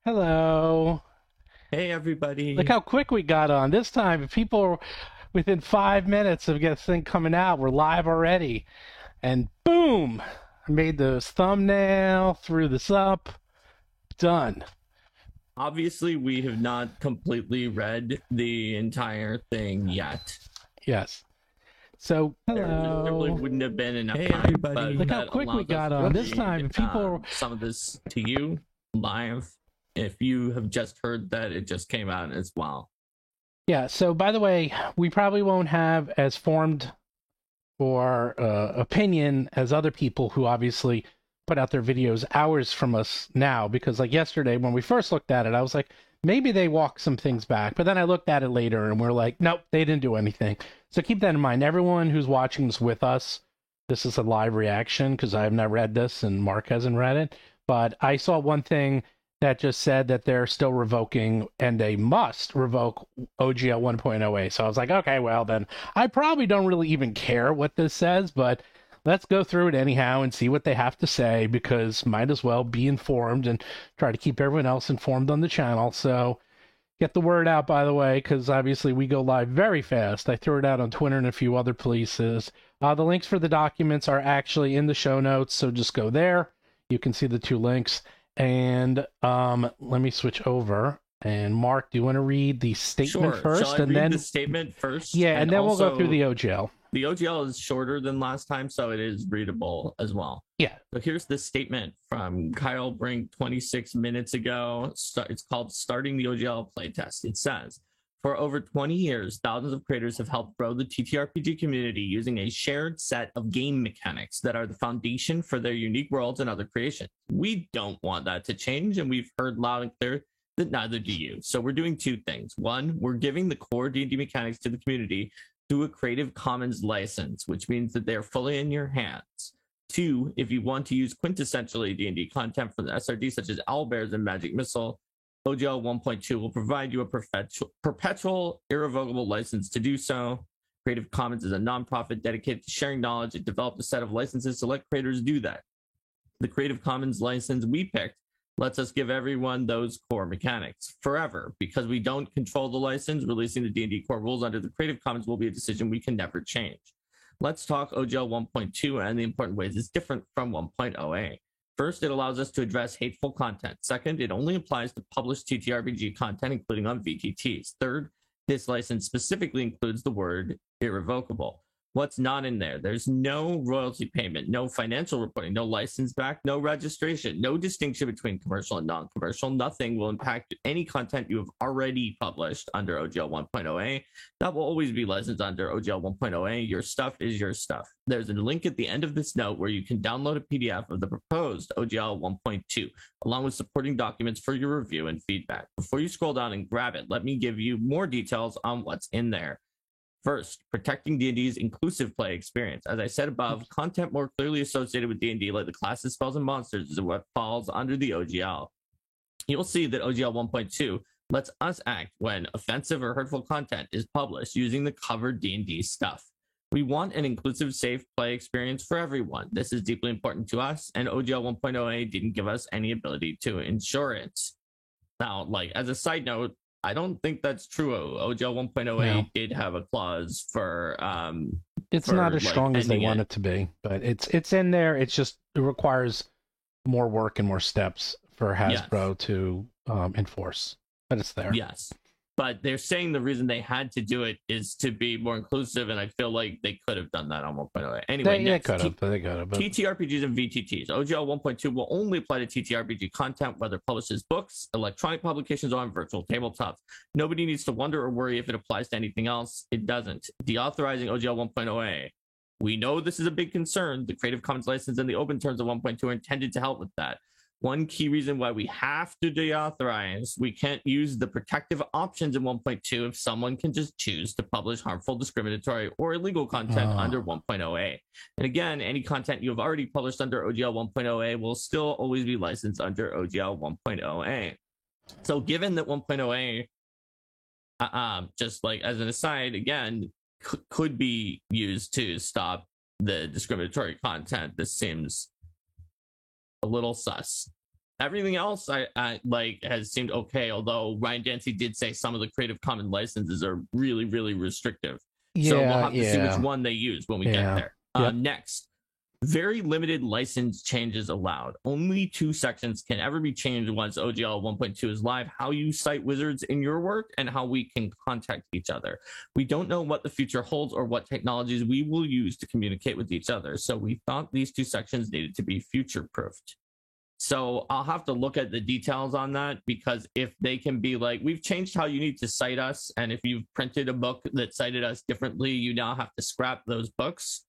Hello. Hey Look everybody. how quick we got on. This time, people within 5 minutes of this thing coming out, we're live already. And boom! I made this thumbnail, threw this up, done. Obviously, we have not completely read the entire thing yet. Yes. So, There just simply hello. wouldn't have been enough Hey time, everybody. but Look how that quick we allows us got to on. This read time, people. some of this to you live. If you have just heard that it just came out as well. Yeah, so by the way, we probably won't have as formed or opinion as other people who obviously put out their videos hours from us now, because like yesterday when we first looked at it, I was like, maybe they walked some things back, but then I looked at it later and we're like, nope, they didn't do anything. So keep that in mind. Everyone who's watching this with us, this is a live reaction because I have not read this and Mark hasn't read it, but I saw one thing that just said that they're still revoking and they must revoke OGL 1.0a. So I was like, okay, well then I probably don't really even care what this says, but let's go through it anyhow and see what they have to say, because might as well be informed and try to keep everyone else informed on the channel. So get the word out, by the way, because obviously we go live very fast. I threw it out on Twitter and a few other places. The links for the documents are actually in the show notes, so just go there. You can see the two links. And let me switch over. And Mark, do you want to read the statement Sure. first? Shall I and read then the statement first? yeah, and then we'll go through also, the OGL. The OGL is shorter than last time, so it is readable as well. Yeah. So here's the statement from Kyle Brink 26 minutes ago. It's called Starting the OGL Playtest. It says, for over 20 years, thousands of creators have helped grow the TTRPG community using a shared set of game mechanics that are the foundation for their unique worlds and other creations. We don't want that to change, and we've heard loud and clear that neither do you. So we're doing two things. One, we're giving the core D&D mechanics to the community through a Creative Commons license, which means that they're fully in your hands. Two, if you want to use quintessentially D&D content from the SRD, such as Owlbears and Magic Missile, OGL 1.2 will provide you a perpetual, irrevocable license to do so. Creative Commons is a nonprofit dedicated to sharing knowledge. It developed a set of licenses to let creators do that. The Creative Commons license we picked lets us give everyone those core mechanics forever. Because we don't control the license, releasing the D&D core rules under the Creative Commons will be a decision we can never change. Let's talk OGL 1.2 and the important ways it's different from 1.0a. First, it allows us to address hateful content. Second, it only applies to published TTRPG content, including on VTTs. Third, this license specifically includes the word irrevocable. What's not in there? There's no royalty payment, no financial reporting, no license back, no registration, no distinction between commercial and non-commercial. Nothing will impact any content you have already published under OGL 1.0a. That will always be licensed under OGL 1.0a. Your stuff is your stuff. There's a link at the end of this note where you can download a PDF of the proposed OGL 1.2, along with supporting documents for your review and feedback. Before you scroll down and grab it, let me give you more details on what's in there. First, protecting D&D's inclusive play experience. As I said above, content more clearly associated with D&D, like the classes, spells, and monsters, is what falls under the OGL. You'll see that OGL 1.2 lets us act when offensive or hurtful content is published using the covered D&D stuff. We want an inclusive, safe play experience for everyone. This is deeply important to us, and OGL 1.0a didn't give us any ability to ensure it. Now, like, as a side note, I don't think that's true. OGL 1.0a No. did have a clause for It's for, not as like, strong as they ending want it to be, but it's in there. It's just it requires more work and more steps for Hasbro to enforce, but it's there. Yes, but they're saying the reason they had to do it is to be more inclusive, and I feel like they could have done that on 1.0. Anyway, They could have. They could have. But TTRPGs and VTTs. OGL 1.2 will only apply to TTRPG content, whether published as books, electronic publications, or on virtual tabletops. Nobody needs to wonder or worry if it applies to anything else. It doesn't. Deauthorizing OGL 1.0a. We know this is a big concern. The Creative Commons license and the open terms of 1.2 are intended to help with that. One key reason why we have to deauthorize, we can't use the protective options in 1.2 if someone can just choose to publish harmful, discriminatory, or illegal content under 1.0a. And again, any content you have already published under OGL 1.0a will still always be licensed under OGL 1.0a. So given that 1.0a, just like as an aside, again, could be used to stop the discriminatory content, this seems a little sus. everything else I like has seemed okay. Although Ryan Dancy did say some of the Creative Commons licenses are really, really restrictive. So we'll have to see which one they use when we get there. Yep. Next, very limited license changes allowed. Only 2 sections can ever be changed once OGL 1.2 is live: how you cite wizards in your work and how we can contact each other. We don't know what the future holds or what technologies we will use to communicate with each other, so we thought these 2 sections needed to be future-proofed. So I'll have to look at the details on that, because if they can be like, we've changed how you need to cite us, and if you've printed a book that cited us differently, you now have to scrap those books,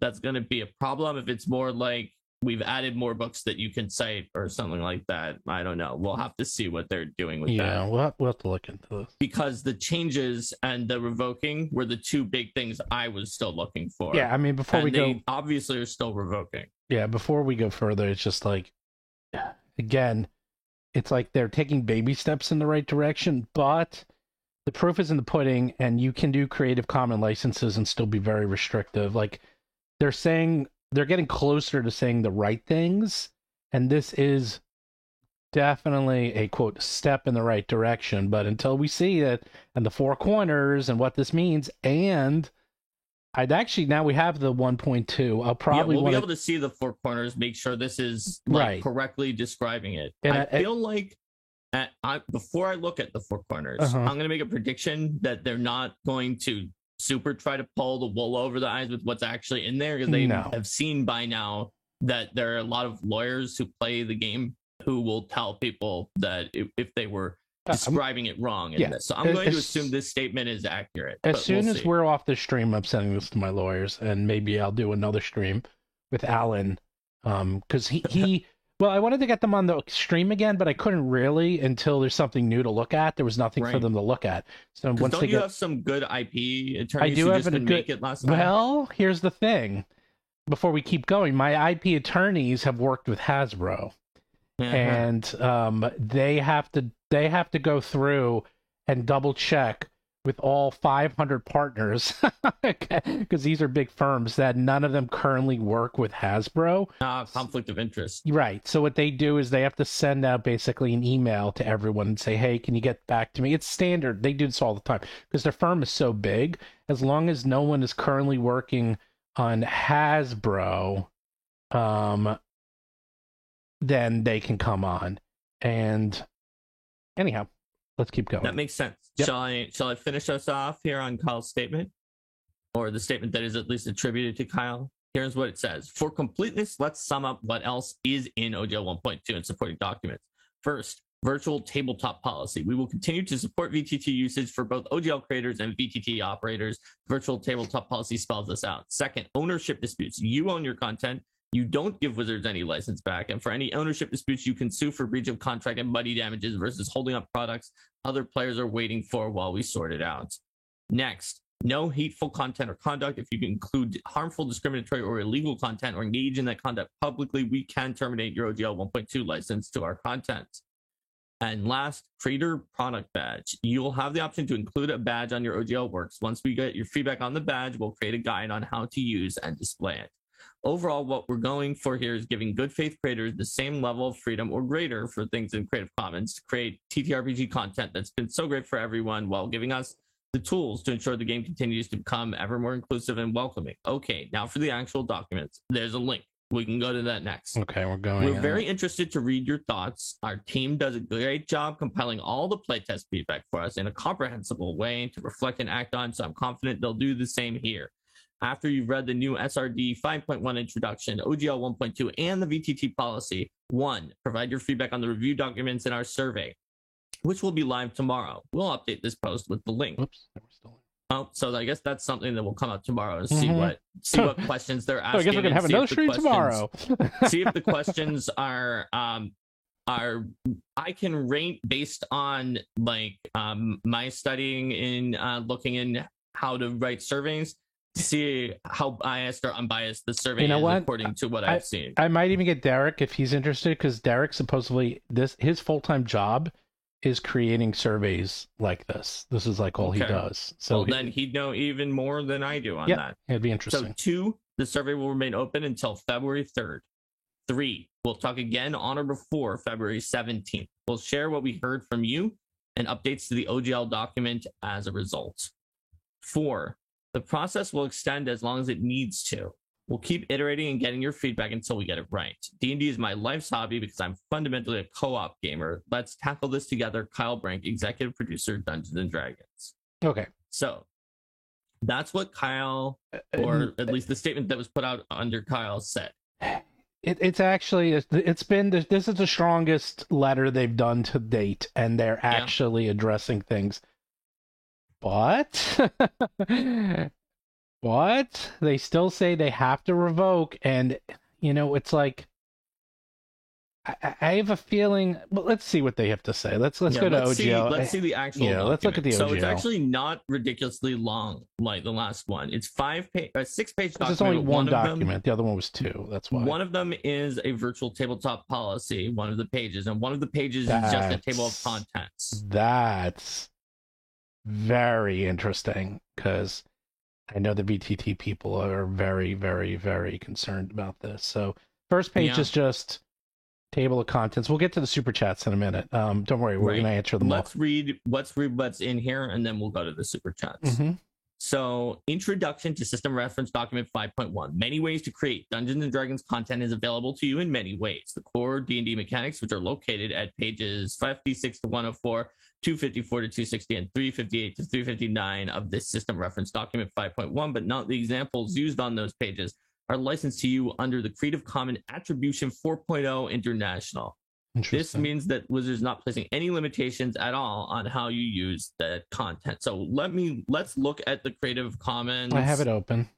that's going to be a problem. If it's more like we've added more books that you can cite or something like that, I don't know. We'll have to see what they're doing with that. Yeah, we'll have to look into this. Because the changes and the revoking were the 2 big things I was still looking for. Yeah, I mean, before we go, obviously are still revoking. Yeah, before we go further, it's just like, again, it's like they're taking baby steps in the right direction, but the proof is in the pudding, and you can do Creative Commons licenses and still be very restrictive. Like, they're saying, they're getting closer to saying the right things, and this is definitely a, quote, step in the right direction. But until we see it and the 4 corners and what this means, and I'd actually, now we have the 1.2. I'll probably we'll be able to see the 4 corners, make sure this is like correctly describing it. And I feel like before I look at the 4 corners, I'm going to make a prediction that they're not going to super try to pull the wool over the eyes with what's actually in there, because they have seen by now that there are a lot of lawyers who play the game who will tell people that if they were describing it wrong in this. So I'm going to assume this statement is accurate. As soon as we're off the stream, I'm sending this to my lawyers, and maybe I'll do another stream with Alan, because he well, I wanted to get them on the stream again, but I couldn't really until there's something new to look at. There was nothing for them to look at. So once don't you have some good IP attorneys? I do who have just didn't make it last time? Well, here's the thing. Before we keep going, my IP attorneys have worked with Hasbro, and they have to go through and double check with all 500 partners, because these are big firms, that none of them currently work with Hasbro. Conflict of interest. Right. So what they do is they have to send out basically an email to everyone and say, hey, can you get back to me? It's standard. They do this all the time because their firm is so big. As long as no one is currently working on Hasbro, then they can come on. And anyhow, let's keep going. That makes sense. Yep. Shall I finish us off here on Kyle's statement, or the statement that is at least attributed to Kyle? Here's what it says. For completeness, let's sum up what else is in OGL 1.2 and supporting documents. First, virtual tabletop policy. We will continue to support VTT usage for both OGL creators and VTT operators. Virtual tabletop policy spells this out. Second, ownership disputes. You own your content. You don't give Wizards any license back, and for any ownership disputes, you can sue for breach of contract and money damages versus holding up products other players are waiting for while we sort it out. Next, no hateful content or conduct. If you include harmful, discriminatory, or illegal content or engage in that conduct publicly, we can terminate your OGL 1.2 license to our content. And last, creator product badge. You'll have the option to include a badge on your OGL works. Once we get your feedback on the badge, we'll create a guide on how to use and display it. Overall, what we're going for here is giving good faith creators the same level of freedom or greater for things in Creative Commons to create TTRPG content that's been so great for everyone, while giving us the tools to ensure the game continues to become ever more inclusive and welcoming. Okay, now for the actual documents. There's a link. We can go to that next. Okay, we're going. We're very interested to read your thoughts. Our team does a great job compiling all the playtest feedback for us in a comprehensible way to reflect and act on, so I'm confident they'll do the same here. After you've read the new SRD 5.1 introduction, OGL 1.2, and the VTT policy, 1, provide your feedback on the review documents in our survey, which will be live tomorrow. We'll update this post with the link. Oops, we're still in. Oh, so I guess that's something that will come out tomorrow and see what questions they're asking. I guess we're gonna have another stream tomorrow. See if the questions are I can rate based on like my studying in looking in how to write surveys. See how biased or unbiased the survey is according to what I've seen. I might even get Derek if he's interested, because Derek supposedly his full-time job is creating surveys like this. This is like all he does. So then he'd know even more than I do on that. It'd be interesting. So 2, the survey will remain open until February 3rd. 3, we'll talk again on or before February 17th. We'll share what we heard from you and updates to the OGL document as a result. 4, the process will extend as long as it needs to. We'll keep iterating and getting your feedback until we get it right. D&D is my life's hobby because I'm fundamentally a co-op gamer. Let's tackle this together. Kyle Brink, executive producer, Dungeons and Dragons. Okay. So that's what Kyle, or at least the statement that was put out under Kyle, said. It's actually, it's been, this is the strongest letter they've done to date, and they're actually addressing things. But they still say they have to revoke, and it's like I have a feeling. But let's see what they have to say. Let's go to OGL. Let's see the actual. Yeah, let's look at the OGL. So it's actually not ridiculously long like the last one. It's 6-page document. It's only one document. The other one was 2. That's why. One of them is a virtual tabletop policy. One of the pages, and one of the pages is just a table of contents. That's very interesting because I know the VTT people are very, very, very concerned about this. So first page is just table of contents. We'll get to the super chats in a minute. Don't worry, we're going to answer them all. Let's read what's in here, and then we'll go to the super chats. So, introduction to System Reference Document 5.1. Many ways to create Dungeons & Dragons content is available to you in many ways. The core D&D mechanics, which are located at pages 56 to 104, 254 to 260, and 358 to 359 of this System Reference Document 5.1, but not the examples used on those pages, are licensed to you under the Creative Commons Attribution 4.0 International. This means that Wizards is not placing any limitations at all on how you use that content. So let's look at the Creative Commons. I have it open.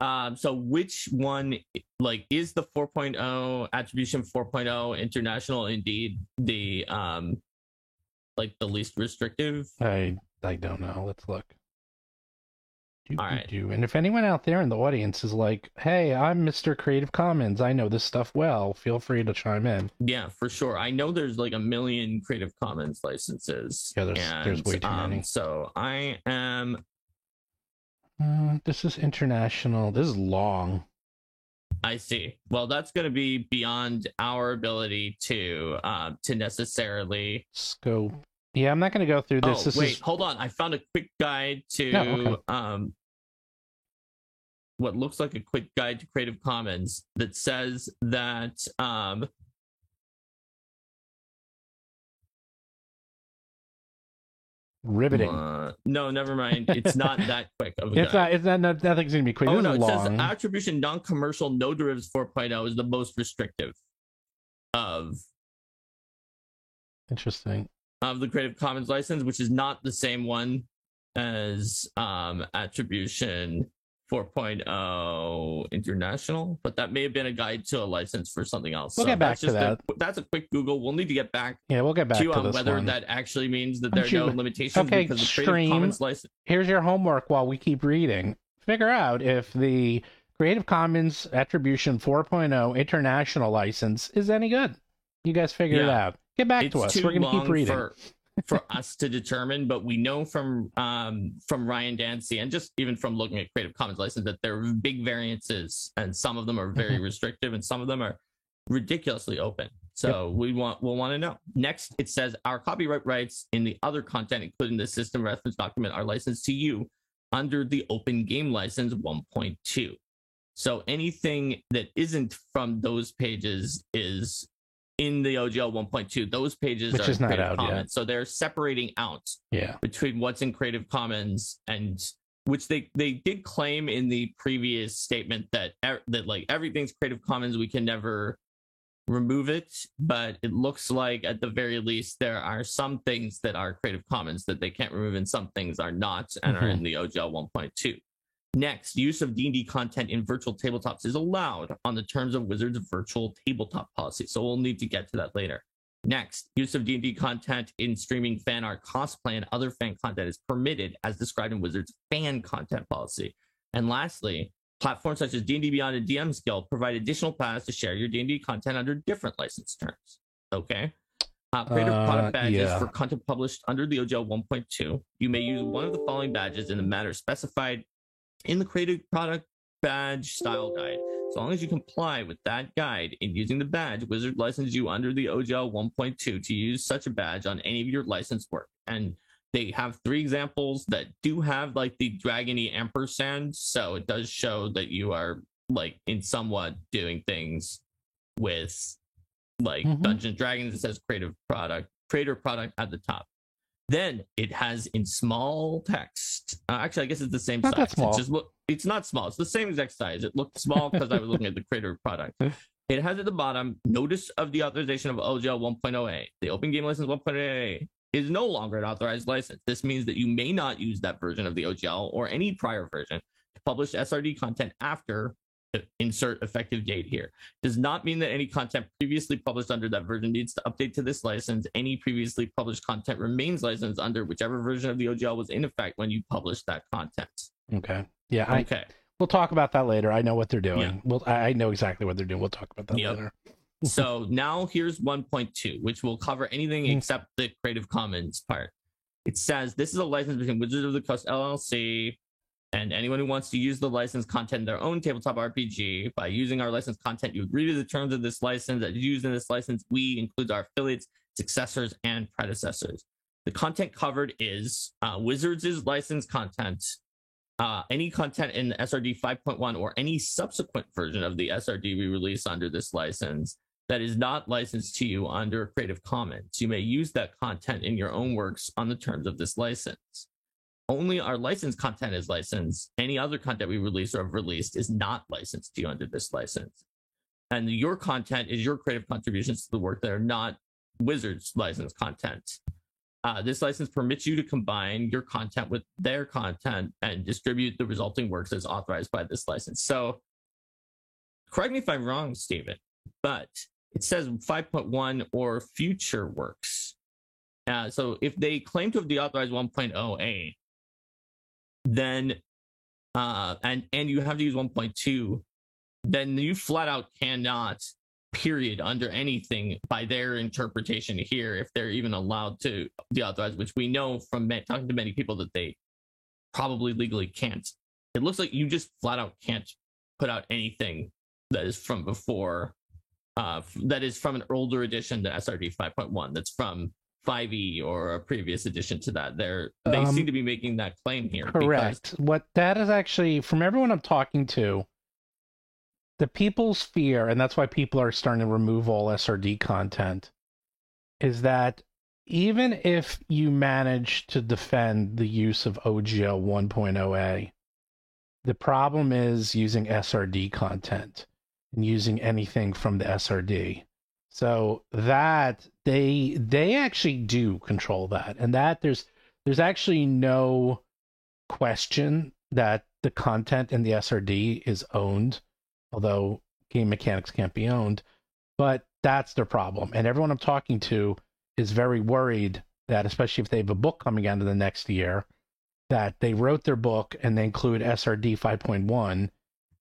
So which one, like, is the 4.0 Attribution 4.0 International indeed the like the least restrictive? I don't know. Let's look. All right. And if anyone out there in the audience is like, hey, I'm Mr. Creative Commons, I know this stuff well, feel free to chime in. Yeah, for sure. I know there's like a million Creative Commons licenses. Yeah, there's way too many. So I am... this is international. This is long. I see. Well, that's going to be beyond our ability to necessarily... Scope. Yeah, I'm not going to go through this. Hold on. I found a quick guide to what looks like a quick guide to Creative Commons that says that riveting. No, never mind. It's not that quick of a guide. It's not. Nothing's going to be quick. Oh, no, it says attribution non-commercial no derivatives 4.0 is the most restrictive of. Interesting. Of the Creative Commons license, which is not the same one as attribution 4.0 international, but that may have been a guide to a license for something else. We'll get back to that. That's a quick Google. We'll need to get back. Yeah, we'll get back to this whether one. That actually means that there are no limitations. Okay, because the Stream, Commons license. Here's your homework while we keep reading. Figure out if the Creative Commons Attribution 4.0 international license is any good. You guys figure it out. Get back to us. We're going to keep reading. For us to determine, but we know from Ryan Dancy and just even from looking at Creative Commons license that there are big variances, and some of them are very restrictive and some of them are ridiculously open. So we'll want to know. Next, it says our copyright rights in the other content, including the system reference document, are licensed to you under the Open Game License 1.2. So anything that isn't from those pages is in the OGL 1.2, those pages which are is not Creative out Commons. yet. So they're separating out between what's in Creative Commons, and which they did claim in the previous statement that like everything's Creative Commons, we can never remove it. But it looks like at the very least there are some things that are Creative Commons that they can't remove, and some things are not and are in the OGL 1.2. Next, use of D&D content in virtual tabletops is allowed on the terms of Wizards' virtual tabletop policy. So we'll need to get to that later. Next, use of D&D content in streaming fan art, cosplay, and other fan content is permitted as described in Wizards' fan content policy. And lastly, platforms such as D&D Beyond and DM's Guild provide additional paths to share your D&D content under different license terms. Okay. Creative product badges for content published under the OGL 1.2. You may use one of the following badges in the manner specified in the Creative Product Badge Style Guide. As long as you comply with that guide in using the badge, Wizard licenses you under the OGL 1.2 to use such a badge on any of your licensed work. And they have 3 examples that do have like the dragony ampersand, so it does show that you are like in somewhat doing things with like Dungeons & Dragons. It says creator product at the top. Then it has in small text. Actually, I guess it's the same size. That small. It's not small. It's the same exact size. It looked small because I was looking at the creator product. It has at the bottom notice of the authorization of OGL 1.0a. The Open Game License 1.0a is no longer an authorized license. This means that you may not use that version of the OGL or any prior version to publish SRD content after insert effective date here. Does not mean that any content previously published under that version needs to update to this license. Any previously published content remains licensed under whichever version of the OGL was in effect when you published that content. Okay. Yeah. Okay. We'll talk about that later. I know what they're doing. Yeah. I know exactly what they're doing. We'll talk about that later. So now here's 1.2, which will cover anything except the Creative Commons part. It says this is a license between Wizards of the Coast LLC and anyone who wants to use the licensed content in their own tabletop RPG. By using our licensed content, you agree to the terms of this license. That used in this license, we include our affiliates, successors, and predecessors. The content covered is Wizards' licensed content, any content in SRD 5.1 or any subsequent version of the SRD we release under this license that is not licensed to you under Creative Commons. You may use that content in your own works on the terms of this license. Only our licensed content is licensed. Any other content we release or have released is not licensed to you under this license. And your content is your creative contributions to the work that are not Wizards licensed content. This license permits you to combine your content with their content and distribute the resulting works as authorized by this license. So correct me if I'm wrong, Stephen, but it says 5.1 or future works. So if they claim to have deauthorized 1.0a, then and you have to use 1.2, then you flat out cannot period under anything by their interpretation here, if they're even allowed to deauthorize, which we know from talking to many people that they probably legally can't. It looks like you just flat out can't put out anything that is from before, that is from an older edition to SRD 5.1, that's from 5e or a previous addition to that. They seem to be making that claim here. Correct. What that is actually, from everyone I'm talking to, the people's fear, and that's why people are starting to remove all SRD content, is that even if you manage to defend the use of OGL 1.0a, the problem is using SRD content and using anything from the SRD. So that they actually do control that, and that there's actually no question that the content in the SRD is owned, although game mechanics can't be owned. But that's their problem, and everyone I'm talking to is very worried that, especially if they have a book coming out in the next year, that they wrote their book and they include SRD 5.1.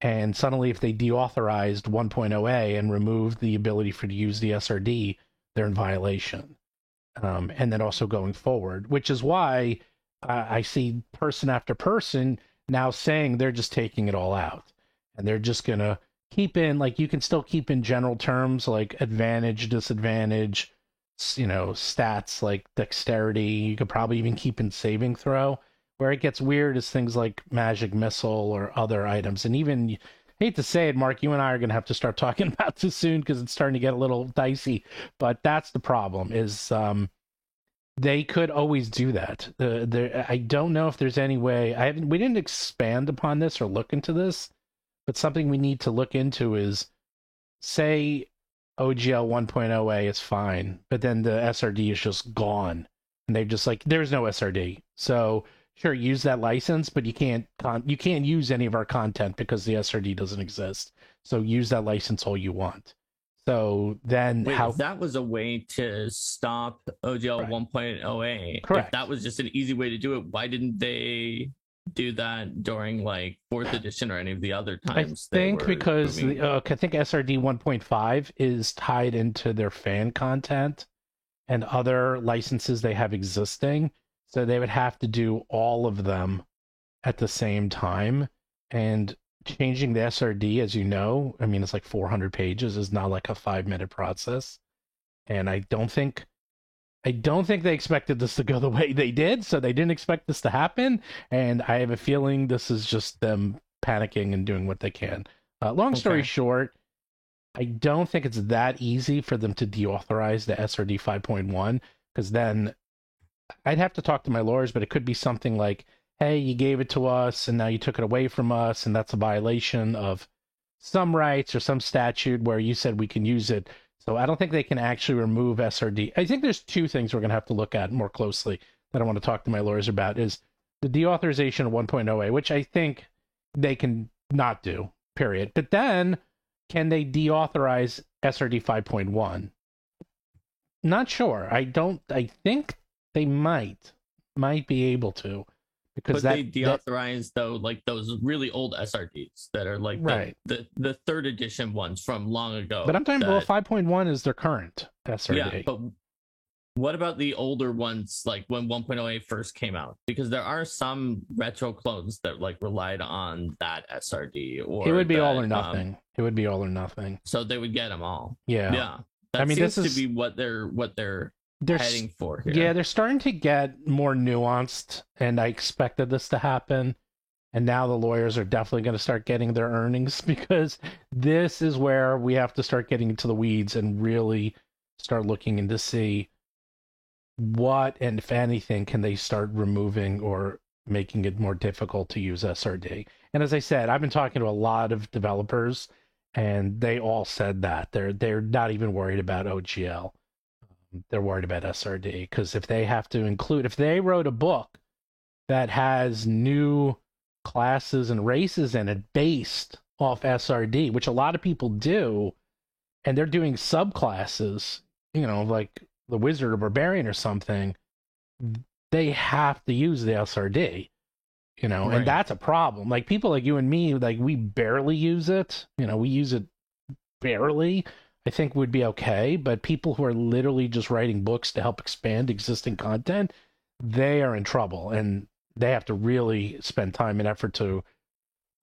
And suddenly, if they deauthorized 1.0a and removed the ability for to use the SRD, they're in violation. And then also going forward, which is why I see person after person now saying they're just taking it all out. And they're just going to keep in, like, you can still keep in general terms like advantage, disadvantage, stats like dexterity. You could probably even keep in saving throw. Where it gets weird is things like magic missile or other items. And even, hate to say it, Mark, you and I are going to have to start talking about this soon because it's starting to get a little dicey. But that's the problem, is they could always do that. I don't know if there's any way. We didn't expand upon this or look into this, but something we need to look into is, say OGL 1.0a is fine, but then the SRD is just gone. And they're just like, there's no SRD. So sure, use that license, but you can't use any of our content because the SRD doesn't exist. So use that license all you want. So then if that was a way to stop OGL 1.0a, correct. If that was just an easy way to do it, why didn't they do that during like 4th edition or any of the other times? I think because I think SRD 1.5 is tied into their fan content and other licenses they have existing. So they would have to do all of them at the same time. And changing the SRD, as you know, I mean, it's like 400 pages, is not like a 5-minute process. And I don't think they expected this to go the way they did, so they didn't expect this to happen. And I have a feeling this is just them panicking and doing what they can. Long story Okay. short, I don't think it's that easy for them to deauthorize the SRD 5.1, because then I'd have to talk to my lawyers, but it could be something like, hey, you gave it to us and now you took it away from us, and that's a violation of some rights or some statute where you said we can use it. So I don't think they can actually remove SRD. I think there's two things we're going to have to look at more closely that I want to talk to my lawyers about is the deauthorization of 1.0a, which I think they can not do, period. But then can they deauthorize SRD 5.1? Not sure. I think they might be able to, because But they deauthorize though, like those really old SRDs that are like right. the third edition ones from long ago. But I'm talking that, about 5.1 is their current SRD. yeah, but what about the older ones, like when 1.08 first came out? Because there are some retro clones that like relied on that SRD, or it would be that, all or nothing. It would be all or nothing. so they would get them all. Yeah. Yeah, that I mean, seems this is to be what they're they're heading for here. yeah, they're starting to get more nuanced, and I expected this to happen. And now the lawyers are definitely going to start getting their earnings, because this is where we have to start getting into the weeds and really start looking into see what, and if anything, can they start removing or making it more difficult to use SRD. And as I said, I've been talking to a lot of developers, and they all said that they're not even worried about OGL. They're worried about SRD, because if they have to include, if they wrote a book that has new classes and races in it based off SRD, which a lot of people do, and they're doing subclasses, like the wizard or barbarian or something, they have to use the SRD, Right. and that's a problem. Like people like you and me, like we barely use it, we use it barely. I think would be okay, but people who are literally just writing books to help expand existing content, they are in trouble, and they have to really spend time and effort to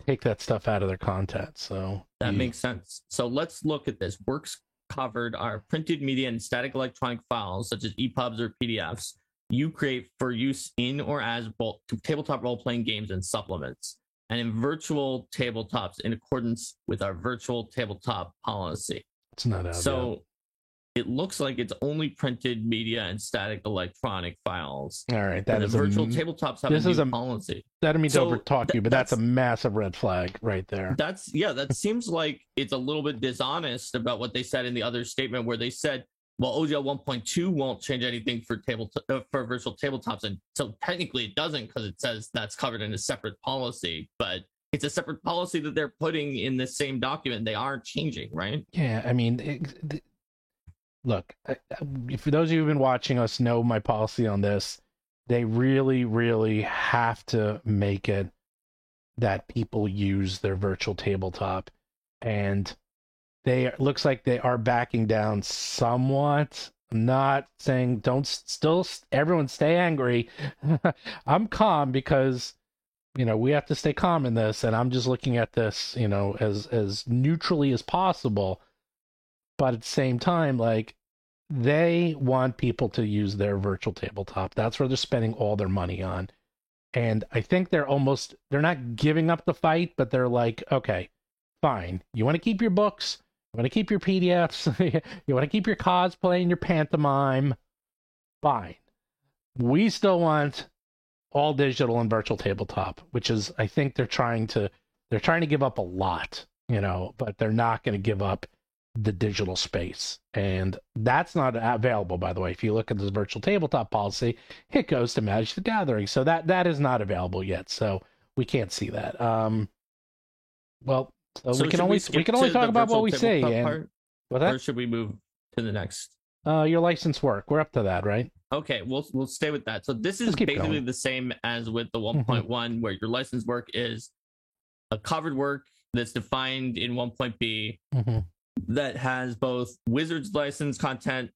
take that stuff out of their content. So That makes sense. So let's look at this. Works covered are printed media and static electronic files, such as EPUBs or PDFs, you create for use in or as tabletop role-playing games and supplements, and in virtual tabletops in accordance with our virtual tabletop policy. it's not out So yet. it looks like it's only printed media and static electronic files. All right, And that the is virtual tabletops have this a is new a- policy. I don't mean to So overtalk you, but that's a massive red flag right there. That seems like it's a little bit dishonest about what they said in the other statement, where they said, well, OGL 1.2 won't change anything for virtual tabletops, and so technically it doesn't, because it says that's covered in a separate policy, but it's a separate policy that they're putting in the same document. They aren't changing, right? Yeah, I mean, look, for those of you who've been watching us know my policy on this. They really, really have to make it that people use their virtual tabletop, and looks like they are backing down somewhat. I'm not saying everyone stay angry. I'm calm because we have to stay calm in this, and I'm just looking at this as neutrally as possible. But at the same time, like, they want people to use their virtual tabletop. That's where they're spending all their money on. And I think they're not giving up the fight, but they're like, okay, fine. You want to keep your books, you want to keep your PDFs, you want to keep your cosplay and your pantomime, fine. We still want all digital and virtual tabletop, which is, I think they're trying to give up a lot, but they're not going to give up the digital space. And that's not available, by the way. If you look at this virtual tabletop policy, it goes to Magic the Gathering. So that is not available yet. So we can't see that. Well, so we can only talk about what we see. And what that? Or should we move to the next? Your license work. We're up to that, right? Okay, we'll stay with that. So this is basically the same as with the 1.1, where your license work is a covered work that's defined in 1.b that has both Wizards license content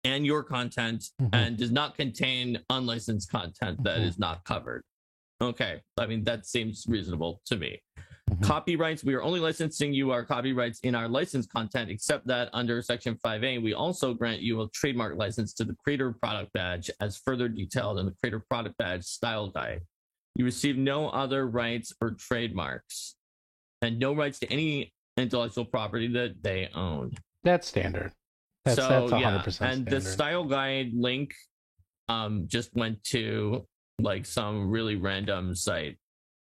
and your content, and does not contain unlicensed content that is not covered. Okay, I mean that seems reasonable to me. Mhm. Copyrights, we are only licensing you our copyrights in our licensed content, except that under Section 5A, we also grant you a trademark license to the Creator Product Badge as further detailed in the Creator Product Badge style guide. You receive no other rights or trademarks and no rights to any intellectual property that they own. That's standard. That's 100% and standard. the style guide link just went to like some really random site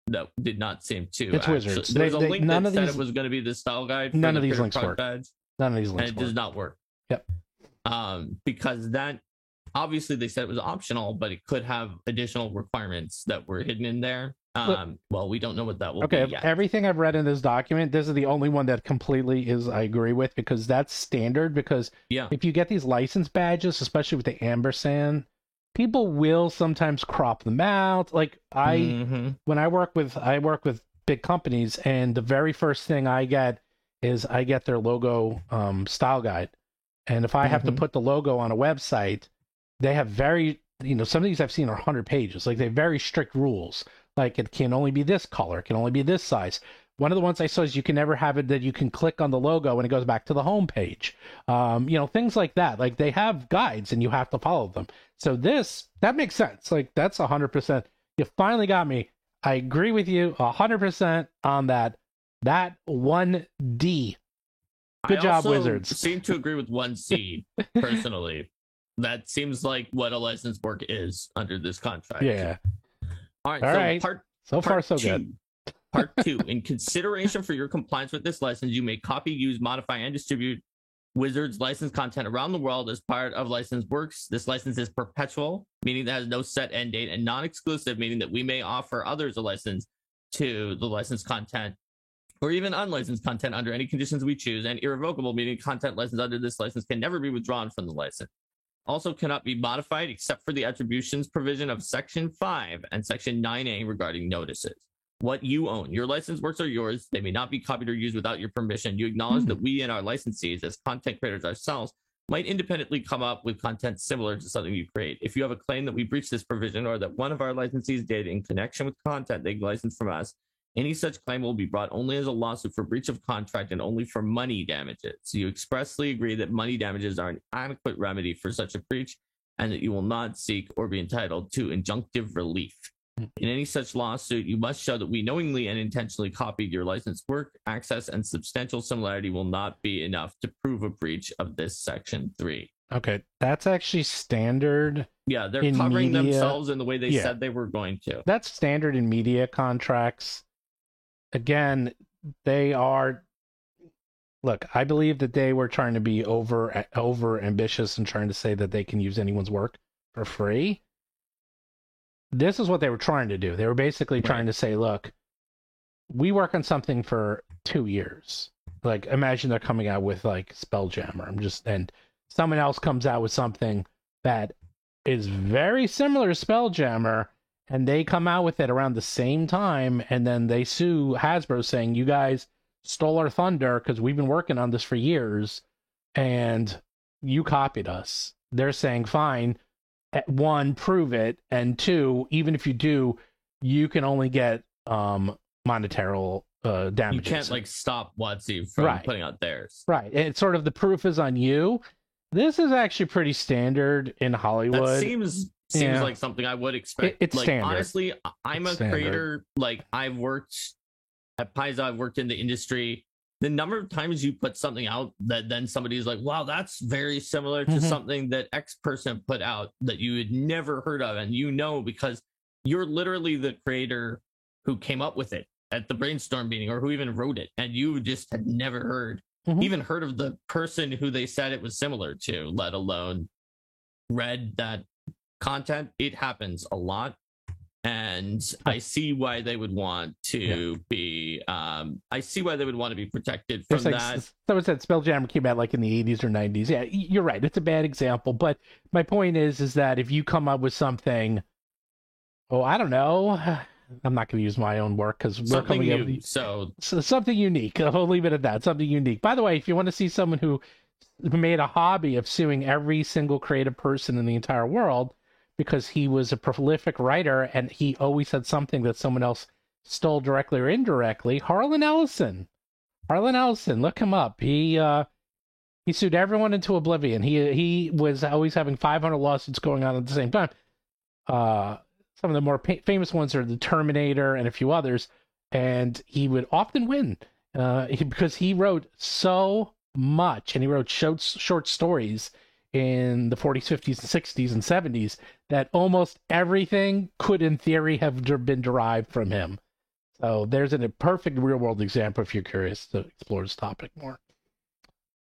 that did not seem to. It's Wizards. There was a link none that of said these, it was going to be the style guide. None for of the these links product work. badge, None of these links and it work. does not work. Yep. Because obviously they said it was optional, but it could have additional requirements that were hidden in there. Well, we don't know what that will be yet. Everything I've read in this document, this is the only one that completely is I agree with, because that's standard. Because if you get these license badges, especially with the ampersand, people will sometimes crop them out. Like when I work with big companies, and the very first thing I get is I get their logo style guide. And if I have to put the logo on a website, they have very, some of these I've seen are 100 pages. Like they have very strict rules. Like it can only be this color, it can only be this size. One of the ones I saw is you can never have it that you can click on the logo and it goes back to the home page. Things like that. Like they have guides and you have to follow them. So that makes sense. Like that's 100%. You finally got me. I agree with you 100% on that. That 1D. Good job, Wizards. I seem to agree with 1C personally. That seems like what a licensed work is under this contract. Yeah. All right. So far, so good. Part 2. In consideration for your compliance with this license, you may copy, use, modify, and distribute Wizards licensed content around the world as part of licensed works. This license is perpetual, meaning that has no set end date, and non-exclusive, meaning that we may offer others a license to the licensed content or even unlicensed content under any conditions we choose, and irrevocable, meaning content licensed under this license can never be withdrawn from the license. Also cannot be modified except for the attributions provision of Section 5 and Section 9A regarding notices. What you own. Your licensed works are yours. They may not be copied or used without your permission. You acknowledge that we and our licensees, as content creators ourselves, might independently come up with content similar to something you create. If you have a claim that we breached this provision or that one of our licensees did in connection with content they licensed from us, any such claim will be brought only as a lawsuit for breach of contract and only for money damages. You expressly agree that money damages are an adequate remedy for such a breach and that you will not seek or be entitled to injunctive relief. In any such lawsuit, you must show that we knowingly and intentionally copied your licensed work. Access and substantial similarity will not be enough to prove a breach of this Section 3. Okay, that's actually standard. Yeah, they're covering themselves in the way they said they were going to. That's standard in media contracts. Again, they are. Look, I believe that they were trying to be over ambitious and trying to say that they can use anyone's work for free. This is what they were trying to do. They were basically trying to say, look, we work on something for 2 years. Like, imagine they're coming out with like Spelljammer. And someone else comes out with something that is very similar to Spelljammer, and they come out with it around the same time, and then they sue Hasbro saying, you guys stole our thunder because we've been working on this for years, and you copied us. They're saying, fine, one, prove it, and two, even if you do, you can only get monetary damages. You can't like stop WotC from putting out theirs. Right. And it's sort of the proof is on you. This is actually pretty standard in Hollywood. That seems like something I would expect. It's like, standard. Honestly, I'm a creator. Like, I've worked at Paizo, I've worked in the industry. The number of times you put something out that then somebody's like, wow, that's very similar to something that X person put out that you had never heard of. And because you're literally the creator who came up with it at the brainstorm meeting or who even wrote it. And you just had never even heard of the person who they said it was similar to, let alone read that content. It happens a lot. And I see why they would want to be protected from that. Someone said Spelljammer came out like in the 80s or 90s. Yeah, you're right. It's a bad example. But my point is that if you come up with something, I don't know. I'm not going to use my own work because we're coming up with so something unique. I'll leave it at that. Something unique. By the way, if you want to see someone who made a hobby of suing every single creative person in the entire world, because he was a prolific writer and he always had something that someone else stole directly or indirectly. Harlan Ellison. Harlan Ellison, look him up. He sued everyone into oblivion. He was always having 500 lawsuits going on at the same time. Some of the more famous ones are the Terminator and a few others, and he would often win because he wrote so much, and he wrote short stories in the 40s, 50s, and 60s and 70s that almost everything could, in theory, have been derived from him. So there's a perfect real-world example if you're curious to explore this topic more.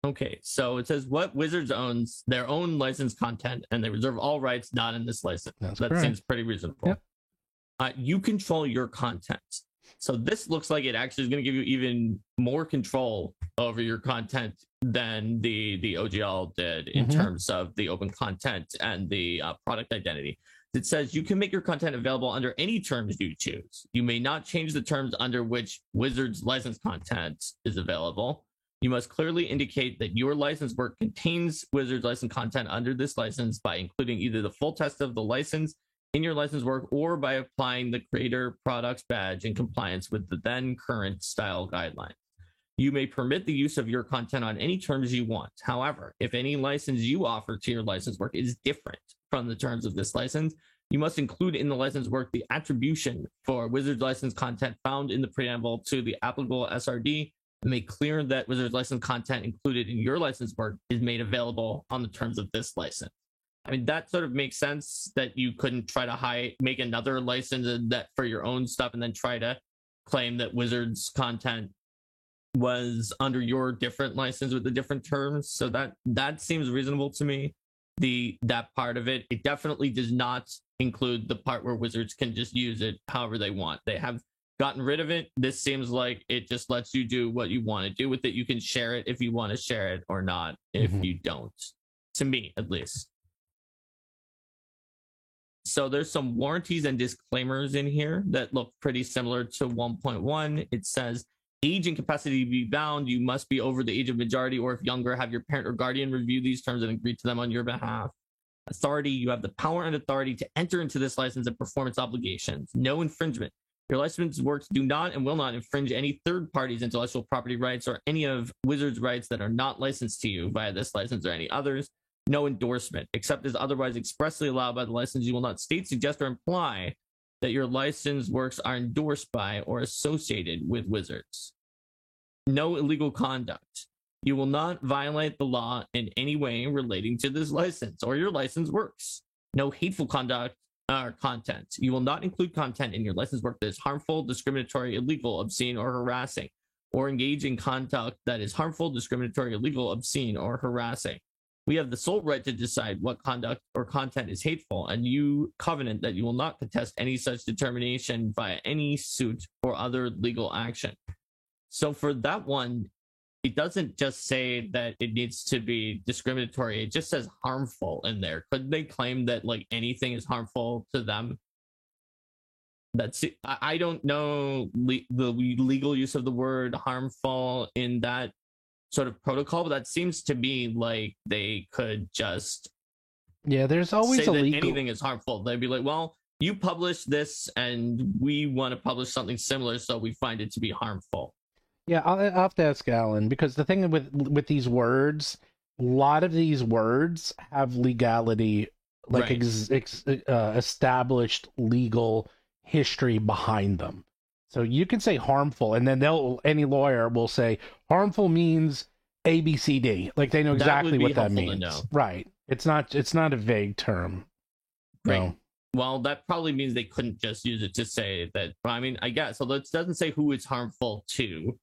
Okay, so it says what Wizards owns their own licensed content, and they reserve all rights not in this license. That seems pretty reasonable. Yep. You control your content. So this looks like it actually is going to give you even more control over your content than the OGL did in terms of the open content and the product identity. It says you can make your content available under any terms you choose. You may not change the terms under which Wizards licensed content is available. You must clearly indicate that your licensed work contains Wizards licensed content under this license by including either the full text of the license in your licensed work or by applying the Creator Products badge in compliance with the then current style guidelines. You may permit the use of your content on any terms you want. However, if any license you offer to your licensed work is different from the terms of this license, you must include in the licensed work the attribution for Wizards licensed content found in the preamble to the applicable SRD and make clear that Wizards licensed content included in your licensed work is made available on the terms of this license. I mean, that sort of makes sense that you couldn't try to make another license that for your own stuff and then try to claim that Wizards content was under your different license with the different terms. So that seems reasonable to me. That part of it definitely does not include the part where Wizards can just use it however they want. They have gotten rid of it. This seems like it just lets you do what you want to do with it. You can share it if you want to share it or not if you don't, to me at least. So there's some warranties and disclaimers in here that look pretty similar to 1.1. It says age and capacity to be bound. You must be over the age of majority, or if younger, have your parent or guardian review these terms and agree to them on your behalf. Authority, you have the power and authority to enter into this license and perform its obligations. No infringement. Your licensed works do not and will not infringe any third party's intellectual property rights or any of Wizards' rights that are not licensed to you via this license or any others. No endorsement, except as otherwise expressly allowed by the license. You will not state, suggest, or imply that your licensed works are endorsed by or associated with Wizards. No illegal conduct. You will not violate the law in any way relating to this license or your licensed works. No hateful conduct or content. You will not include content in your licensed work that is harmful, discriminatory, illegal, obscene, or harassing, or engage in conduct that is harmful, discriminatory, illegal, obscene, or harassing. We have the sole right to decide what conduct or content is hateful, and you covenant that you will not contest any such determination via any suit or other legal action. So for that one, it doesn't just say that it needs to be discriminatory. It just says harmful in there. Could they claim that like anything is harmful to them? I don't know the legal use of the word harmful in that sort of protocol, but that seems to be like they could just there's always say a that legal... anything is harmful. They'd be like, well, you published this and we want to publish something similar, so we find it to be harmful. Yeah, I'll have to ask Alan, because the thing with these words, a lot of these words have legality, like established legal history behind them. So you can say harmful, and then any lawyer will say harmful means A, B, C, D. Like they know exactly what that means. Right. It's not a vague term. Right. So. Well, that probably means they couldn't just use it to say that. I mean, I guess. So it doesn't say who it's harmful to.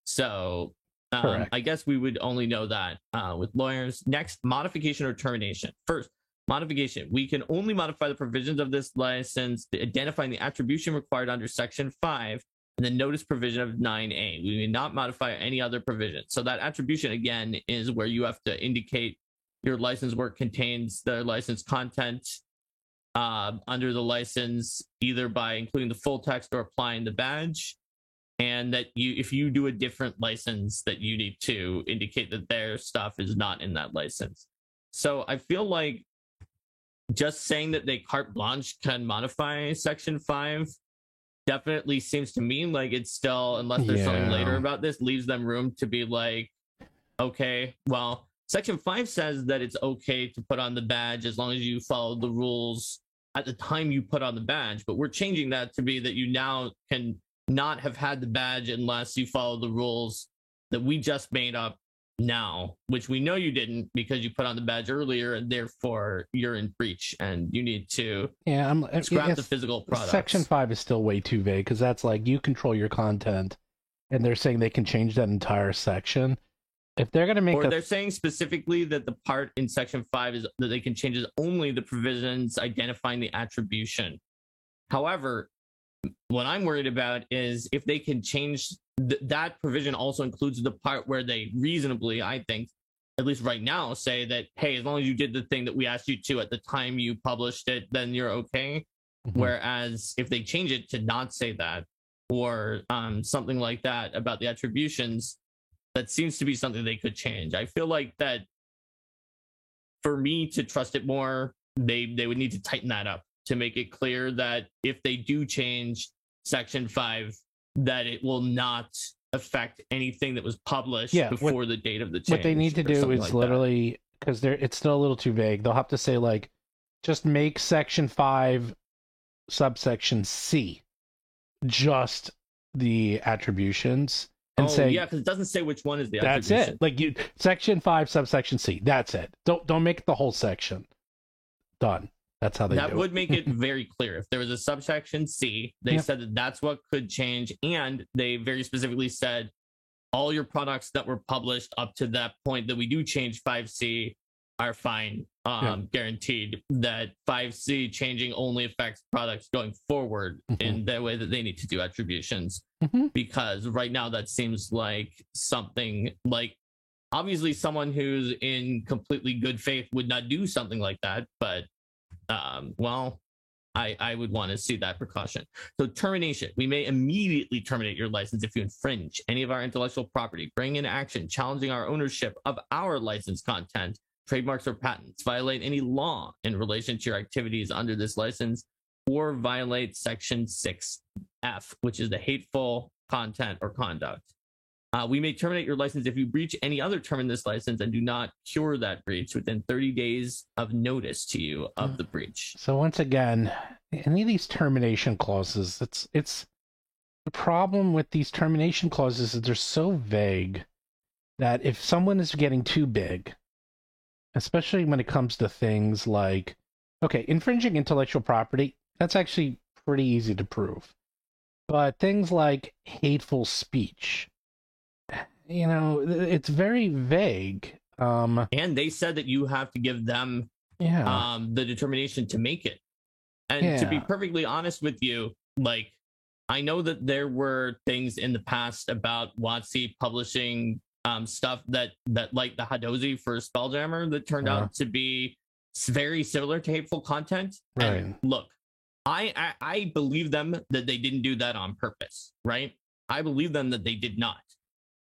So I guess we would only know that with lawyers. Next, modification or termination. First, modification. We can only modify the provisions of this license, identifying the attribution required under Section 5 and the notice provision of 9A. We may not modify any other provision. So that attribution, again, is where you have to indicate your license work contains the licensed content under the license, either by including the full text or applying the badge. And that if you do a different license, that you need to indicate that their stuff is not in that license. So I feel like just saying that they carte blanche can modify Section 5 definitely seems to me like it's still, unless there's something later about this, leaves them room to be like, okay, well, Section 5 says that it's okay to put on the badge as long as you follow the rules at the time you put on the badge. But we're changing that to be that you now can not have had the badge unless you follow the rules that we just made up now, which we know you didn't because you put on the badge earlier, and therefore you're in breach and you need to scrap the physical product. Section 5 is still way too vague because that's like you control your content, and they're saying they can change that entire section. If they're going to make, they're saying specifically that the part in Section 5 is that they can change is only the provisions identifying the attribution. However, what I'm worried about is if they can change that provision also includes the part where they reasonably, I think, at least right now, say that, hey, as long as you did the thing that we asked you to at the time you published it, then you're okay. Mm-hmm. Whereas if they change it to not say that, or something like that about the attributions, that seems to be something they could change. I feel like that for me to trust it more, they would need to tighten that up to make it clear that if they do change Section 5, that it will not affect anything that was published before the date of the change. What they need to do is literally, because it's still a little too vague, they'll have to say, like, just make Section 5 subsection C just the attributions. And say, yeah, because it doesn't say which one is the that's attribution. it. Like Section 5 subsection C. That's it. Don't make the whole section. Done. That's how they do it. That would make it very clear. If there was a subsection C, they said that that's what could change. And they very specifically said all your products that were published up to that point that we do change 5C are fine. Guaranteed that 5C changing only affects products going forward in the way that they need to do attributions. Because right now that seems like something like, obviously someone who's in completely good faith would not do something like that, but well, I would want to see that precaution. So termination, we may immediately terminate your license if you infringe any of our intellectual property, bring in action challenging our ownership of our licensed content, trademarks, or patents, violate any law in relation to your activities under this license, or violate Section 6F, which is the hateful content or conduct. We may terminate your license if you breach any other term in this license and do not cure that breach within 30 days of notice to you of the breach. So once again, any of these termination clauses, it's the problem with these termination clauses is they're so vague that if someone is getting too big, especially when it comes to things like, okay, infringing intellectual property, that's actually pretty easy to prove. But things like hateful speech, you know, it's very vague. And they said that you have to give them the determination to make it. And to be perfectly honest with you, like, I know that there were things in the past about WotC publishing stuff that like the Hadozi for Spelljammer that turned out to be very similar to hateful content. Right. And look, I believe them that they didn't do that on purpose, right? I believe them that they did not.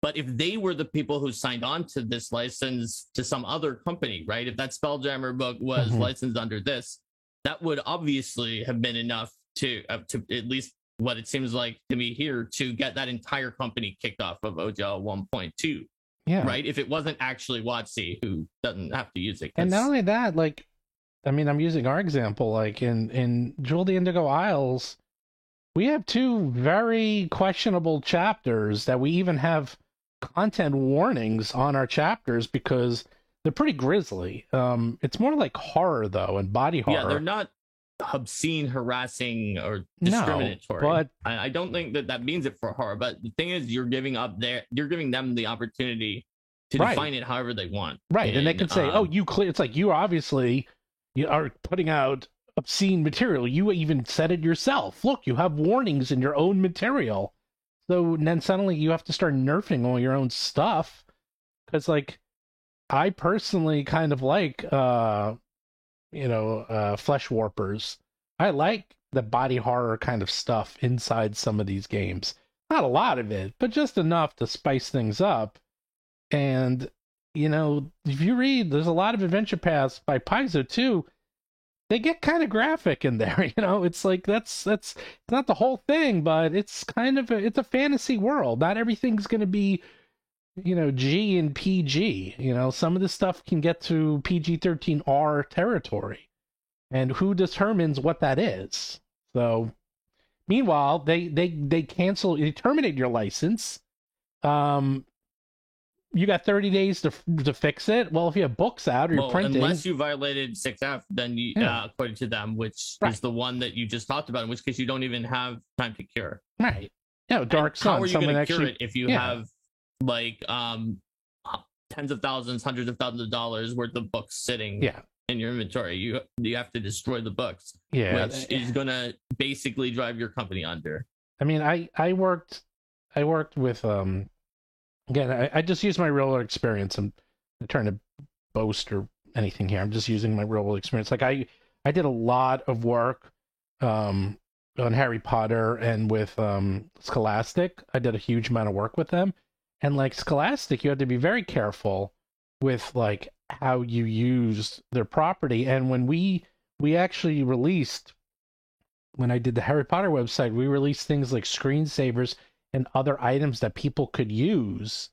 But if they were the people who signed on to this license to some other company, right? If that Spelljammer book was licensed under this, that would obviously have been enough to at least what it seems like to me here to get that entire company kicked off of OGL 1.2. Yeah. Right? If it wasn't actually WotC who doesn't have to use it. And not only that, like, I mean, I'm using our example, like in Jewel the Indigo Isles, we have 2 very questionable chapters that we even have content warnings on our chapters because they're pretty grisly. It's more like horror though, and body horror. Yeah, they're not obscene, harassing, or discriminatory. No, but I don't think that means it for horror. But the thing is, you're giving them the opportunity to define it however they want. Right, and they can say, "Oh, you clear." It's like you are putting out obscene material. You even said it yourself. Look, you have warnings in your own material. So then suddenly you have to start nerfing all your own stuff. Because, like, I personally kind of like, flesh warpers. I like the body horror kind of stuff inside some of these games. Not a lot of it, but just enough to spice things up. And, you know, if you read, there's a lot of adventure paths by Paizo, too. they get kind of graphic in there. It's like that's it's not the whole thing, but it's kind of it's a fantasy world. Not everything's going to be G and PG. Some of the stuff can get to PG-13R territory, and who determines what that is? So, meanwhile, they terminate your license. You got 30 days to fix it. Well, if you have books out or you're printing, unless you violated 6F, then you, according to them, which is the one that you just talked about, in which case you don't even have time to cure. Right. Dark Sun. How are you going to cure it if you have like tens of thousands, hundreds of thousands of dollars worth of books sitting in your inventory? You have to destroy the books, which is going to basically drive your company under. I mean, I worked with again, I just use my real world experience. I'm not trying to boast or anything here. I'm just using my real world experience. Like I did a lot of work on Harry Potter and with Scholastic. I did a huge amount of work with them. And like Scholastic, you had to be very careful with like how you used their property. And when we actually released, when I did the Harry Potter website, we released things like screensavers and other items that people could use,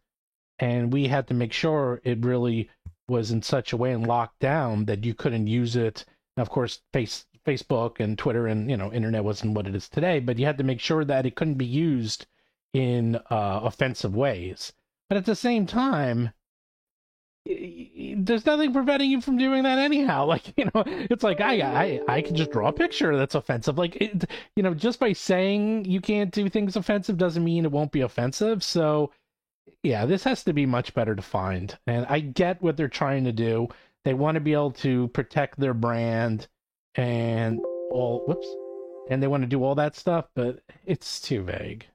and we had to make sure it really was in such a way and locked down that you couldn't use it. Now, of course, Facebook and Twitter and internet wasn't what it is today, but you had to make sure that it couldn't be used in offensive ways. But at the same time, there's nothing preventing you from doing that anyhow. Like, it's like I can just draw a picture that's offensive. Like, just by saying you can't do things offensive doesn't mean it won't be offensive. So yeah, this has to be much better defined. And I get what they're trying to do. They want to be able to protect their brand and and they want to do all that stuff, but it's too vague.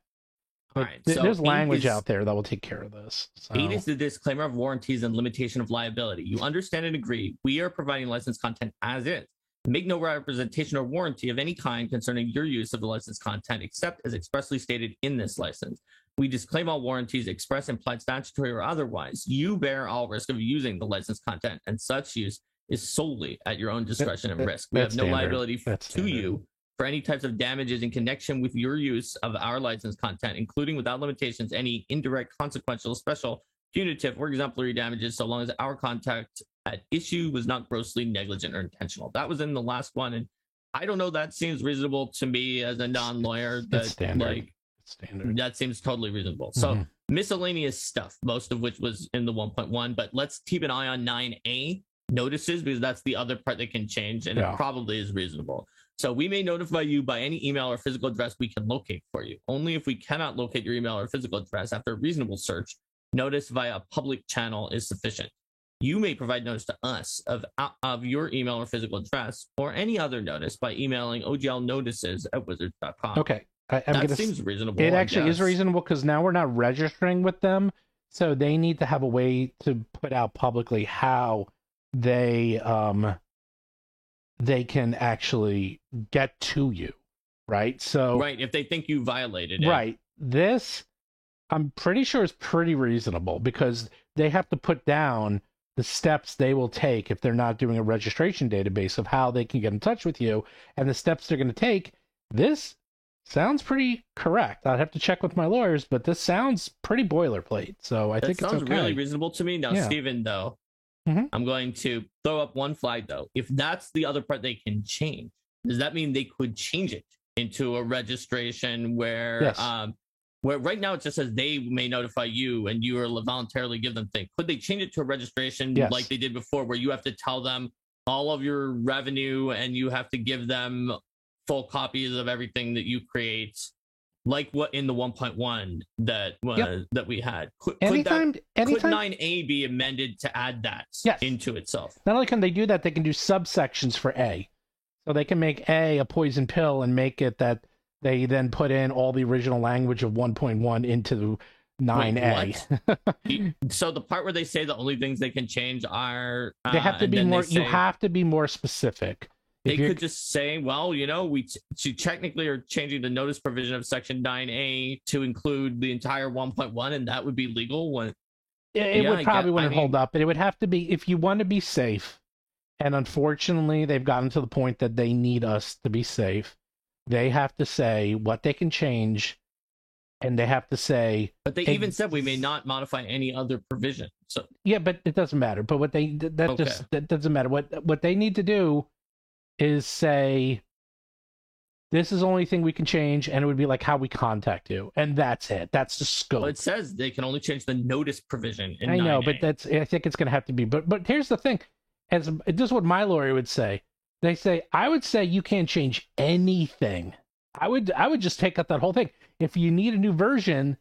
All right, there's language out there that will take care of this. So. 8 is the disclaimer of warranties and limitation of liability. You understand and agree. We are providing licensed content as is. Make no representation or warranty of any kind concerning your use of the licensed content, except as expressly stated in this license. We disclaim all warranties, express, implied, statutory, or otherwise. You bear all risk of using the licensed content, and such use is solely at your own discretion and risk. We have no liability to you for any types of damages in connection with your use of our licensed content, including without limitations any indirect, consequential, special, punitive, or exemplary damages, so long as our contact at issue was not grossly negligent or intentional. That was in the last one, and I don't know, that seems reasonable to me as a non-lawyer. Standard. That seems totally reasonable. So miscellaneous stuff, most of which was in the 1.1, but let's keep an eye on 9A notices, because that's the other part that can change, and it probably is reasonable. So we may notify you by any email or physical address we can locate for you. Only if we cannot locate your email or physical address after a reasonable search, notice via a public channel is sufficient. You may provide notice to us of your email or physical address or any other notice by emailing oglnotices@wizards.com. Okay. That seems reasonable. It actually is reasonable, because now we're not registering with them. So they need to have a way to put out publicly how they can actually get to you, right? So if they think you violated it. Right. This, I'm pretty sure, is pretty reasonable, because they have to put down the steps they will take if they're not doing a registration database of how they can get in touch with you, and the steps they're going to take. This sounds pretty correct. I'd have to check with my lawyers, but this sounds pretty boilerplate. So I think it's okay. Sounds really reasonable to me. Now, Stephen, though, I'm going to throw up one flag, though. If that's the other part they can change, does that mean they could change it into a registration where right now it just says they may notify you and you will voluntarily give them things? Could they change it to a registration like they did before, where you have to tell them all of your revenue and you have to give them full copies of everything that you create, like what in the 1.1 that we had? Could 9A be amended to add that into itself? Not only can they do that, they can do subsections for A. So they can make A a poison pill and make it that they then put in all the original language of 1.1 into 9A. Wait, so the part where they say the only things they can change are they have to be more. You have to be more specific. They could just say, well, we technically are changing the notice provision of Section 9A to include the entire 1.1, and that would be legal. It would probably wouldn't hold up, but it would have to be, if you want to be safe, And unfortunately, they've gotten to the point that they need us to be safe. They have to say what they can change, and they have to say. But they even said we may not modify any other provision. So yeah, but it doesn't matter. But what that doesn't matter. What they need to do is say, this is the only thing we can change, and it would be like how we contact you, and that's it. That's the scope. Well, it says they can only change the notice provision. I know, 9A. but I think it's going to have to be. But here's the thing: this is what my lawyer would say. They say I would say you can't change anything. I would just take out that whole thing. If you need a new version,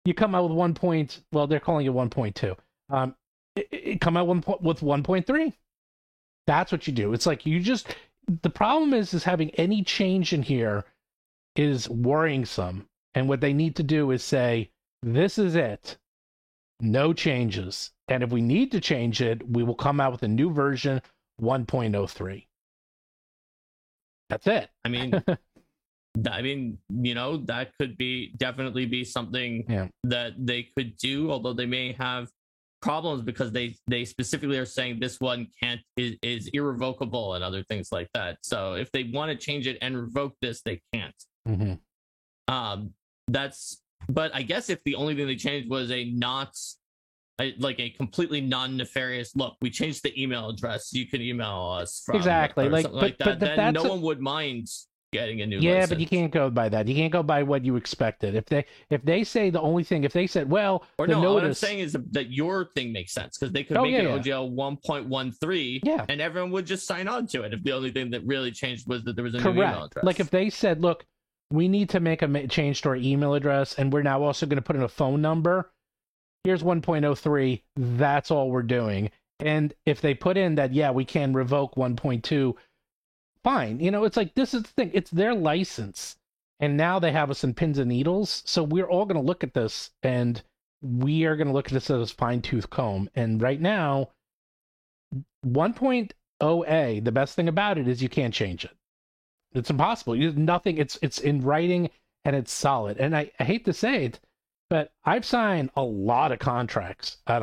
you come out with 1. Well, they're calling it 1.2. Come out with 1.3. That's what you do. It's like the problem is having any change in here is worrisome. And what they need to do is say, this is it. No changes. And if we need to change it, we will come out with a new version, 1.03. That's it. I mean, that could definitely be something that they could do, although they may have problems because they specifically are saying this one is irrevocable and other things like that. So if they want to change it and revoke this, they can't. Mm-hmm. But I guess if the only thing they changed was a completely non-nefarious look, we changed the email address, you can email us from exactly then no one would mind getting a new license. But you can't go by that. You can't go by what you expected. If they say the only thing, if they said, well, or no, notice, what I'm saying is that your thing makes sense because they could make it OGL 1.13, and everyone would just sign on to it. If the only thing that really changed was that there was a new email address. Like if they said, look, we need to make a change to our email address, and we're now also going to put in a phone number. Here's 1.03. That's all we're doing. And if they put in that, we can revoke 1.2. Fine. It's like, this is the thing. It's their license. And now they have us in pins and needles. So we're all going to look at this, and we are going to look at this as fine-tooth comb. And right now, 1.0A, the best thing about it is you can't change it. It's impossible. Nothing. It's in writing, and it's solid. And I hate to say it, but I've signed a lot of contracts. I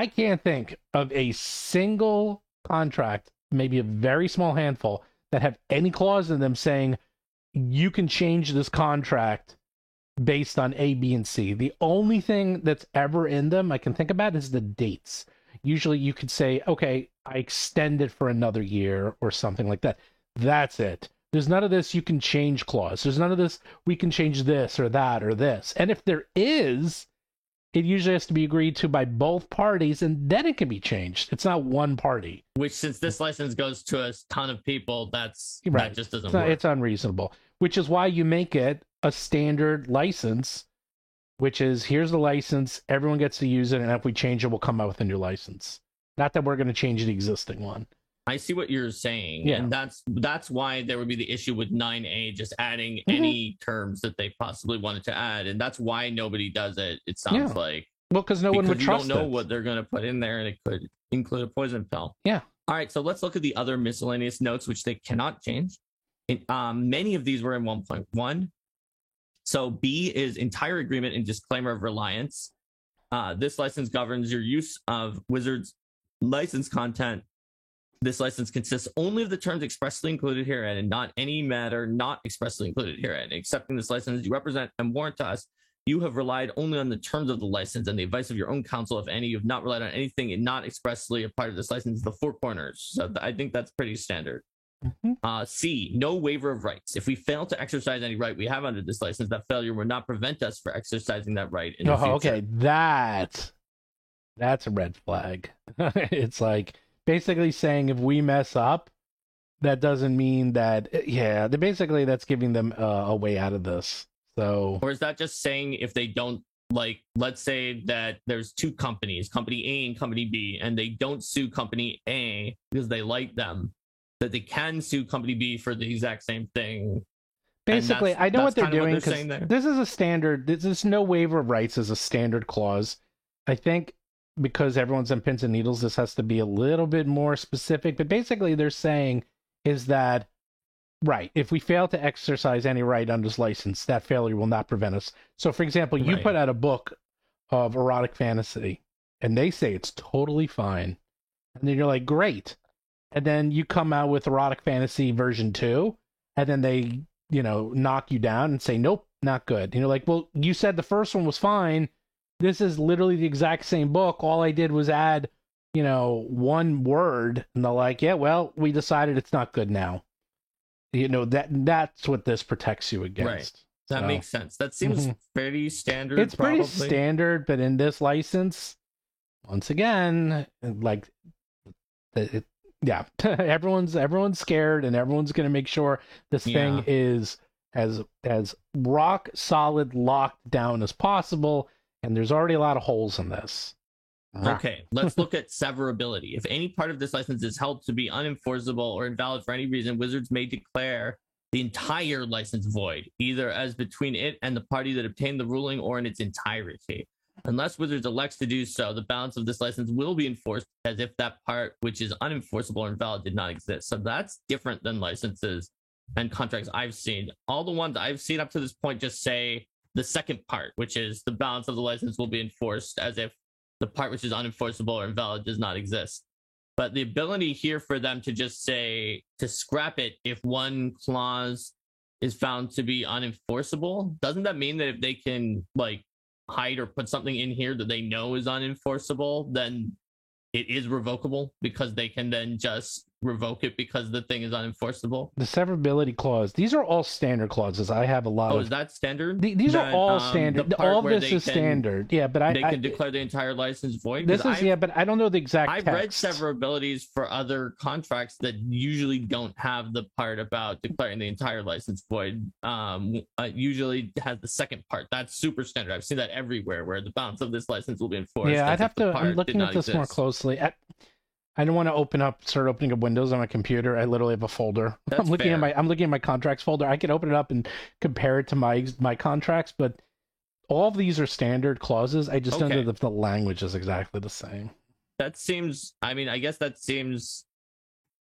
can't think of a single contract, maybe a very small handful, that have any clause in them saying you can change this contract based on A, B, and C. The only thing that's ever in them I can think about is the dates. Usually you could say, okay, I extend it for another year or something like that. That's it. There's none of this you can change clause. There's none of this we can change this or that or this. And if there is, it usually has to be agreed to by both parties, and then it can be changed. It's not one party. Which, since this license goes to a ton of people, that just doesn't work. It's unreasonable. Which is why you make it a standard license, which is, here's the license, everyone gets to use it, and if we change it, we'll come out with a new license. Not that we're going to change the existing one. I see what you're saying, and that's why there would be the issue with 9A just adding any terms that they possibly wanted to add, and that's why nobody does it. It sounds like because no one would trust you don't know what they're going to put in there, and it could include a poison pill. Yeah. All right, so let's look at the other miscellaneous notes, which they cannot change. Many of these were in 1.1. So B is entire agreement and disclaimer of reliance. This license governs your use of Wizards license content. This license consists only of the terms expressly included herein and not any matter not expressly included herein. Accepting this license, you represent and warrant to us you have relied only on the terms of the license and the advice of your own counsel. If any, you have not relied on anything and not expressly a part of this license, the four corners. So I think that's pretty standard. C, no waiver of rights. If we fail to exercise any right we have under this license, that failure will not prevent us from exercising that right in the future. Okay, that's a red flag. It's like basically saying if we mess up, that doesn't mean that, basically that's giving them a way out of this. So, or is that just saying if they don't, like, let's say that there's two companies, company A and company B, and they don't sue company A because they like them, that they can sue company B for the exact same thing. Basically, I know what they're doing because this is a standard. This is no waiver of rights is a standard clause. I think because everyone's on pins and needles, this has to be a little bit more specific. But basically, they're saying is that, right, if we fail to exercise any right under this license, that failure will not prevent us. So, for example, you put out a book of erotic fantasy, and they say it's totally fine. And then you're like, great. And then you come out with Erotic Fantasy version 2, and then they, knock you down and say, nope, not good. And you're like, well, you said the first one was fine. This is literally the exact same book. All I did was add, one word. And they're like, yeah, well, we decided it's not good now. That's what this protects you against. Right. That makes sense. That seems pretty standard. It's pretty standard, but in this license, once again, like, everyone's scared, and everyone's going to make sure this thing is as rock solid locked down as possible. And there's already a lot of holes in this. Okay, let's look at severability. If any part of this license is held to be unenforceable or invalid for any reason, Wizards may declare the entire license void, either as between it and the party that obtained the ruling or in its entirety. Unless Wizards elects to do so, the balance of this license will be enforced as if that part which is unenforceable or invalid did not exist. So that's different than licenses and contracts I've seen. All the ones I've seen up to this point just say the second part, which is the balance of the license will be enforced as if the part which is unenforceable or invalid does not exist. But the ability here for them to just say to scrap it if one clause is found to be unenforceable, doesn't that mean that if they can hide or put something in here that they know is unenforceable, then it is revocable because they can then just revoke it because the thing is unenforceable? The severability clause, these are all standard clauses. I have a lot of... is that standard? These are all standard. All of this is standard. Yeah, but they can declare the entire license void? But I don't know the exact I've read severabilities for other contracts that usually don't have the part about declaring the entire license void. Usually has the second part. That's super standard. I've seen that everywhere, where the balance of this license will be enforced. Yeah, I'm looking at this more closely. I don't want to start opening up Windows on my computer. I literally have a folder. I'm looking at my contracts folder. I can open it up and compare it to my contracts, but all of these are standard clauses. I just don't know if the language is exactly the same. That seems, I guess that seems,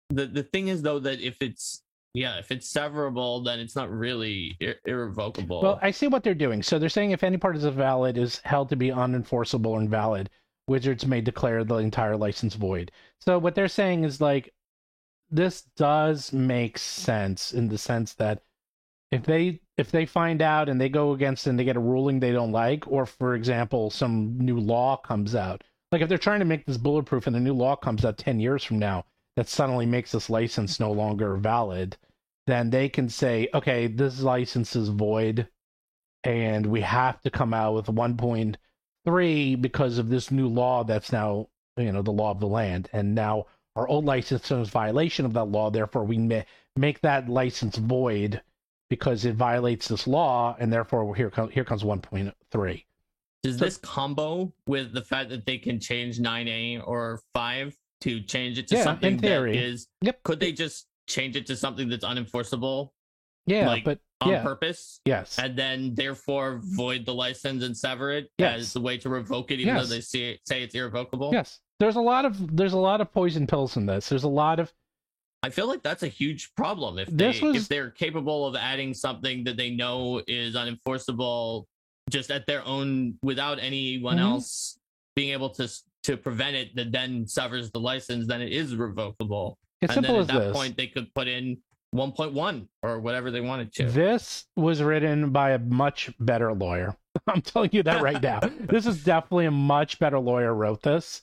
the thing is though that if it's severable, then it's not really irrevocable. Well, I see what they're doing. So they're saying if any part is invalid is held to be unenforceable or invalid, Wizards may declare the entire license void. So what they're saying is this does make sense in the sense that if they find out and they go against and they get a ruling they don't like, or for example, some new law comes out, if they're trying to make this bulletproof and the new law comes out 10 years from now that suddenly makes this license no longer valid, then they can say, okay, this license is void and we have to come out with 1.3 because of this new law that's now, the law of the land. And now our old license is violation of that law. Therefore, we make that license void because it violates this law. And therefore, here comes 1.3. Does this combo with the fact that they can change 9A or 5 to change it to something in theory. That is... Yep. Could they just change it to something that's unenforceable? Yeah, on purpose? Yes. And then therefore void the license and sever it as the way to revoke it, even though they say it's irrevocable? Yes. There's a lot of poison pills in this. There's a lot of... I feel like that's a huge problem. If they're capable of adding something that they know is unenforceable just at their own, without anyone else being able to prevent it, that then severs the license, then it is revocable. It's simple as this. At that point, they could put in 1.1 or whatever they wanted to. This was written by a much better lawyer. I'm telling you that right now. This is definitely a much better lawyer wrote this.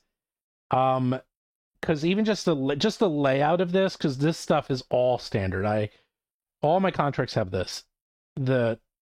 Because even just the layout of this, because this stuff is all standard. All my contracts have this.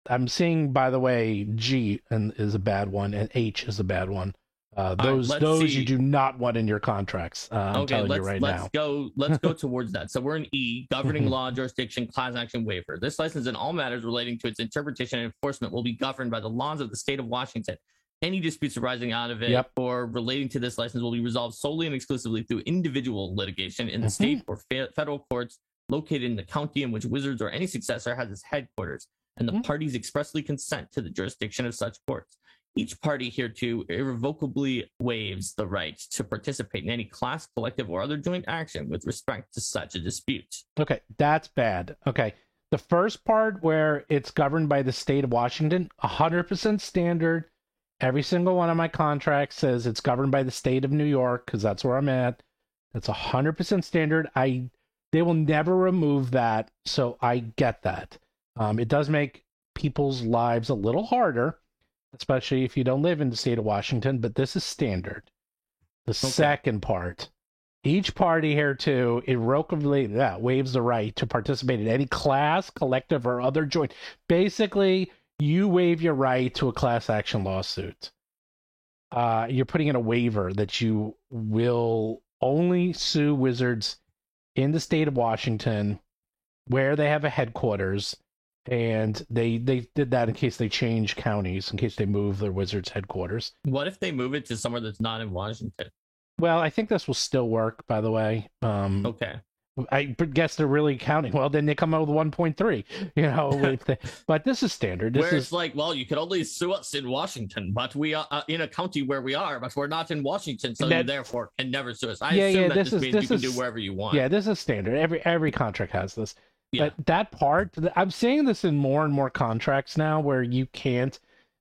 I'm seeing, by the way, G is a bad one and H is a bad one. Those you do not want in your contracts. I'm telling you right now. Let's go towards that. So we're in E, governing law, jurisdiction, class action waiver. This license in all matters relating to its interpretation and enforcement will be governed by the laws of the state of Washington. Any disputes arising out of it or relating to this license will be resolved solely and exclusively through individual litigation in the state or federal courts located in the county in which Wizards or any successor has its headquarters, and the parties expressly consent to the jurisdiction of such courts. Each party hereto irrevocably waives the right to participate in any class, collective, or other joint action with respect to such a dispute. Okay, that's bad. Okay, the first part where it's governed by the state of Washington, 100% standard. Every single one of my contracts says it's governed by the state of New York because that's where I'm at. That's 100% standard. They will never remove that, so I get that. It does make people's lives a little harder, especially if you don't live in the state of Washington, but this is standard. The second part, each party here too irrevocably waives the right to participate in any class, collective, or other joint. Basically, you waive your right to a class action lawsuit. You're putting in a waiver that you will only sue Wizards in the state of Washington, where they have a headquarters, and they did that in case they change counties, in case they move their Wizards headquarters. What if they move it to somewhere that's not in Washington? Well, I think this will still work, by the way. Okay. I guess they're really counting. Well, then they come out with 1.3, you know. But this is standard. This is like, well, you could only sue us in Washington, but we are in a county where we are, but we're not in Washington, so you therefore can never sue us. I assume that this means you can do wherever you want. Yeah, this is standard. Every contract has this. Yeah. But that part, I'm seeing this in more and more contracts now, where you can't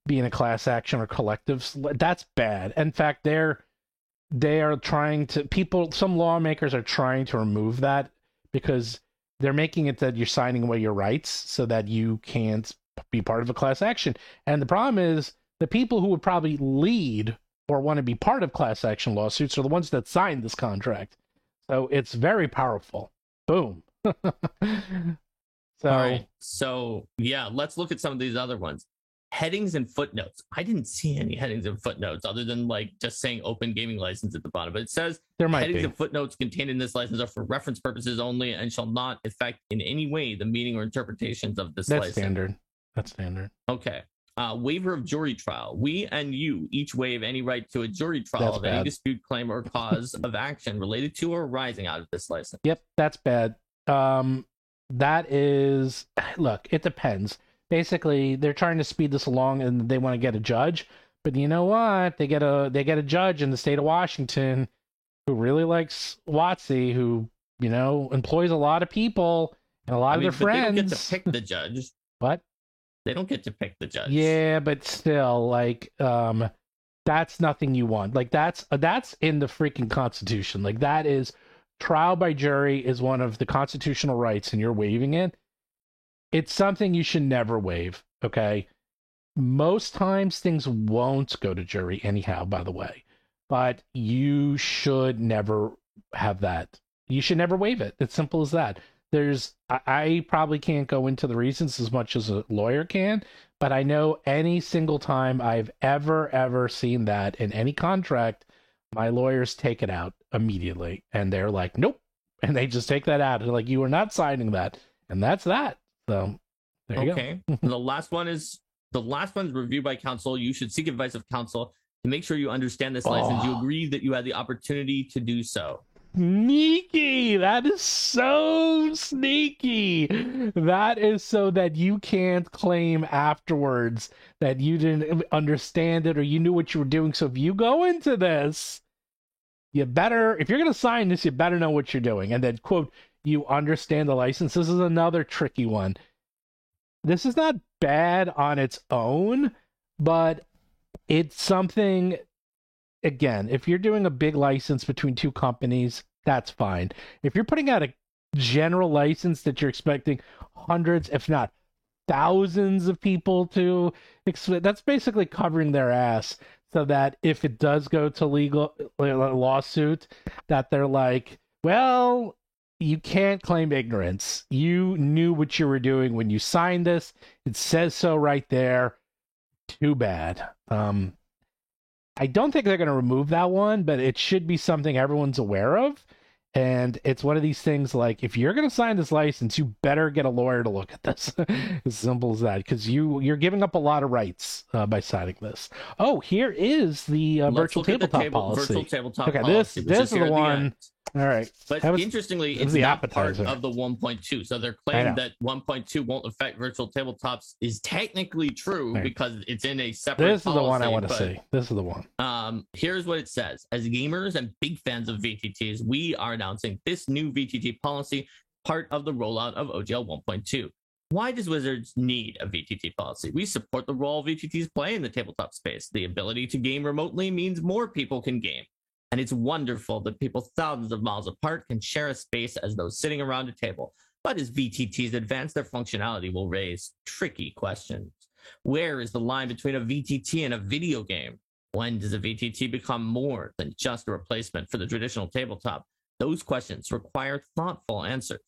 be in a class action or collectives. That's bad. In fact, they are trying to, some lawmakers are trying to remove that, because they're making it that you're signing away your rights so that you can't be part of a class action. And the problem is, the people who would probably lead or want to be part of class action lawsuits are the ones that signed this contract. So it's very powerful. Boom. All right. So yeah, let's look at some of these other ones. Headings and footnotes. I didn't see any headings and footnotes other than like just saying open gaming license at the bottom. But it says there might headings be. And footnotes contained in this license are for reference purposes only and shall not affect in any way the meaning or interpretations of this license. That's standard. Okay. Waiver of jury trial. We and you each waive any right to a jury trial of any dispute, claim, or cause of action related to or arising out of this license. Yep, that's bad. That is, look, it depends. Basically, they're trying to speed this along, and they want to get a judge. But you know what? They get a judge in the state of Washington who really likes WotC, who, you know, employs a lot of people and a lot of their friends. They don't get to pick the judge. What? They don't get to pick the judge. Yeah, but still, like, that's nothing you want. Like, that's in the freaking Constitution. Like, that is, trial by jury is one of the constitutional rights, and you're waiving it. It's something you should never waive, okay? Most times things won't go to jury anyhow, by the way. But you should never have that. You should never waive it. It's simple as that. I probably can't go into the reasons as much as a lawyer can, but I know any single time I've ever seen that in any contract, my lawyers take it out immediately. And they're like, nope. And they just take that out. They're like, you are not signing that. And that's that. So there you go. The last one is reviewed by counsel. You should seek advice of counsel to make sure you understand this license. You agree that you had the opportunity to do so. Sneaky. That is so sneaky. That is so that you can't claim afterwards that you didn't understand it or you knew what you were doing. So if you go into this, you better, if you're going to sign this, you better know what you're doing. And then, quote, you understand the license. This is another tricky one. This is not bad on its own, but it's something, again, if you're doing a big license between two companies, that's fine. If you're putting out a general license that you're expecting hundreds, if not thousands of people to, that's basically covering their ass so that if it does go to legal lawsuit, that they're like, well, you can't claim ignorance. You knew what you were doing when you signed this. It says so right there. Too bad. I don't think they're going to remove that one, but it should be something everyone's aware of. And it's one of these things like, if you're going to sign this license, you better get a lawyer to look at this. As simple as that, because you're giving up a lot of rights by signing this. Oh, here is the virtual tabletop policy. Virtual tabletop policy. This is the one. All right. But interestingly, it's not part of the 1.2. So their claim that 1.2 won't affect virtual tabletops is technically true because it's in a separate This is policy, the one I want to see. This is the one. Here's what it says. As gamers and big fans of VTTs, we are announcing this new VTT policy, part of the rollout of OGL 1.2. Why does Wizards need a VTT policy? We support the role VTTs play in the tabletop space. The ability to game remotely means more people can game. And it's wonderful that people thousands of miles apart can share a space as those sitting around a table. But as VTTs advance, their functionality will raise tricky questions. Where is the line between a VTT and a video game? When does a VTT become more than just a replacement for the traditional tabletop? Those questions require thoughtful answers.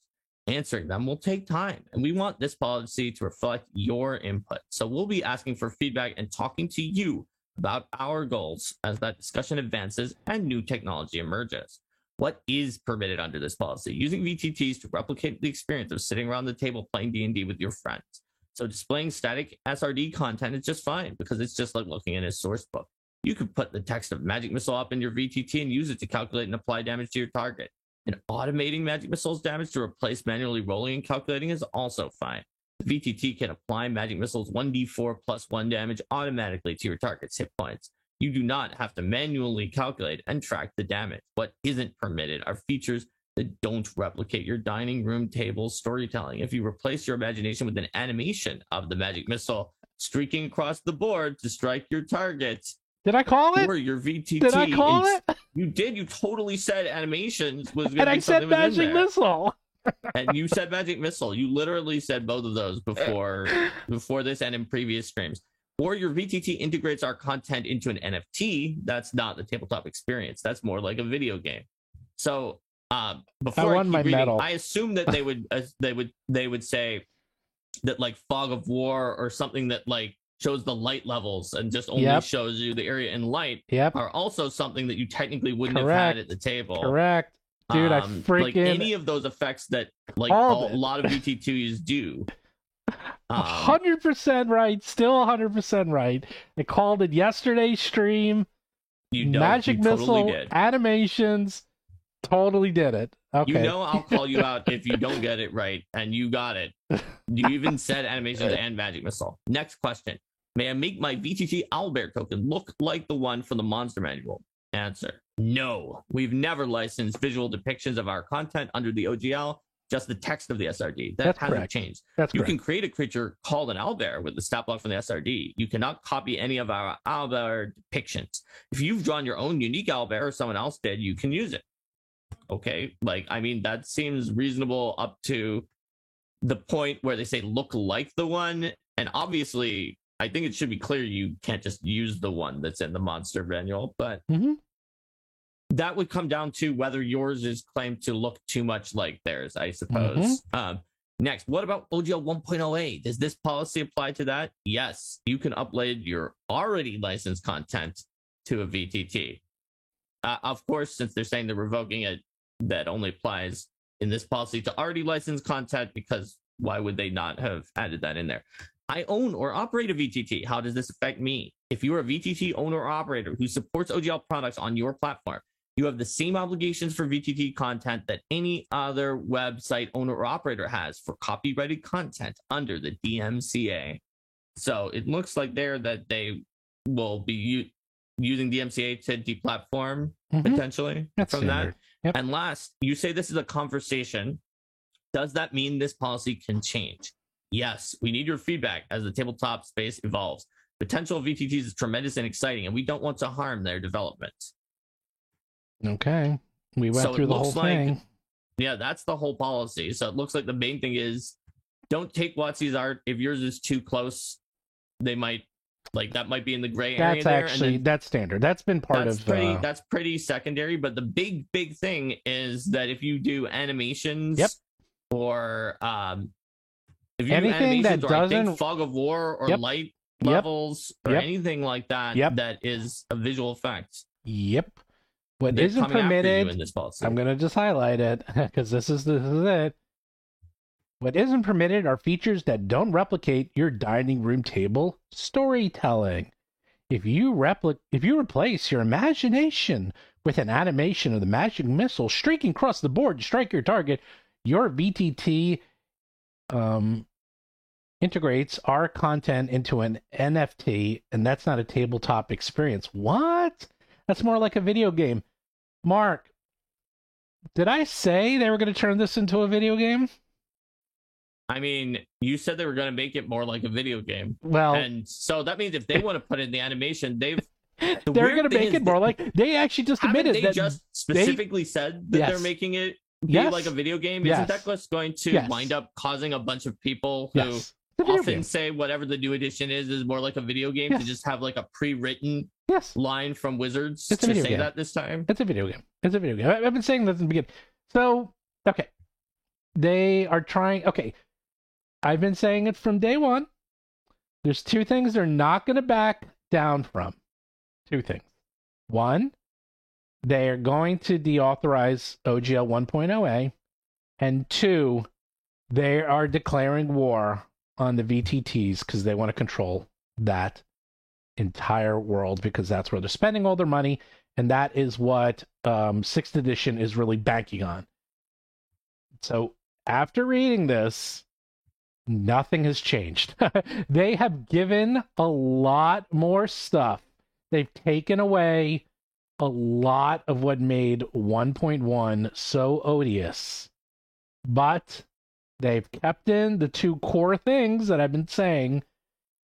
Answering them will take time, and we want this policy to reflect your input. So we'll be asking for feedback and talking to you about our goals as that discussion advances and new technology emerges. What is permitted under this policy? Using VTTs to replicate the experience of sitting around the table playing D&D with your friends. So displaying static SRD content is just fine because it's just like looking in a source book. You could put the text of Magic Missile up in your VTT and use it to calculate and apply damage to your target. And automating Magic Missile's damage to replace manually rolling and calculating is also fine. The VTT can apply Magic Missile's 1d4 plus 1 damage automatically to your target's hit points. You do not have to manually calculate and track the damage. What isn't permitted are features that don't replicate your dining room table storytelling. If you replace your imagination with an animation of the Magic Missile streaking across the board to strike your target, did I call it? Or your VTT. Did I call it? You did. You totally said animations was going to be and I said Magic Missile. And you said Magic Missile. You literally said both of those before this and in previous streams. Or your VTT integrates our content into an NFT. That's not the tabletop experience. That's more like a video game. So before I keep reading, medal. I assume that they would say that like Fog of War or something that like shows the light levels and just only shows you the area in light are also something that you technically wouldn't have had at the table. Correct. Dude, I freaking... Like any of those effects that like a lot of VTTs do. 100% right. Still 100% right. I called it yesterday's stream. Magic Missile totally animations. Totally did it. Okay. You know I'll call you out if you don't get it right, and you got it. You even said animations and Magic Missile. Next question. May I make my VTT Owlbear token look like the one from the Monster Manual? Answer. No. We've never licensed visual depictions of our content under the OGL, just the text of the SRD. That hasn't changed. You can create a creature called an owlbear with the stat block from the SRD. You cannot copy any of our owlbear depictions. If you've drawn your own unique owlbear or someone else did, you can use it. Okay, like, I mean, that seems reasonable up to the point where they say look like the one. And obviously, I think it should be clear you can't just use the one that's in the Monster Manual, but that would come down to whether yours is claimed to look too much like theirs, I suppose. Next, what about OGL 1.0a? Does this policy apply to that? Yes, you can upload your already licensed content to a VTT. Of course, since they're saying they're revoking it, that only applies in this policy to already licensed content, because why would they not have added that in there? I own or operate a VTT. How does this affect me? If you are a VTT owner or operator who supports OGL products on your platform, you have the same obligations for VTT content that any other website owner or operator has for copyrighted content under the DMCA. So it looks like there that they will be using DMCA to deplatform potentially from that. Yep. And last, you say this is a conversation. Does that mean this policy can change? Yes, we need your feedback as the tabletop space evolves. Potential of VTTs is tremendous and exciting, and we don't want to harm their development. Okay. We went through the whole thing. Yeah, that's the whole policy. So it looks like the main thing is don't take WotC's art. If yours is too close, they might, like, that might be in the gray area. That's standard. That's been part of... That's pretty secondary, but the big thing is that if you do animations or... if you anything do animations that or doesn't... I think Fog of War or light levels or anything like that, that is a visual effect. What isn't permitted, in this policy. I'm going to just highlight it because this is it. What isn't permitted are features that don't replicate your dining room table storytelling. If you replace your imagination with an animation of the Magic Missile streaking across the board to strike your target, your VTT integrates our content into an NFT, and that's not a tabletop experience. What? That's more like a video game. Mark, did I say they were going to turn this into a video game? I mean, you said they were going to make it more like a video game. Well, and so that means if they want to put in the animation, they've They're going to make it more like they actually just admitted they that just specifically said that they're making it be like a video game. Isn't that just going to wind up causing a bunch of people who often say whatever the new edition is more like a video game to just have like a pre-written line from Wizards to say that this time? It's a video game. It's a video game. I've been saying that in the beginning. So, okay. They are trying. Okay. I've been saying it from day one. There's two things they're not going to back down from. Two things. One, they are going to deauthorize OGL 1.0A. And two, they are declaring war on the VTTs because they want to control that entire world because that's where they're spending all their money. And that is what 6th edition is really banking on. So after reading this, nothing has changed. They have given a lot more stuff. They've taken away a lot of what made 1.1 so odious. But they've kept in the two core things that I've been saying,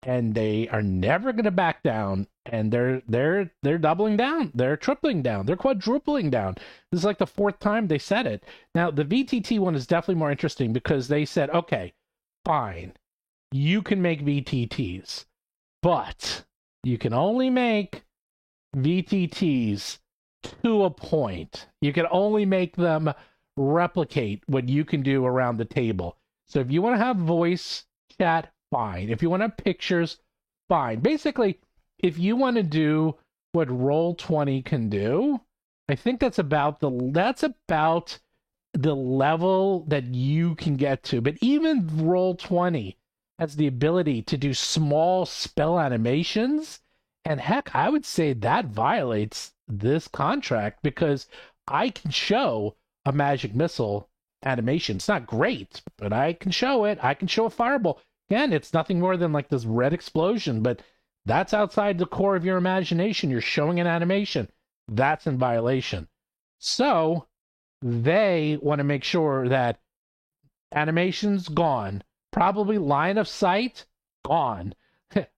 and they are never going to back down. And they're doubling down. They're tripling down. They're quadrupling down. This is like the 4th time they said it. Now, the VTT one is definitely more interesting because they said, okay, fine, you can make VTTs, but you can only make VTTs to a point. You can only make them replicate what you can do around the table. So if you want to have voice chat, fine. If you want to have pictures, fine. Basically, if you want to do what Roll20 can do, I think that's about the level that you can get to. But even Roll20 has the ability to do small spell animations. And heck, I would say that violates this contract because I can show a magic missile animation. It's not great, but I can show it. I can show a fireball. Again, it's nothing more than like this red explosion, but that's outside the core of your imagination. You're showing an animation. That's in violation. So they want to make sure that animation's gone. Probably line of sight, gone.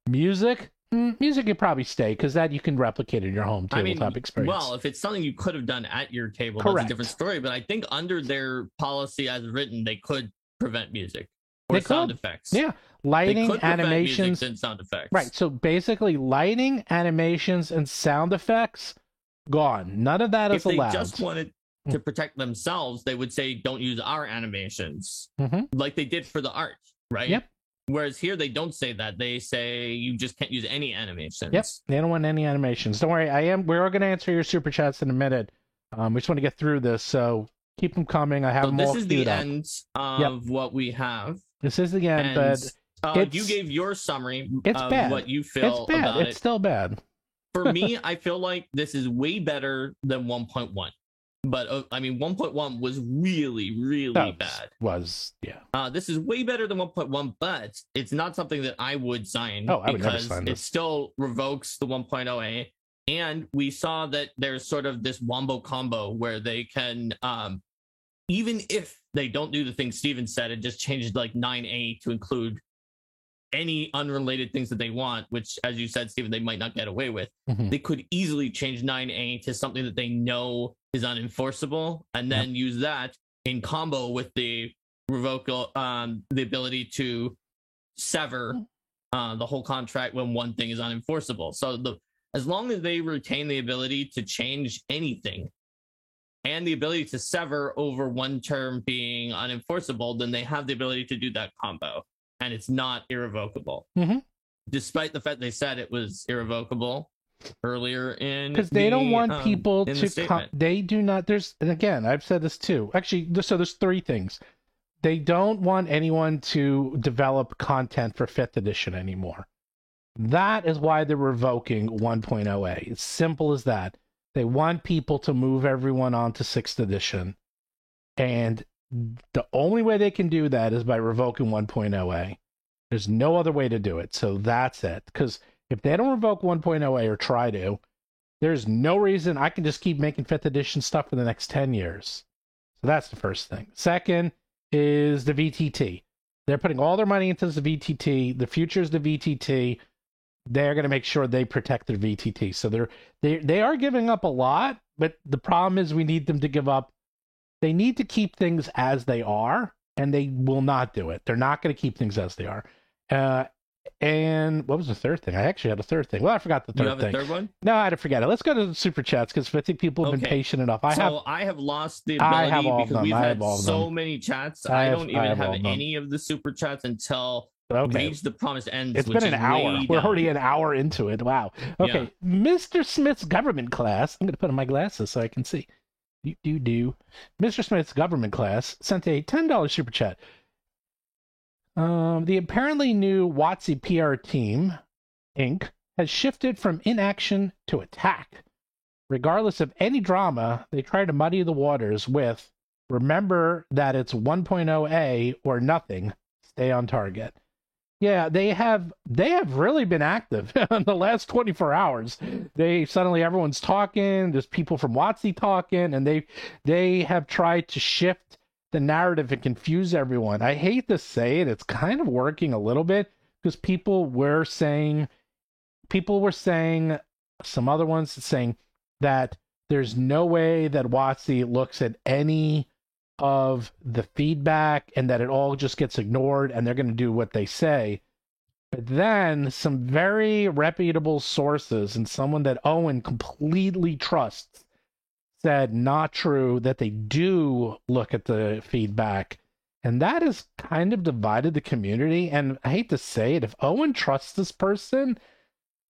Music can probably stay because that you can replicate in your home tabletop experience. Well, if it's something you could have done at your table, correct, that's a different story. But I think under their policy as written, they could prevent music or sound effects. Yeah, lighting, animations, and sound effects. Right. So basically, lighting, animations, and sound effects gone. None of that is allowed. If they just wanted to protect themselves, they would say, "Don't use our animations," like they did for the art, right? Yep. Whereas here they don't say that. They say you just can't use any animations. Yep, they don't want any animations. Don't worry, we're going to answer your super chats in a minute. We just want to get through this, so keep them coming. I have them all queued up. This is the end of what we have. This is the end, but you gave your summary of bad. What you feel it's bad. about it's still bad. For me, I feel like this is way better than 1.1. But I mean, 1.1 was really bad. This is way better than 1.1, but it's not something that I would sign because it still revokes the 1.0A. And we saw that there's sort of this wombo combo where they can, even if they don't do the thing Steven said and just changed like 9A to include any unrelated things that they want, which, as you said, Steven, they might not get away with. They could easily change 9A to something that they know is unenforceable, and then use that in combo with the revocal, the ability to sever the whole contract when one thing is unenforceable. So as long as they retain the ability to change anything and the ability to sever over one term being unenforceable, then they have the ability to do that combo. And it's not irrevocable, despite the fact they said it was irrevocable earlier in because they don't want people to come. They do not. There's, and again, I've said this too. Actually, so there's 3 things. They don't want anyone to develop content for 5th edition anymore. That is why they're revoking 1.0A. It's simple as that. They want people to move everyone on to 6th edition, and the only way they can do that is by revoking 1.0A. There's no other way to do it. So that's it. Because if they don't revoke 1.0A or try to, there's no reason I can just keep making 5th edition stuff for the next 10 years. So that's the first thing. Second is the VTT. They're putting all their money into the VTT. The future is the VTT. they're going to make sure they protect their VTT. So they are giving up a lot, but the problem is we need them to give up. They need to keep things as they are, and they will not do it. They're not going to keep things as they are. And what was the third thing? I actually had a third thing. Well, I forgot the third thing. You have a third one? No, I had to forget it. Let's go to the super chats because I think people have been patient enough. I have lost the ability because we've had so many chats. I don't even have any of the super chats until Reach the Promised Ends. It's been an hour. We're already an hour into it. Wow. Okay. Yeah. Mr. Smith's government class. I'm going to put on my glasses so I can see. Mr. Smith's government class sent a $10 super chat. The apparently new WotC PR team, Inc., has shifted from inaction to attack. Regardless of any drama, they try to muddy the waters with, remember that it's 1.0A or nothing, stay on target. Yeah, they have really been active in the last 24 hours. Everyone's talking, there's people from WotC talking, and they have tried to shift the narrative and confuse everyone. I hate to say it, it's kind of working a little bit because people were saying, some other ones saying that there's no way that WotC looks at any of the feedback and that it all just gets ignored and they're going to do what they say. But then some very reputable sources and someone that Owen completely trusts said not true, that they do look at the feedback. And that has kind of divided the community. And I hate to say it, if Owen trusts this person,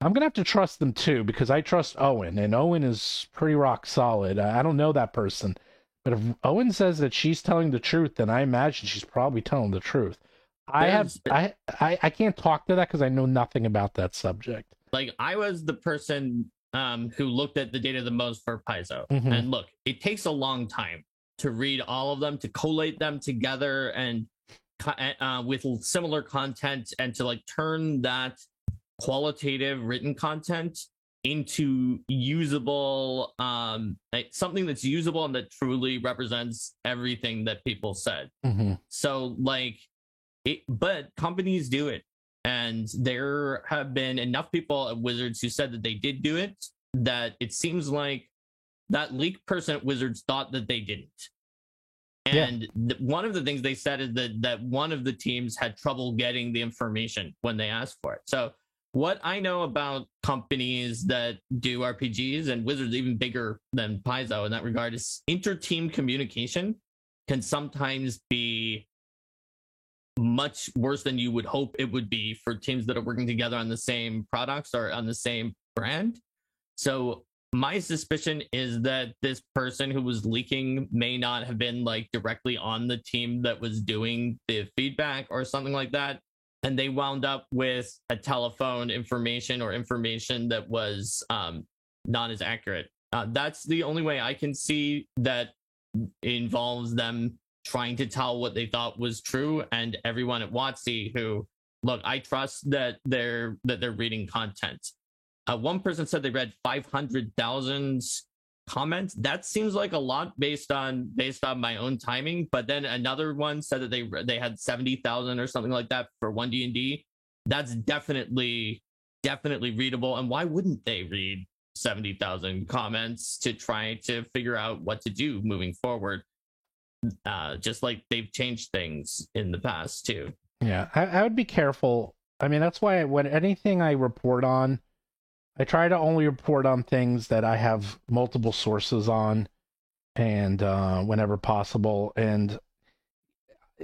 I'm going to have to trust them too, because I trust Owen, and Owen is pretty rock solid. I don't know that person. But if Owen says that she's telling the truth, then I imagine she's probably telling the truth. I can't talk to that because I know nothing about that subject. Like, I was the person who looked at the data the most for Paizo. Mm-hmm. And look, it takes a long time to read all of them, to collate them together and with similar content, and to like turn that qualitative written content into usable, something that's usable and that truly represents everything that people said. Mm-hmm. So like, but companies do it. And there have been enough people at Wizards who said that they did do it, that it seems like that leak person at Wizards thought that they didn't. And one of the things they said is that one of the teams had trouble getting the information when they asked for it. So what I know about companies that do RPGs, and Wizards even bigger than Paizo in that regard, is inter-team communication can sometimes be much worse than you would hope it would be for teams that are working together on the same products or on the same brand. So my suspicion is that this person who was leaking may not have been like directly on the team that was doing the feedback or something like that. And they wound up with a telephone information or information that was not as accurate. That's the only way I can see that involves them trying to tell what they thought was true, and everyone at WotC who, look, I trust that they're reading content. One person said they read 500,000 comments. That seems like a lot based on my own timing. But then another one said that they had 70,000 or something like that for 1D&D. That's definitely readable. And why wouldn't they read 70,000 comments to try to figure out what to do moving forward? Just like they've changed things in the past too. Yeah, I would be careful. I mean, that's why when anything I report on, I try to only report on things that I have multiple sources on, and whenever possible. And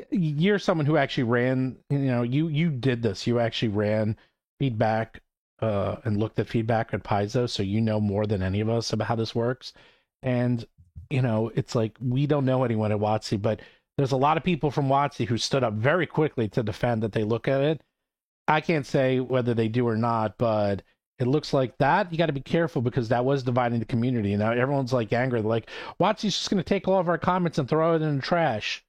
you're someone who actually ran, you did this. You actually ran feedback and looked at feedback at Paizo, so you know more than any of us about how this works. And it's like, we don't know anyone at WotC, but there's a lot of people from WotC who stood up very quickly to defend that they look at it. I can't say whether they do or not, but it looks like that. You got to be careful because that was dividing the community. And now everyone's like angry. They're like, WotC's just going to take all of our comments and throw it in the trash.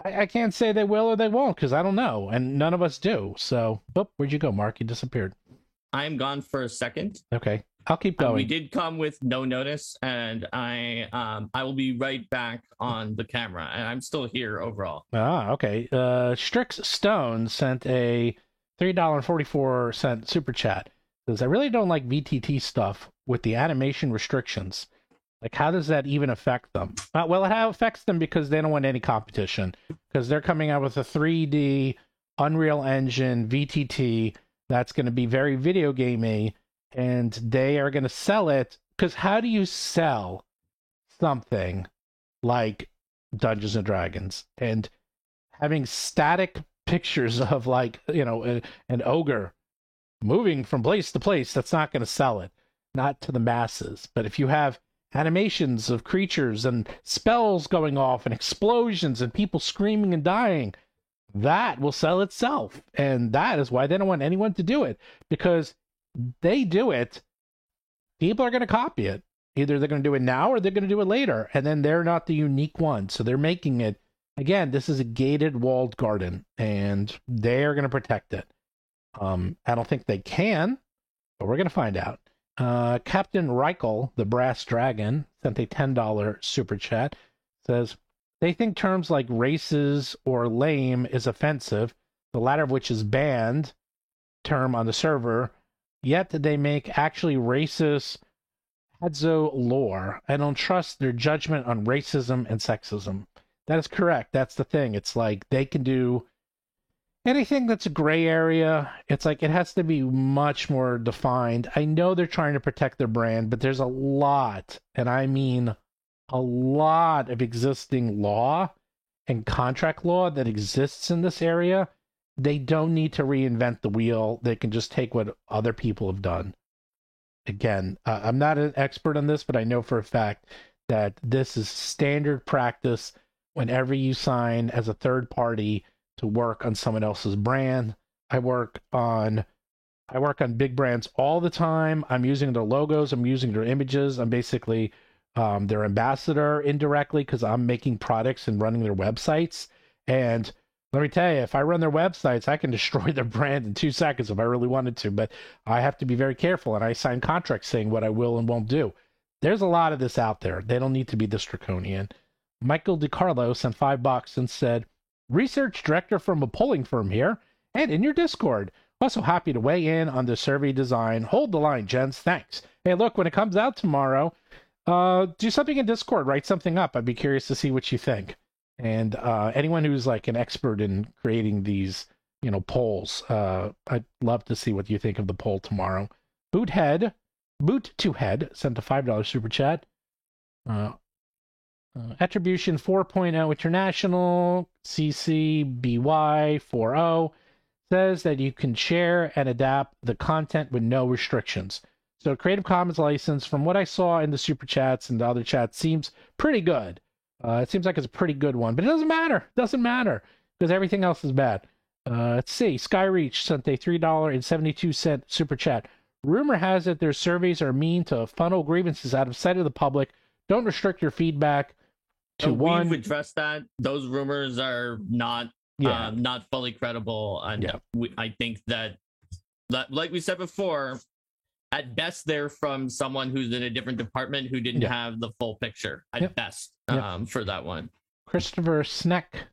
I can't say they will or they won't because I don't know. And none of us do. So, where'd you go, Mark? You disappeared. I am gone for a second. Okay. I'll keep going. We did come with no notice, and I will be right back on the camera, and I'm still here overall. Ah, okay. Strix Stone sent a $3.44 super chat. because I really don't like VTT stuff with the animation restrictions. Like, how does that even affect them? Well, it affects them because they don't want any competition, because they're coming out with a 3D Unreal Engine VTT that's going to be very video gamey, and they are going to sell it. Because how do you sell something like Dungeons and Dragons and having static pictures of, like, an ogre moving from place to place? That's not going to sell it, not to the masses. But if you have animations of creatures and spells going off and explosions and people screaming and dying, that will sell itself. And that is why they don't want anyone to do it, because they do it, people are going to copy it. Either they're going to do it now or they're going to do it later, and then they're not the unique one. So they're making it, again, this is a gated walled garden, and they're going to protect it. I don't think they can, but we're going to find out. Captain Reichel, the Brass Dragon, sent a $10 super chat. Says, they think terms like racist or lame is offensive, the latter of which is banned term on the server, yet they make actually racist Hadzo lore. I don't trust their judgment on racism and sexism. That is correct. That's the thing. It's like they can do anything that's a gray area. It's like it has to be much more defined. I know they're trying to protect their brand, but there's a lot, and I mean a lot, of existing law and contract law that exists in this area. They don't need to reinvent the wheel. They can just take what other people have done. Again, I'm not an expert on this, but I know for a fact that this is standard practice whenever you sign as a third party to work on someone else's brand. I work on big brands all the time. I'm using their logos. I'm using their images. I'm basically their ambassador indirectly, because I'm making products and running their websites. And let me tell you, if I run their websites, I can destroy their brand in 2 seconds if I really wanted to. But I have to be very careful, and I sign contracts saying what I will and won't do. There's a lot of this out there. They don't need to be this draconian. Michael DiCarlo sent $5 and said, research director from a polling firm here, and in your Discord. Also happy to weigh in on the survey design. Hold the line, gents. Thanks. Hey, look, when it comes out tomorrow, do something in Discord. Write something up. I'd be curious to see what you think. And anyone who's like an expert in creating these, polls, I'd love to see what you think of the poll tomorrow. Boot to Head sent a $5 super chat. Attribution 4.0 International, CCBY 40, says that you can share and adapt the content with no restrictions. So Creative Commons license, from what I saw in the super chats and the other chats, seems pretty good. It seems like it's a pretty good one, but it doesn't matter. It doesn't matter, because everything else is bad. Let's see. Skyreach sent a $3.72 super chat. Rumor has it their surveys are mean to funnel grievances out of sight of the public. Don't restrict your feedback to one. We've addressed that. Those rumors are not fully credible. And I think that, like we said before, at best, they're from someone who's in a different department who didn't have the full picture, at best, for that one. Christopher Sneck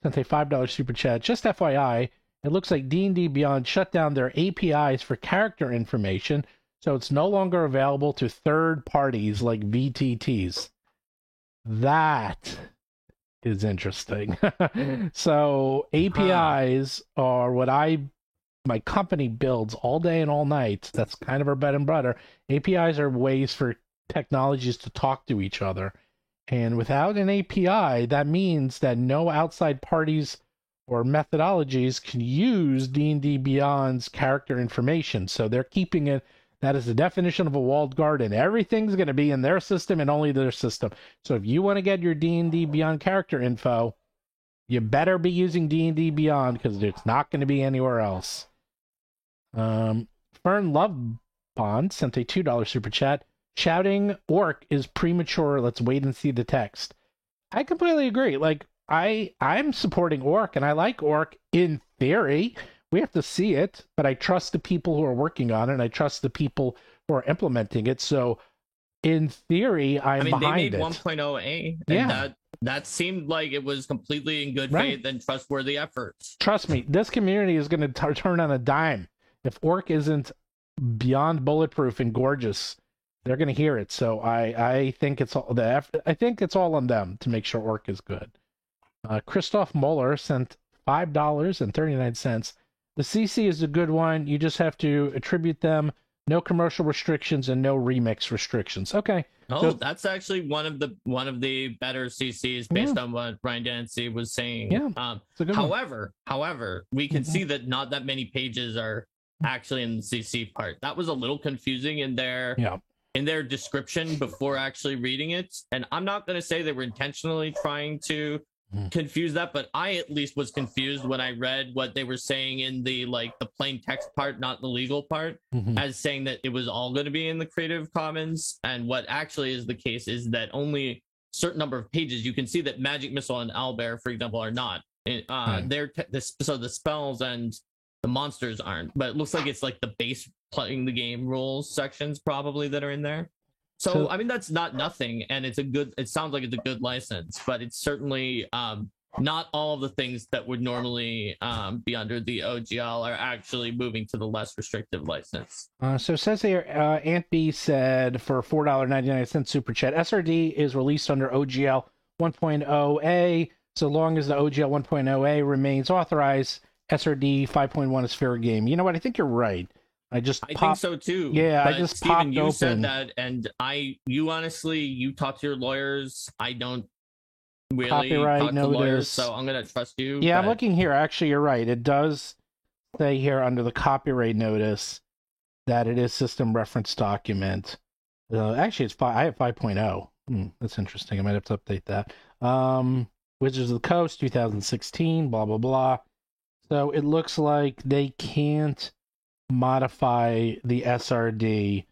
sent a $5 super chat. Just FYI, it looks like D&D Beyond shut down their APIs for character information, so it's no longer available to third parties like VTTs. That is interesting. So APIs are what my company builds all day and all night. That's kind of our bread and butter. APIs are ways for technologies to talk to each other. And without an API, that means that no outside parties or methodologies can use D&D Beyond's character information. So they're keeping it. That is the definition of a walled garden. Everything's going to be in their system and only their system. So if you want to get your D&D Beyond character info, you better be using D&D Beyond, because it's not going to be anywhere else. Fern Lovebond sent a $2 super chat. Shouting orc is premature. Let's wait and see the text. I completely agree. Like, I'm supporting orc, and I like orc in theory. We have to see it, but I trust the people who are working on it, and I trust the people who are implementing it. So, in theory, I'm behind it. They made 1.0A, and that seemed like it was completely in good faith and trustworthy efforts. Trust me, this community is going to turn on a dime if orc isn't beyond bulletproof and gorgeous. They're going to hear it. So I think it's all I think it's all on them to make sure Orc is good. Christoph Moeller sent $5.39. The CC is a good one. You just have to attribute them. No commercial restrictions and no remix restrictions. Okay. Oh, so, that's actually one of the better CCs based on what Ryan Dancy was saying. Yeah. However, we can see that not that many pages are actually in the CC part. That was a little confusing in their description before actually reading it. And I'm not going to say they were intentionally trying to confuse that, but I at least was confused when I read what they were saying in the plain text part, not the legal part, as saying that it was all going to be in the Creative Commons. And what actually is the case is that only a certain number of pages, you can see that Magic Missile and Owlbear, for example, are not. So the spells and the monsters aren't, but it looks like it's like the base playing the game rules sections probably that are in there. So I mean, that's not nothing, and it sounds like it's a good license, but it's certainly not all of the things that would normally be under the OGL are actually moving to the less restrictive license. So it says here, Aunt B said for $4.99 super chat, SRD is released under OGL 1.0A. So long as the OGL 1.0A remains authorized, SRD 5.1 is fair game. You know what? I think you're right. I think so too. Yeah, but I just Steven, popped you open. said that, and you honestly, you talk to your lawyers. I don't really Copyright talk notice. to lawyers, so I'm gonna trust you. Yeah, I'm looking here. Actually, you're right. It does say here under the copyright notice that it is system reference document. Actually, I have 5.0. That's interesting. I might have to update that. Wizards of the Coast, 2016. Blah blah blah. So it looks like they can't modify the SRD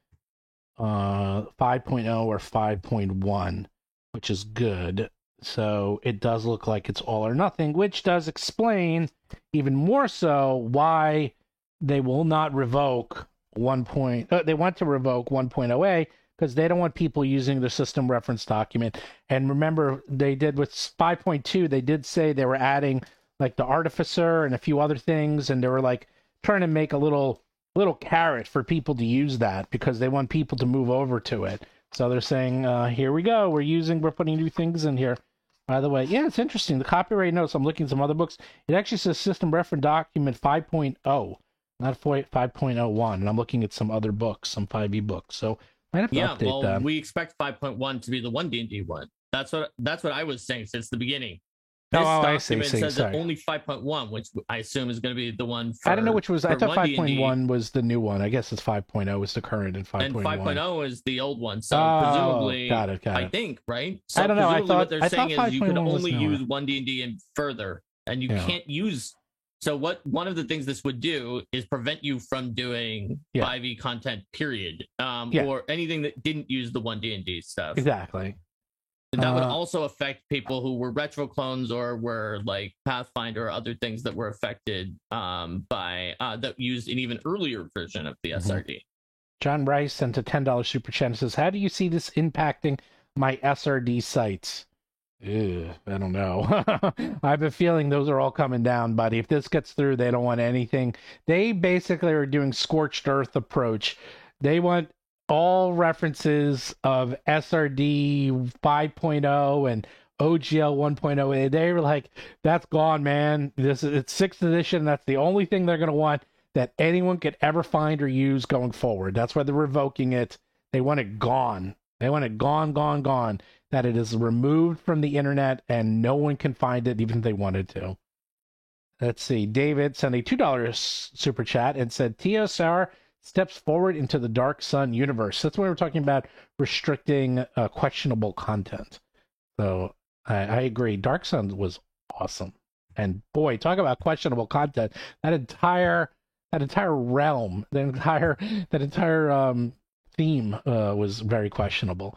5.0 or 5.1, which is good. So it does look like it's all or nothing, which does explain even more so why they will not revoke they want to revoke 1.0A because they don't want people using the system reference document. And remember, they did with 5.2, they did say they were adding like the Artificer and a few other things, and they were like trying to make a little carrot for people to use that because they want people to move over to it. So they're saying, here we go, we're putting new things in here. By the way, yeah, it's interesting. The copyright notes, I'm looking at some other books. It actually says System Reference Document 5.0, not 5.01. And I'm looking at some other books, some 5e books. So I might have to update that. We expect 5.1 to be the 1D&D one. That's what I was saying since the beginning. This document says that only 5.1, which I assume is going to be the one for... I don't know which was... I thought 5.1 was the new one. I guess it's 5.0 is the current and 5.1. And 5.0 is the old one. So presumably... Got it. I think, right? So I don't know. What they're saying is you can only use 1D&D and further, and you can't use... So one of the things this would do is prevent you from doing 5e content, period. Or anything that didn't use the 1D&D stuff. Exactly. That would also affect people who were retro clones or were like Pathfinder or other things that were affected by that used an even earlier version of the SRD. John Rice sent a $10 super chat and says, how do you see this impacting my SRD sites? I don't know. I have a feeling those are all coming down, buddy. If this gets through, they don't want anything. They basically are doing scorched earth approach. They want all references of SRD 5.0 and OGL 1.0. They were like, that's gone, man. It's 6th edition. That's the only thing they're going to want that anyone could ever find or use going forward. That's why they're revoking it. They want it gone. They want it gone. That it is removed from the internet and no one can find it even if they wanted to. Let's see. David sent a $2 super chat and said, TSR steps forward into the Dark Sun universe. That's when we were talking about restricting questionable content. So I agree. Dark Sun was awesome. And boy, talk about questionable content. That entire realm, that entire theme was very questionable.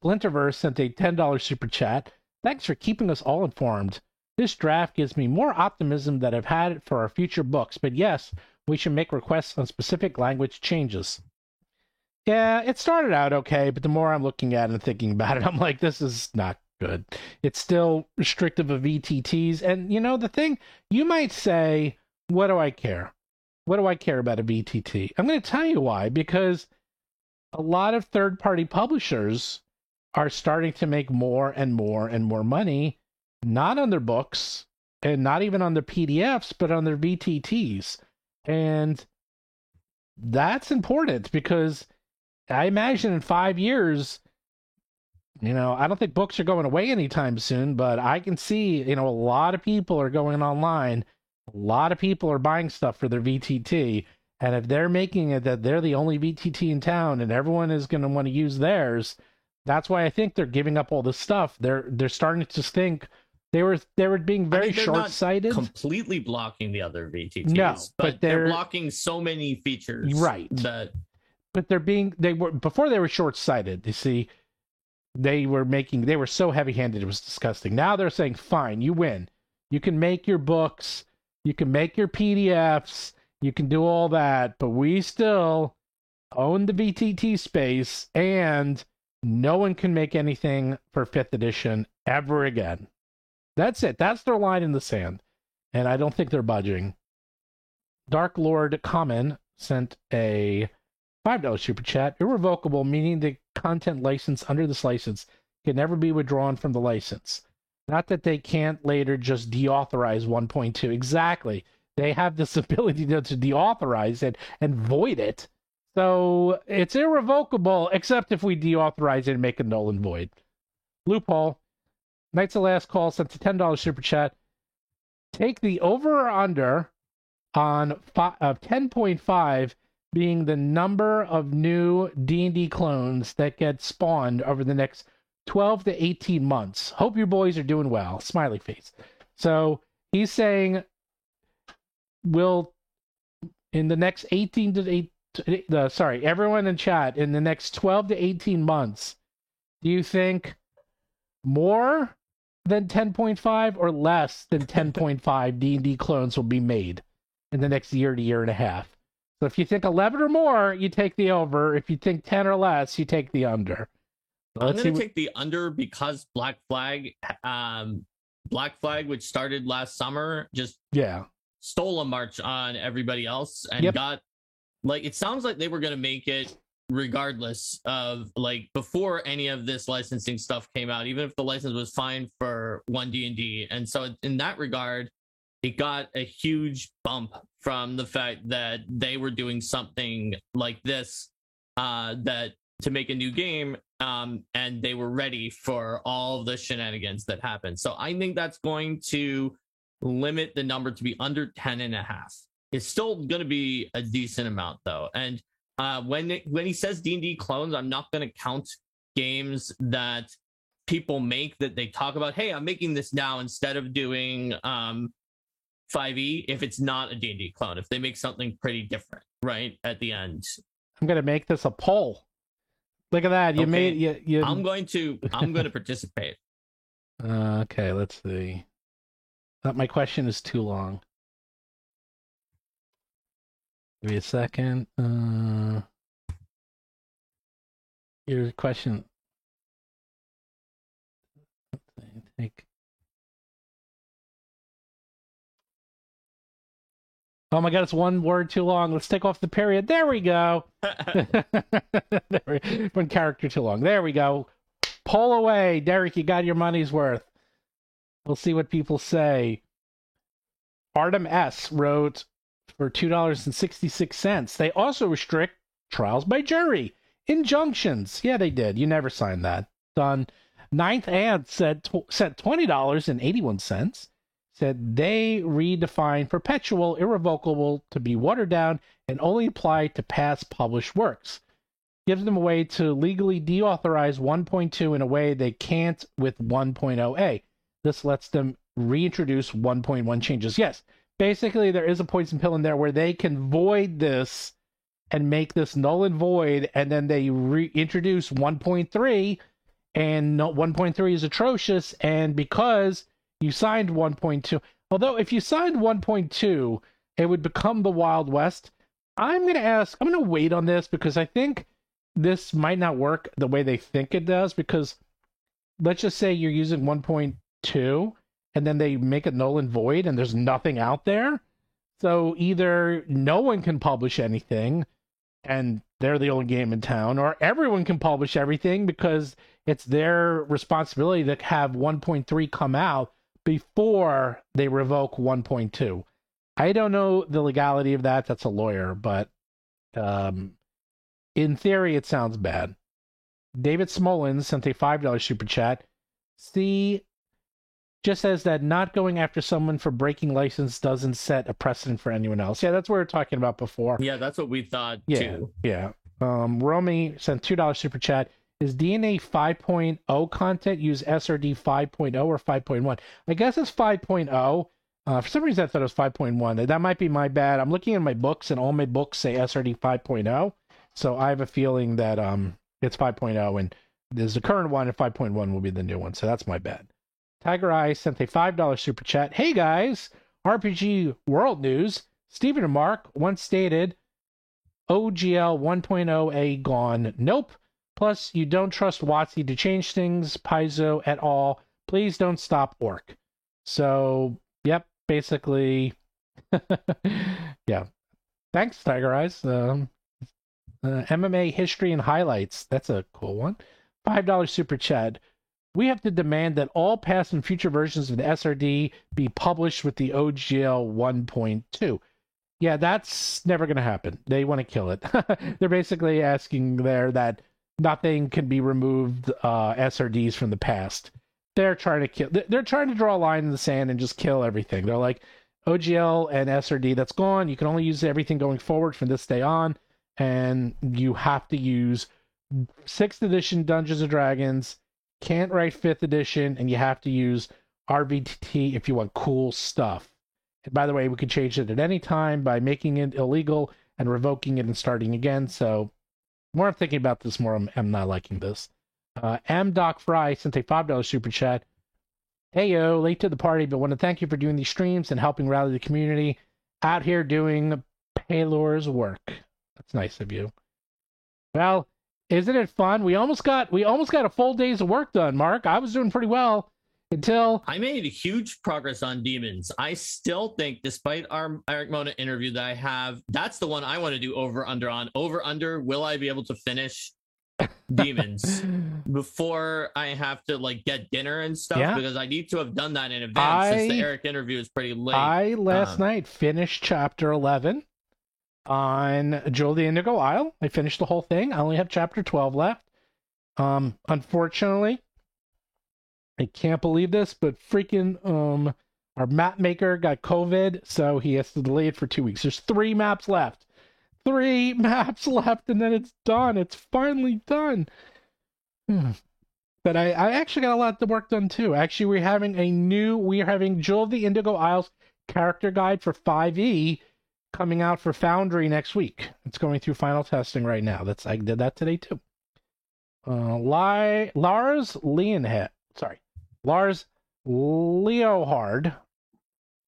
Splinterverse sent a $10 super chat. Thanks for keeping us all informed. This draft gives me more optimism that I've had for our future books, but yes, we should make requests on specific language changes. Yeah, it started out okay, but the more I'm looking at it and thinking about it, I'm like, this is not good. It's still restrictive of VTTs. And, you know, the thing, you might say, what do I care? What do I care about a VTT? I'm going to tell you why. Because a lot of third-party publishers are starting to make more and more and more money, not on their books and not even on their PDFs, but on their VTTs. And that's important because I imagine in 5 years, I don't think books are going away anytime soon, but I can see, a lot of people are going online. A lot of people are buying stuff for their VTT. And if they're making it that they're the only VTT in town and everyone is going to want to use theirs, that's why I think they're giving up all this stuff. They're starting to think they were being very short-sighted. Completely blocking the other VTTs. No, but they're blocking so many features. Right. But before they were short-sighted. You see, they were so heavy-handed it was disgusting. Now they're saying, fine, you win. You can make your books, you can make your PDFs, you can do all that, but we still own the VTT space, and no one can make anything for 5th edition ever again. That's it. That's their line in the sand. And I don't think they're budging. Dark Lord Common sent a $5 super chat. Irrevocable, meaning the content license under this license can never be withdrawn from the license. Not that they can't later just deauthorize 1.2. Exactly. They have this ability to deauthorize it and void it. So it's irrevocable, except if we deauthorize it and make it null and void. Loophole. Knights of Last Call sent a $10 super chat. Take the over or under on 10.5 being the number of new D&D clones that get spawned over the next 12 to 18 months. Hope your boys are doing well. Smiley face. So he's saying in the next 18 to 8, everyone in chat, in the next 12 to 18 months, do you think more than 10.5 or less than 10.5 D&D clones will be made in the next year to year and a half? So if you think 11 or more, you take the over. If you think 10 or less, you take the under. I'm going to take the under because Black Flag, which started last summer, just stole a march on everybody else and got, it sounds like they were going to make it regardless of, before any of this licensing stuff came out, even if the license was fine for 1D&D. And so in that regard, it got a huge bump from the fact that they were doing something like this, that to make a new game, and they were ready for all the shenanigans that happened. So I think that's going to limit the number to be under 10.5. It's still going to be a decent amount, though. And when he says D&D clones, I'm not going to count games that people make that they talk about, hey, I'm making this now instead of doing 5e, if it's not a D&D clone, if they make something pretty different right at the end. I'm going to make this a poll. Look at that. You made you. I'm going to participate. Okay, let's see. My question is too long. Give me a second. Your question. Oh my god, it's one word too long. Let's take off the period. There we go. One character too long. There we go. Pull away. Derek, you got your money's worth. We'll see what people say. Artem S. wrote for $2.66. They also restrict trials by jury. Injunctions. Yeah, they did. You never signed that. Done. Ninth Ad said $20.81. Said they redefine perpetual irrevocable to be watered down and only apply to past published works. Gives them a way to legally deauthorize 1.2 in a way they can't with 1.0a. This lets them reintroduce 1.1 changes. Yes, basically there is a poison pill in there where they can void this and make this null and void, and then they reintroduce 1.3, and 1.3 is atrocious, and because you signed 1.2. Although if you signed 1.2, it would become the Wild West. I'm going to wait on this because I think this might not work the way they think it does, because let's just say you're using 1.2 and then they make it null and void and there's nothing out there. So either no one can publish anything and they're the only game in town, or everyone can publish everything because it's their responsibility to have 1.3 come out before they revoke 1.2. I don't know the legality of that. That's a lawyer, but in theory, it sounds bad. David Smolin sent a $5 super chat. See, just says that not going after someone for breaking license doesn't set a precedent for anyone else. Yeah, that's what we were talking about before. Yeah, that's what we thought too. Yeah. Romy sent $2 super chat. Is DNA 5.0 content use SRD 5.0 or 5.1? I guess it's 5.0. For some reason, I thought it was 5.1. That might be my bad. I'm looking at my books, and all my books say SRD 5.0. So I have a feeling that it's 5.0, and there's the current one, and 5.1 will be the new one. So that's my bad. Tiger Eye sent a $5 super chat. Hey guys, RPG World News. Stephen and Mark once stated OGL 1.0A gone. Nope. Plus, you don't trust WotC to change things, Paizo at all. Please don't stop Orc. So, yep, basically, yeah. Thanks, Tiger Eyes. MMA history and highlights. That's a cool one. $5 super chat. We have to demand that all past and future versions of the SRD be published with the OGL 1.2. Yeah, that's never going to happen. They want to kill it. They're basically asking there that nothing can be removed SRDs from the past. They're trying to kill. They're trying to draw a line in the sand and just kill everything. They're like, OGL and SRD, that's gone. You can only use everything going forward from this day on, and you have to use 6th edition Dungeons and Dragons. Can't write 5th edition, and you have to use RVTT if you want cool stuff. And by the way, we could change it at any time by making it illegal and revoking it and starting again. So, the more I'm thinking about this, more I'm not liking this. M. Doc Fry sent a $5 super chat. Hey yo, late to the party, but want to thank you for doing these streams and helping rally the community out here doing Paylor's work. That's nice of you. Well, isn't it fun? We almost got a full day's of work done, Mark. I was doing pretty well until I made huge progress on Demons. I still think, despite our Eric Mona interview that I have, that's the one I want to do over under on. Over under, will I be able to finish Demons before I have to get dinner and stuff? Yeah. Because I need to have done that in advance since the Eric interview is pretty late. I last night finished chapter 11 on Jewel the Indigo Isle. I finished the whole thing. I only have chapter 12 left. Unfortunately, I can't believe this, but freaking our map maker got COVID, so he has to delay it for 2 weeks. There's 3 maps left. 3 maps left, and then it's done. It's finally done. But I actually got a lot of work done too. Actually, we're having Jewel of the Indigo Isles character guide for 5e coming out for Foundry next week. It's going through final testing right now. I did that today too. Lars Leohard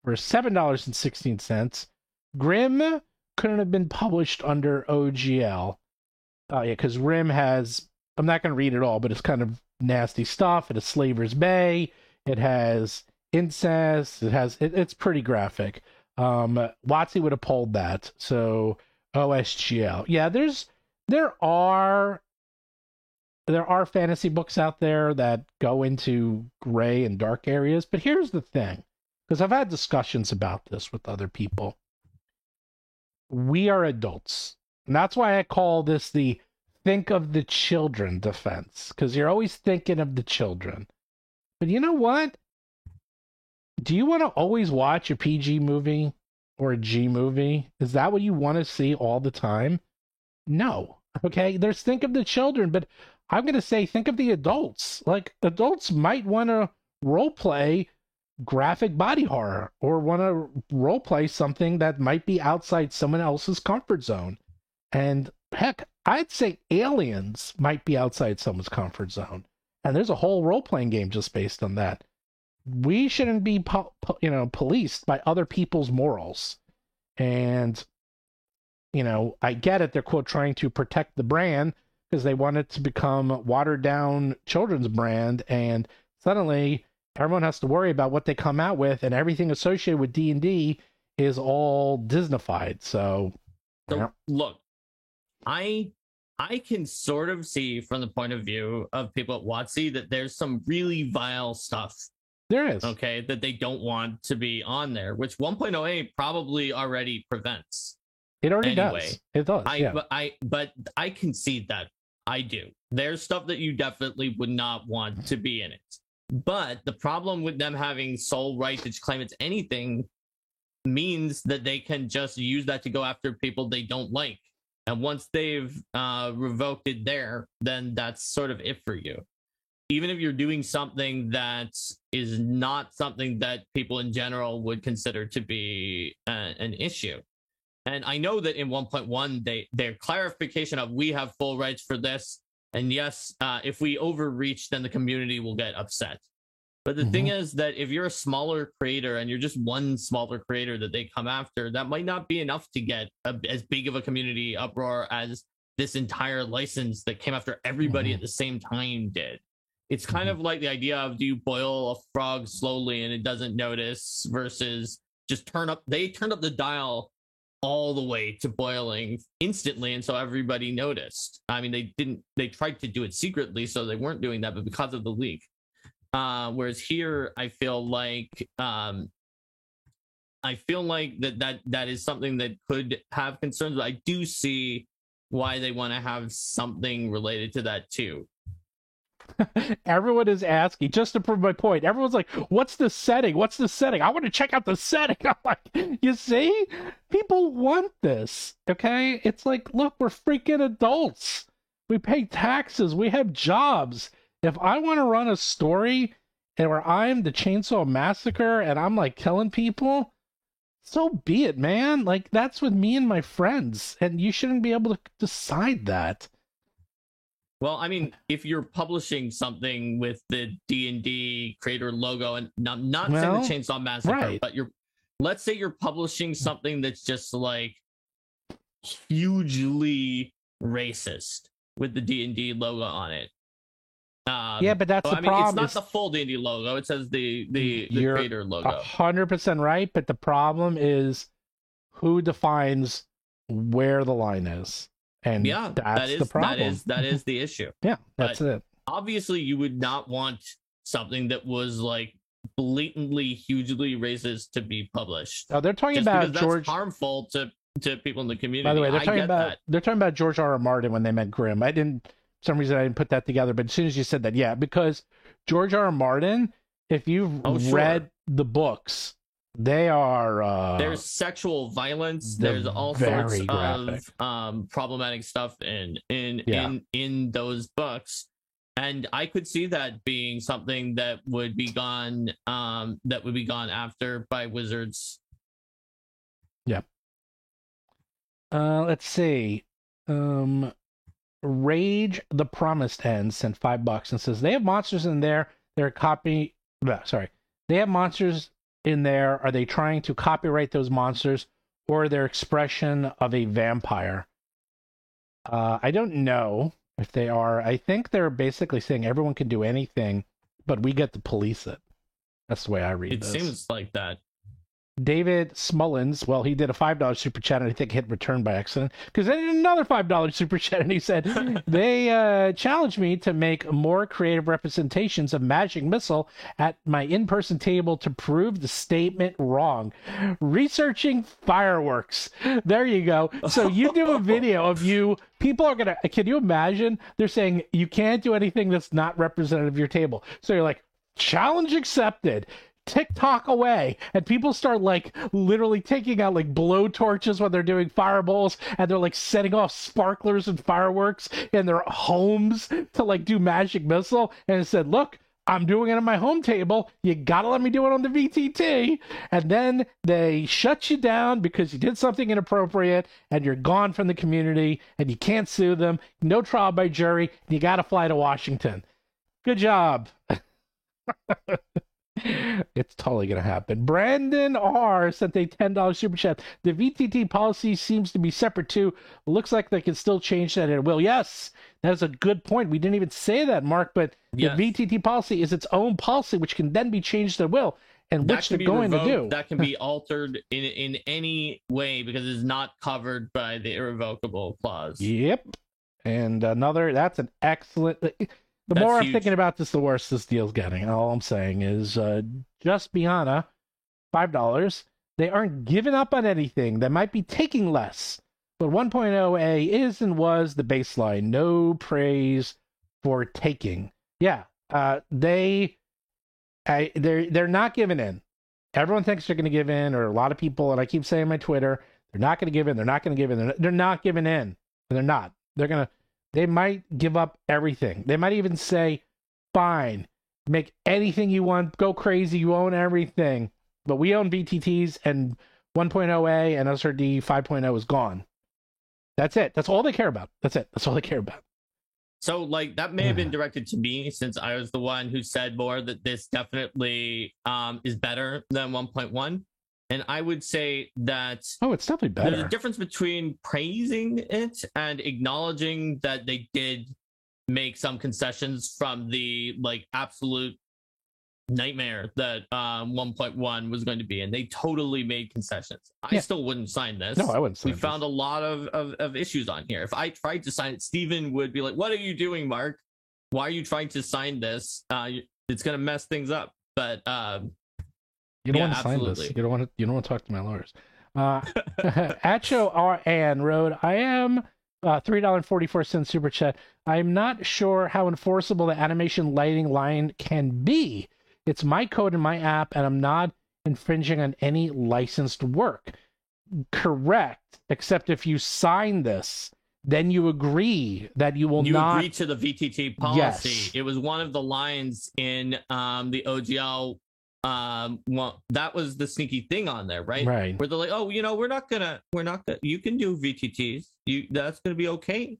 for $7.16. Grimm couldn't have been published under OGL. Because Grimm has, I'm not going to read it all, but it's kind of nasty stuff. It has Slaver's Bay. It has incest. It's pretty graphic. WotC would have pulled that. So OSGL. Yeah, there are fantasy books out there that go into gray and dark areas, but here's the thing, because I've had discussions about this with other people. We are adults. And that's why I call this the think of the children defense, because you're always thinking of the children. But you know what? Do you want to always watch a PG movie or a G movie? Is that what you want to see all the time? No. Okay, there's think of the children, but I'm going to say think of the adults. Adults might want to roleplay graphic body horror or want to roleplay something that might be outside someone else's comfort zone. And heck, I'd say Aliens might be outside someone's comfort zone. And there's a whole role-playing game just based on that. We shouldn't be policed by other people's morals. And I get it, they're quote trying to protect the brand because they want it to become a watered down children's brand, and suddenly everyone has to worry about what they come out with, and everything associated with D&D is all Disneyfied. So yeah. Look, I can sort of see from the point of view of people at WotC that there's some really vile stuff, There is. okay, that they don't want to be on there, which 1.08 probably already prevents. It already Anyway, does. It does. Yeah. But I concede that. I do. There's stuff that you definitely would not want to be in it. But the problem with them having sole right to claim it's anything means that they can just use that to go after people they don't like. And once they've revoked it there, then that's sort of it for you. Even if you're doing something that is not something that people in general would consider to be an issue. And I know that in 1.1, their clarification of we have full rights for this. And yes, if we overreach, then the community will get upset. But the thing is that if you're a smaller creator and you're just one smaller creator that they come after, that might not be enough to get as big of a community uproar as this entire license that came after everybody at the same time did. It's kind of like the idea of, do you boil a frog slowly and it doesn't notice versus just they turned up the dial all the way to boiling instantly, and so everybody noticed. I mean, they tried to do it secretly, so they weren't doing that, but because of the leak. Whereas here, I feel like that is something that could have concerns, but I do see why they want to have something related to that too. Everyone is asking, just to prove my point, everyone's like, what's the setting? What's the setting? I want to check out the setting. I'm like, you see? People want this, okay? It's like, look, we're freaking adults. We pay taxes. We have jobs. If I want to run a story and where I'm the Chainsaw Massacre and I'm like killing people, so be it, man. Like, that's with me and my friends, and you shouldn't be able to decide that. Well, I mean, if you're publishing something with the D&D creator logo, and not saying the Chainsaw Massacre, right. but let's say you're publishing something that's just like hugely racist with the D&D logo on it. Yeah, but that's the problem. It's not the full D&D logo. It says the creator logo. 100% right, but the problem is who defines where the line is. And yeah, that's the problem. That is the issue. Yeah, that's it. Obviously, you would not want something that was like blatantly, hugely racist to be published. Oh, they're talking about George. That's harmful to people in the community. By the way, they're talking about George R. R. Martin when they meant Grimm. For some reason I didn't put that together, but as soon as you said that, yeah, because George R. R. Martin, if you've read the books, they are there's sexual violence, there's all sorts of problematic stuff in those books, and I could see that being something that would be gone after by Wizards. Yeah. Let's see. Rage the Promised End sent $5 and says they have monsters in there. They have monsters in there. Are they trying to copyright those monsters or their expression of a vampire? I don't know if they are. I think they're basically saying everyone can do anything, but we get to police it. That's the way I read this. It seems like that. David Smullins, well, he did a $5 super chat and I think hit return by accident because then another $5 super chat and he said they challenged me to make more creative representations of Magic Missile at my in-person table to prove the statement wrong. Researching fireworks. There you go. So you do a video of you. People are gonna. Can you imagine? They're saying you can't do anything that's not representative of your table. So you're like, challenge accepted. TikTok away, and people start like literally taking out like blow torches when they're doing fireballs, and they're like setting off sparklers and fireworks in their homes to like do Magic Missile. And it said, look, I'm doing it on my home table, you gotta let me do it on the VTT. And then they shut you down because you did something inappropriate and you're gone from the community and you can't sue them, no trial by jury, and you gotta fly to Washington. Good job. It's totally going to happen. Brandon R. sent a $10 super chat. The VTT policy seems to be separate too. Looks like they can still change that at will. Yes, that's a good point. We didn't even say that, Mark, but the VTT policy is its own policy, which can then be changed at will. and which they're going to do. That can be altered in any way because it's not covered by the irrevocable clause. Yep. And that's an excellent. The more I'm thinking about this, the worse this deal's getting. All I'm saying is just Biana, $5. They aren't giving up on anything. They might be taking less. But 1.0a is and was the baseline. No praise for taking. Yeah. They're not giving in. Everyone thinks they're going to give in, or a lot of people, and I keep saying on my Twitter, they're not going to give in. They're not going to give in. They're not giving in. And they're not. They might give up everything. They might even say, fine, make anything you want, go crazy, you own everything. But we own VTTs, and 1.0A and SRD 5.0 is gone. That's it. That's all they care about. That's it. That's all they care about. So, like, that may have been directed to me, since I was the one who said more that this definitely is better than 1.1. And I would say that it's definitely better. There's a difference between praising it and acknowledging that they did make some concessions from the absolute nightmare that 1.1 was going to be, and they totally made concessions. I still wouldn't sign this. No, I wouldn't sign this. We found a lot of issues on here. If I tried to sign it, Steven would be like, "What are you doing, Mark? Why are you trying to sign this? It's going to mess things up." But you don't want to sign this. You don't want to talk to my lawyers. Acho RN wrote, I am $3.44 super chat. I'm not sure how enforceable the animation lighting line can be. It's my code in my app, and I'm not infringing on any licensed work. Correct, except if you sign this, then you agree that you will not... You agree to the VTT policy. Yes. It was one of the lines in the OGL. That was the sneaky thing on there, right? Right. Where they're like, oh, we're not gonna, you can do VTTs. That's gonna be okay.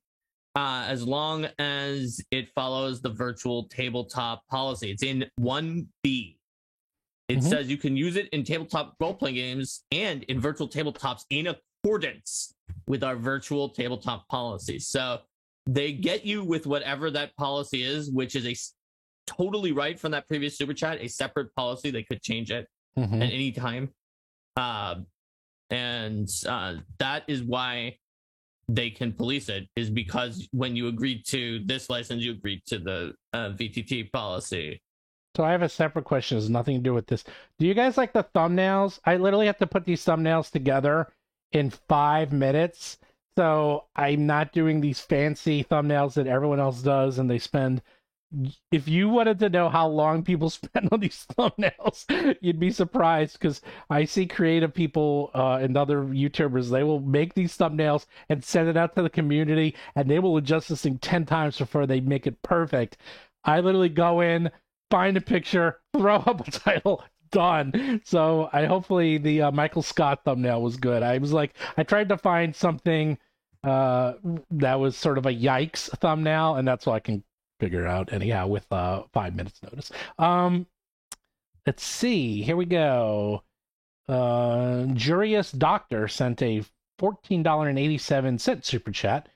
As long as it follows the virtual tabletop policy. It's in 1B. It says you can use it in tabletop role-playing games and in virtual tabletops in accordance with our virtual tabletop policy. So they get you with whatever that policy is, which is totally right from that previous super chat, a separate policy. They could change it at any time. And that is why they can police it, is because when you agreed to this license, you agreed to the VTT policy. So I have a separate question. It has nothing to do with this. Do you guys like the thumbnails? I literally have to put these thumbnails together in 5 minutes. So I'm not doing these fancy thumbnails that everyone else does, and they spend... If you wanted to know how long people spend on these thumbnails, you'd be surprised, because I see creative people and other YouTubers, they will make these thumbnails and send it out to the community, and they will adjust this thing 10 times before they make it perfect. I literally go in, find a picture, throw up a title, done. So hopefully the Michael Scott thumbnail was good. I tried to find something that was sort of a yikes thumbnail, and that's all I can figure out anyhow with 5 minutes notice. Let's see, here we go. Jurious Doctor sent a $14.87 super chat,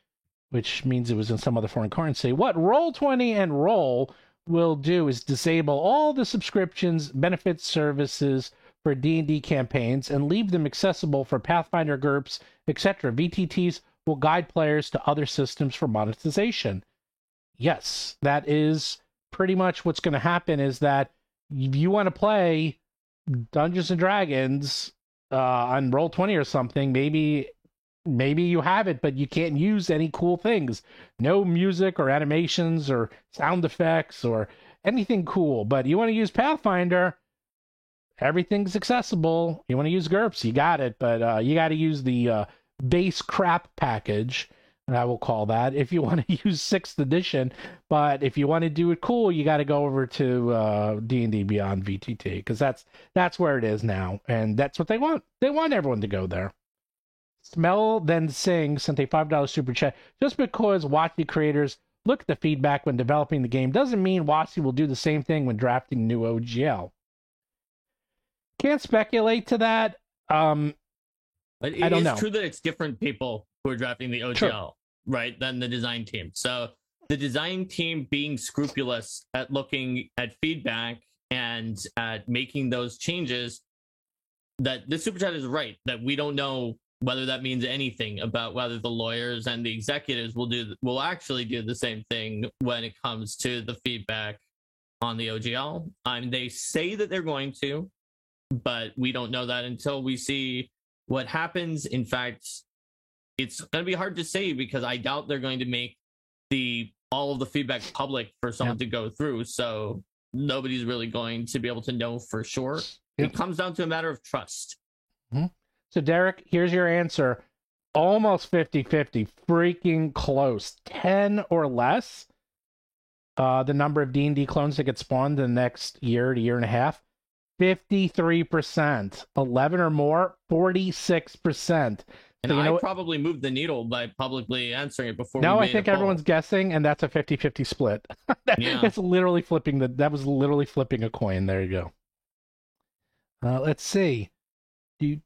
which means it was in some other foreign currency. What Roll20 and Roll will do is disable all the subscriptions, benefits, services for D&D campaigns and leave them accessible for Pathfinder GURPS, etc. VTTs will guide players to other systems for monetization. Yes, that is pretty much what's going to happen, is that if you want to play Dungeons and Dragons on Roll20 or something, maybe you have it, but you can't use any cool things. No music or animations or sound effects or anything cool. But you want to use Pathfinder, everything's accessible. You want to use GURPS, you got it. But you got to use the base crap package, I will call that, if you want to use 6th edition. But if you want to do it cool, you got to go over to D&D Beyond VTT, because that's where it is now, and that's what they want. They want everyone to go there. Smell Then Sing sent a $5 super chat. Just because WotC creators look at the feedback when developing the game doesn't mean WotC will do the same thing when drafting new OGL. Can't speculate to that. But I don't know. It's true that it's different people who are drafting the OGL, True. Right, than the design team. So the design team being scrupulous at looking at feedback and at making those changes, that the super chat is right, that we don't know whether that means anything about whether the lawyers and the executives will actually do the same thing when it comes to the feedback on the OGL. They say that they're going to, but we don't know that until we see what happens. In fact, it's going to be hard to say because I doubt they're going to make all of the feedback public for someone to go through. So nobody's really going to be able to know for sure. It comes down to a matter of trust. Mm-hmm. So Derek, here's your answer. Almost 50-50, freaking close. 10 or less, the number of D&D clones that get spawned in the next year to year and a half. 53%. 11 or more, 46%. And I probably moved the needle by publicly answering it before. No, I think everyone's guessing, and that's a 50-50 split. That's literally flipping that was literally flipping a coin. There you go. Let's see. Let's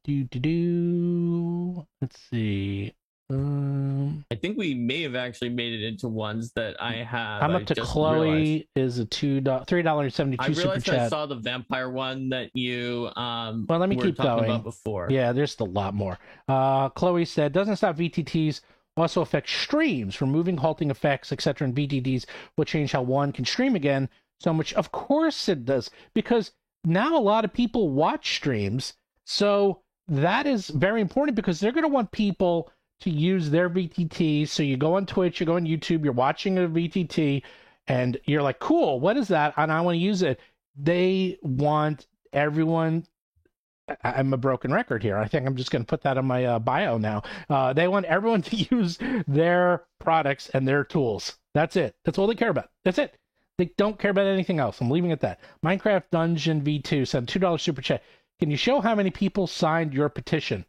see. I think we may have actually made it into ones that I have. I'm up to Chloe is a $3.72 I realized super chat. I saw the vampire one that you well, let me keep going. About before. Yeah, there's a lot more. Chloe said, doesn't stop VTTs also affect streams, removing halting effects, etc. And VTTs will change how one can stream again so much. Of course it does, because now a lot of people watch streams, so that is very important because they're going to want people to use their VTTs. So you go on Twitch, you go on YouTube, you're watching a VTT, and you're like, cool, what is that? And I want to use it. They want everyone. I'm a broken record here. I think I'm just going to put that on my bio now. They want everyone to use their products and their tools. That's it. That's all they care about. That's it. They don't care about anything else. I'm leaving it at that. Minecraft Dungeon V2 sent $2 super chat. Can you show how many people signed your petition?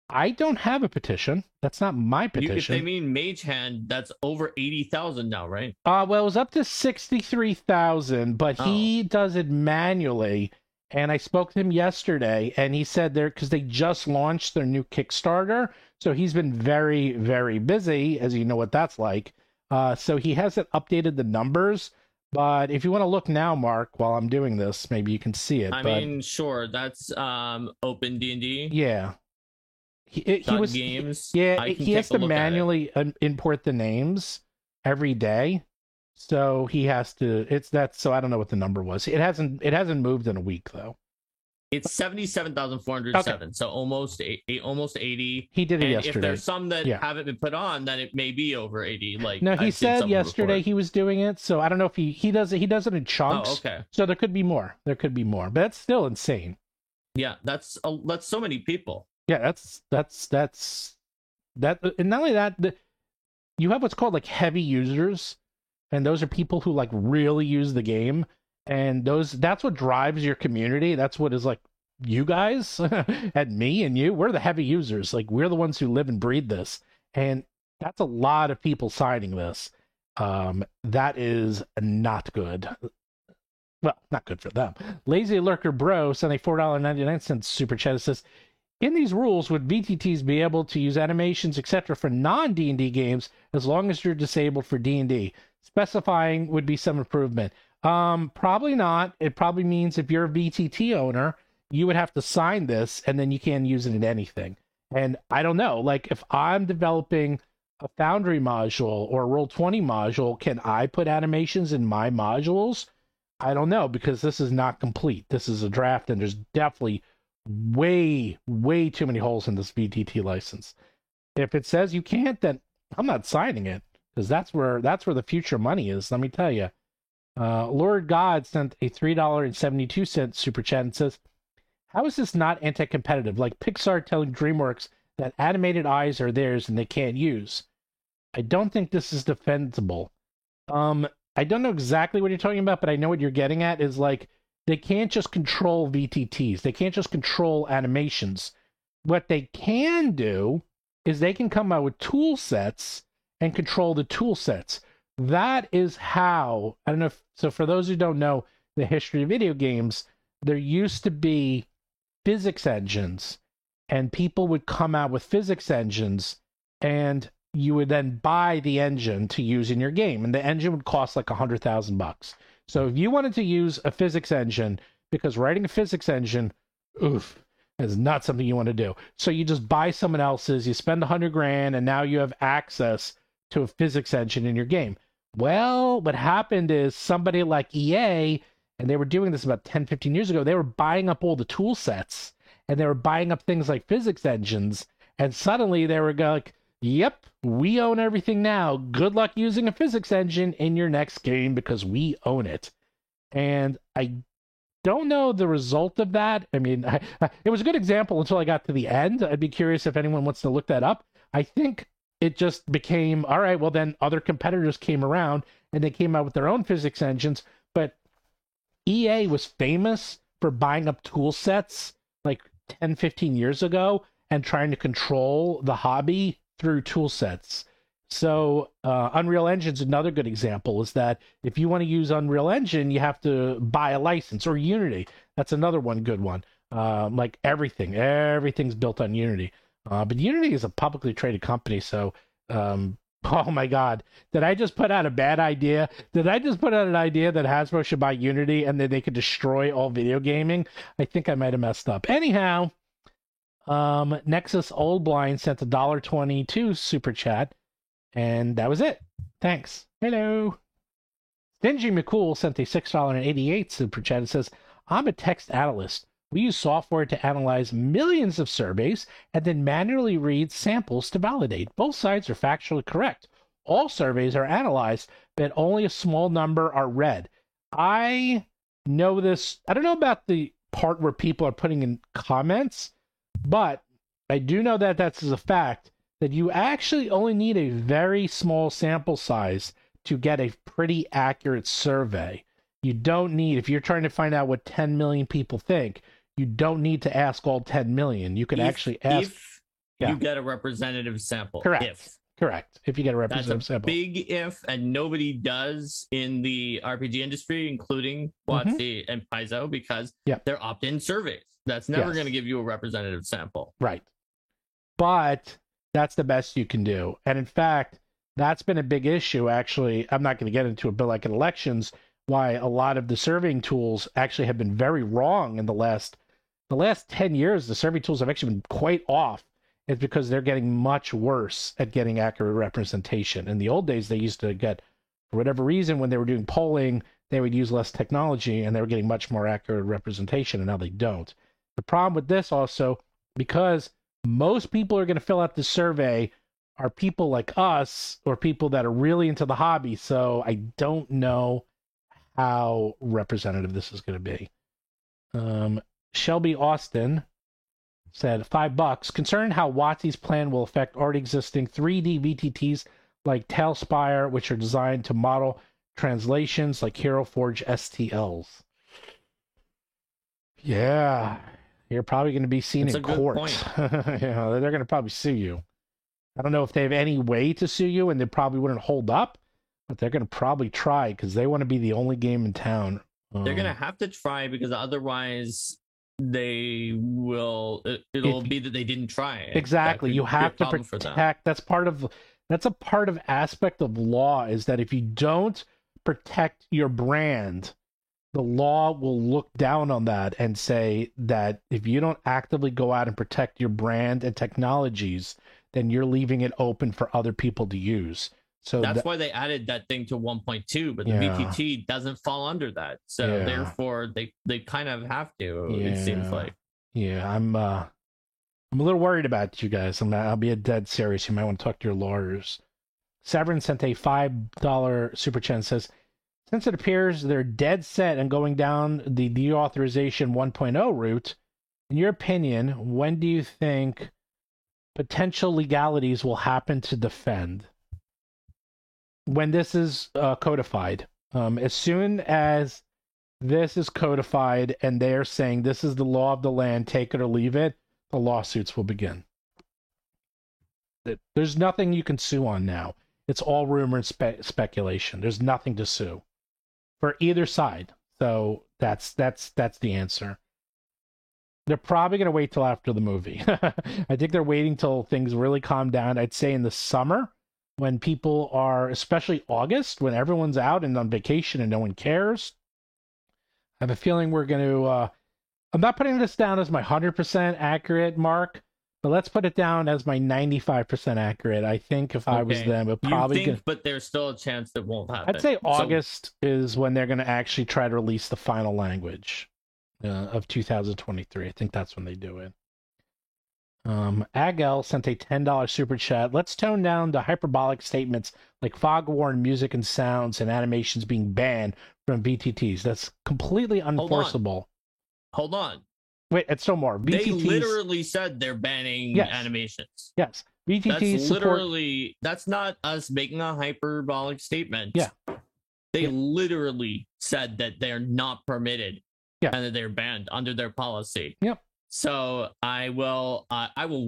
I don't have a petition. That's not my petition. If they mean Mage Hand, that's over 80,000 now, right? Well, it was up to 63,000, but he does it manually. And I spoke to him yesterday, and he said because they just launched their new Kickstarter, so he's been very, very busy, as you know what that's like. So he hasn't updated the numbers. But if you want to look now, Mark, while I'm doing this, maybe you can see it. I mean, sure. That's Open D&D. Yeah. He was games. Yeah, he has to manually import the names every day. So he has to. So I don't know what the number was. It hasn't moved in a week though. It's 77,407. Okay. So almost 80. He did it yesterday. If there's some that haven't been put on, then it may be over 80. Like no, he said yesterday he was doing it. So I don't know if he does it. He does it in chunks. Oh, okay. So there could be more. But that's still insane. Yeah, that's so many people. Yeah, that's and not only that, you have what's called like heavy users, and those are people who like really use the game, and that's what drives your community. That's what is like you guys and me and you. We're the heavy users. Like we're the ones who live and breathe this, and that's a lot of people signing this. That is not good. Well, not good for them. Lazy Lurker Bro sent a $4.99 super chat. It says, in these rules, would VTTs be able to use animations, etc., for non-D&D games as long as you're disabled for D&D? Specifying would be some improvement. Probably not. It probably means if you're a VTT owner, you would have to sign this, and then you can't use it in anything. And I don't know. Like, if I'm developing a Foundry module or a Roll20 module, can I put animations in my modules? I don't know, because this is not complete. This is a draft, and there's definitely way too many holes in this VTT license. If it says you can't, then I'm not signing it, because that's where the future money is. Let me tell you. Lord God sent a $3.72 super chat and says, how is this not anti-competitive? Like Pixar telling DreamWorks that animated eyes are theirs and they can't use. I don't think this is defensible. I don't know exactly what you're talking about, but I know what you're getting at is like, they can't just control VTTs. They can't just control animations. What they can do is they can come out with tool sets and control the tool sets. That is how, I don't know so for those who don't know the history of video games, there used to be physics engines, and people would come out with physics engines, and you would then buy the engine to use in your game, and the engine would cost like $100,000. So if you wanted to use a physics engine, because writing a physics engine, oof, is not something you want to do. So you just buy someone else's, you spend $100,000, and now you have access to a physics engine in your game. Well, what happened is somebody like EA, and they were doing this about 10, 15 years ago, they were buying up all the tool sets, and they were buying up things like physics engines, and suddenly they were like, yep, we own everything now. Good luck using a physics engine in your next game because we own it. And I don't know the result of that. I mean, it was a good example until I got to the end. I'd be curious if anyone wants to look that up. I think it just became, all right, well, then other competitors came around and they came out with their own physics engines. But EA was famous for buying up tool sets like 10, 15 years ago and trying to control the hobby through tool sets. So Unreal Engine's another good example, is that if you want to use Unreal Engine, you have to buy a license, or Unity. That's another one good one. Like everything's built on Unity. But Unity is a publicly traded company, so oh my God, did I just put out a bad idea? Did I just put out an idea that Hasbro should buy Unity and then they could destroy all video gaming? I think I might have messed up. Anyhow, Nexus Old Blind sent a $1.22 super chat. And that was it. Thanks. Hello. Stingy McCool sent a $6.88 super chat and says, I'm a text analyst. We use software to analyze millions of surveys and then manually read samples to validate. Both sides are factually correct. All surveys are analyzed, but only a small number are read. I know this. I don't know about the part where people are putting in comments, but I do know that that's a fact, that you actually only need a very small sample size to get a pretty accurate survey. You don't need, if you're trying to find out what 10 million people think, you don't need to ask all 10 million. You could actually ask. If you get a representative sample. Correct. Correct. If you get a representative sample. Big if, and nobody does in the RPG industry, including WotC and Paizo, because they're opt-in surveys. That's never going to give you a representative sample. Right. But that's the best you can do. And in fact, that's been a big issue, actually. I'm not going to get into it, but like in elections, why a lot of the surveying tools actually have been very wrong in the last 10 years. The survey tools have actually been quite off. It's because they're getting much worse at getting accurate representation. In the old days, they used to get, for whatever reason, when they were doing polling, they would use less technology and they were getting much more accurate representation, and now they don't. The problem with this also, because most people are going to fill out the survey are people like us or people that are really into the hobby. So I don't know how representative this is going to be. Shelby Austin said $5. Concerned how WotC's plan will affect already existing 3D VTTs like Tailspire, which are designed to model translations like Hero Forge STLs. Yeah. You're probably going to be seen in court. They're going to probably sue you. I don't know if they have any way to sue you, and they probably wouldn't hold up, but they're going to probably try because they want to be the only game in town. They're going to have to try because otherwise they will. It'll be that they didn't try. Exactly. You have to protect. That's a part of aspect of law, is that if you don't protect your brand, the law will look down on that and say that if you don't actively go out and protect your brand and technologies, then you're leaving it open for other people to use. So that's why they added that thing to 1.2, but the VTT doesn't fall under that. So therefore they kind of have to, it seems like. Yeah, I'm a little worried about you guys. I'll be dead serious. You might want to talk to your lawyers. Severin sent a $5 super chat and says, since it appears they're dead set on going down the deauthorization 1.0 route, in your opinion, when do you think potential legalities will happen to defend? When this is codified. As soon as this is codified and they're saying this is the law of the land, take it or leave it, the lawsuits will begin. There's nothing you can sue on now. It's all rumor and speculation. There's nothing to sue for either side. So that's the answer. They're probably going to wait till after the movie. I think they're waiting till things really calm down. I'd say in the summer, when people are, especially August, when everyone's out and on vacation and no one cares. I have a feeling we're going to. I'm not putting this down as my 100% accurate mark, but let's put it down as my 95% accurate. I think if I was them, it probably. You think, but there's still a chance that won't happen. I'd say August is when they're going to actually try to release the final language of 2023. I think that's when they do it. Agel sent a $10 super chat. Let's tone down the hyperbolic statements like fog warn music and sounds and animations being banned from VTTs. That's completely unenforceable. Hold on. Wait, it's still more. VTTs, they literally said they're banning animations. Yes. VTTs that's not us making a hyperbolic statement. Yeah. They literally said that they're not permitted and that they're banned under their policy. Yep. So I will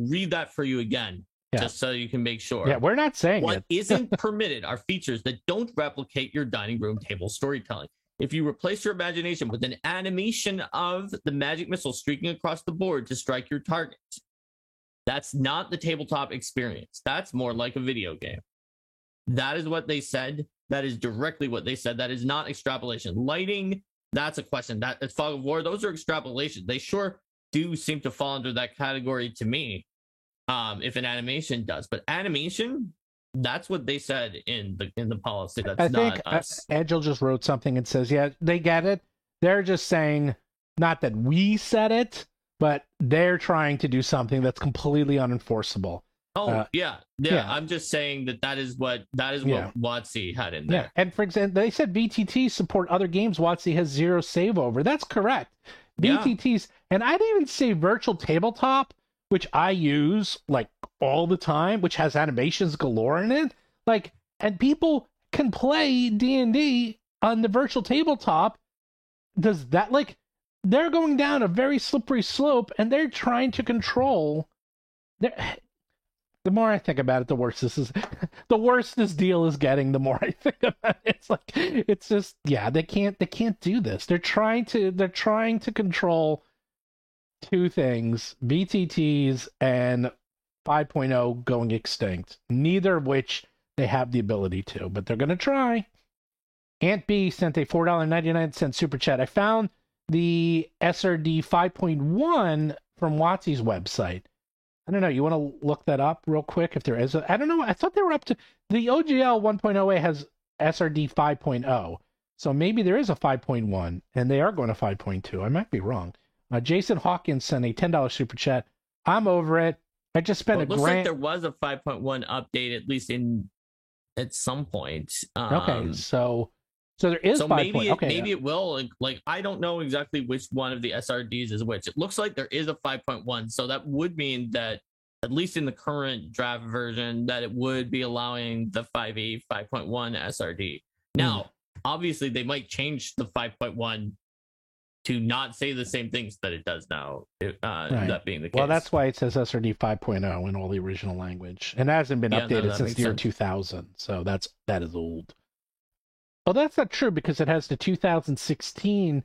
read that for you again, just so you can make sure. Yeah, we're not saying what it. isn't permitted are features that don't replicate your dining room table storytelling. If you replace your imagination with an animation of the magic missile streaking across the board to strike your target, that's not the tabletop experience. That's more like a video game. That is what they said. That is directly what they said. That is not extrapolation. Lighting, that's a question. That's fog of war. Those are extrapolations. They sure do seem to fall under that category to me, if an animation does. But animation, that's what they said in the policy. That's not us. Angel just wrote something and says, yeah, they get it. They're just saying, not that we said it, but they're trying to do something that's completely unenforceable. Oh, yeah. I'm just saying that is what WotC had in there. Yeah. And for example, they said VTT support other games WotC has 0 save over. That's correct. VTTs, and I'd even say virtual tabletop, which I use like all the time, which has animations galore in it. Like, and people can play D&D on the virtual tabletop. Does that, like, they're going down a very slippery slope and they're trying to control the more I think about it, the worse this is. The worse this deal is getting, the more I think about it. It's like, it's just, they can't do this. They're trying to control two things: VTTs and 5.0 going extinct. Neither of which they have the ability to, but they're gonna try. Aunt B sent a $4.99 super chat. I found the SRD 5.1 from WotC's website. I don't know. You want to look that up real quick if there is I don't know. I thought they were up to the OGL 1.0A has SRD 5.0. So maybe there is a 5.1 and they are going to 5.2. I might be wrong. Jason Hawkins sent a $10 super chat. I'm over it. I just spent it looks like there was a 5.1 update, at least at some point. Okay, so there is 5.0. Maybe it will. Like, I don't know exactly which one of the SRDs is which. It looks like there is a 5.1, so that would mean that, at least in the current draft version, that it would be allowing the 5e 5.1 SRD. Now, obviously, they might change the 5.1 to not say the same things that it does now, right. That being the case. Well, that's why it says SRD 5.0 in all the original language. And it hasn't been updated since the year 2000, so that is old. Well, that's not true because it has the 2016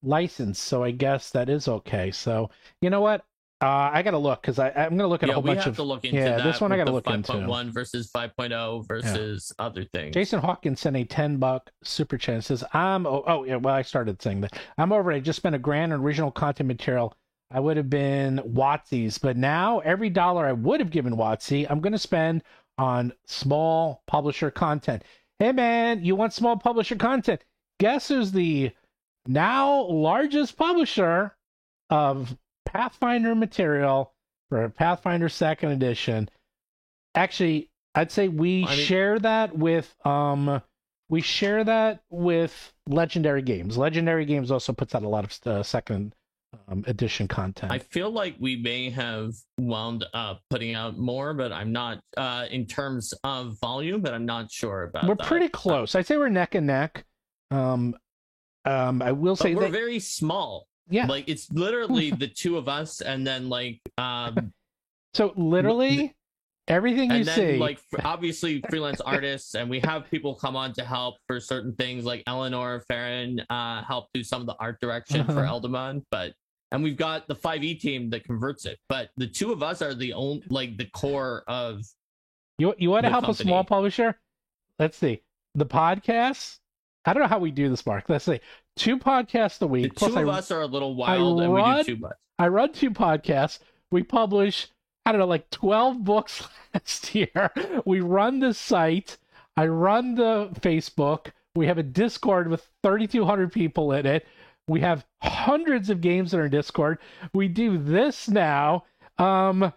license, so I guess that is okay. So, you know what? I got to look because I'm going to look at a whole bunch of... we have to look into that. This one I got to look into. 5.1 versus 5.0 versus other things. Jason Hawkins sent a $10 super chat and says, I started saying that. I'm over it. I just spent $1,000 on original content material. I would have been WotC's, but now every dollar I would have given WotC, I'm going to spend on small publisher content. Hey man, you want small publisher content? Guess who's the now largest publisher of Pathfinder material for Pathfinder 2nd edition? Actually, I'd say we share that with Legendary Games. Legendary Games also puts out a lot of second edition content. I feel like we may have wound up putting out more, but I'm not in terms of volume, but I'm not sure about We're pretty close. I'd say we're neck and neck. I will say we're very small. Yeah. Like, it's literally the two of us, and then so literally everything you see, like, obviously freelance artists, and we have people come on to help for certain things, like Eleanor Farron helped do some of the art direction for Eldamon, and we've got the 5e team that converts it, but the two of us are the only, like, the core of You want to The help a small company. publisher? Let's see. The podcasts. I don't know how we do this, Mark. Let's see. 2 podcasts a The week. Plus, two of us are a little I wild, and we do run too much. I run 2 podcasts. We publish, I don't know, like 12 books last year. We run the site. I run the Facebook. We have a Discord with 3,200 people in it. We have hundreds of games in our Discord. We do this now. Like,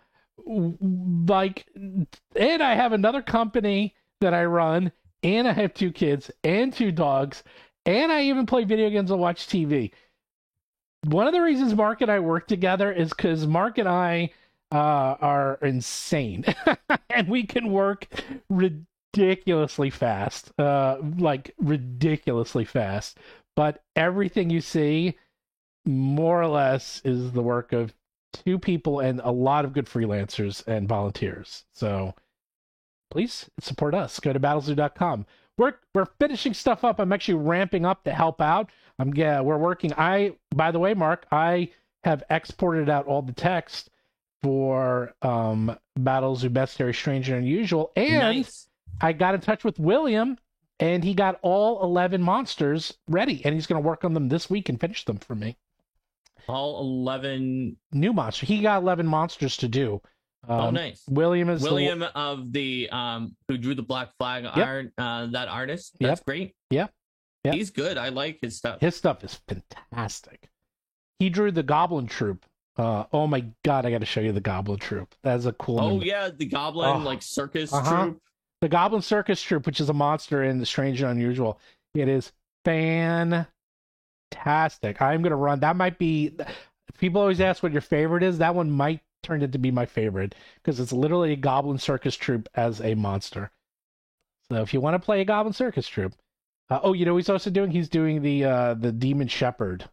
and I have another company that I run, and I have 2 kids and 2 dogs, and I even play video games and watch TV. One of the reasons Mark and I work together is because Mark and I are insane, and we can work ridiculously fast, like ridiculously fast. But everything you see, more or less, is the work of 2 people and a lot of good freelancers and volunteers. So please support us. Go to battlezoo.com. We're finishing stuff up. I'm actually ramping up to help out. We're working. By the way, Mark, I have exported out all the text for Battlezoo Bestiary Strange and Unusual, and Nice. I got in touch with William, and he got all 11 monsters ready, and he's going to work on them this week and finish them for me. All 11. New monster. He got 11 monsters to do. Oh, nice. William is William of the who drew the Black Flag art, that artist. That's great. Yep. He's good. I like his stuff. His stuff is fantastic. He drew the Goblin Troop. Oh my God, I got to show you the Goblin Troop. That's a cool. Oh yeah, the Goblin like circus troop. The Goblin Circus Troop, which is a monster in the Strange and Unusual. It is fantastic. I'm gonna run. That might be. People always ask what your favorite is. That one might turn into be my favorite because it's literally a Goblin Circus Troop as a monster. So if you want to play a Goblin Circus Troop, you know what he's also doing? He's doing the Demon Shepherd.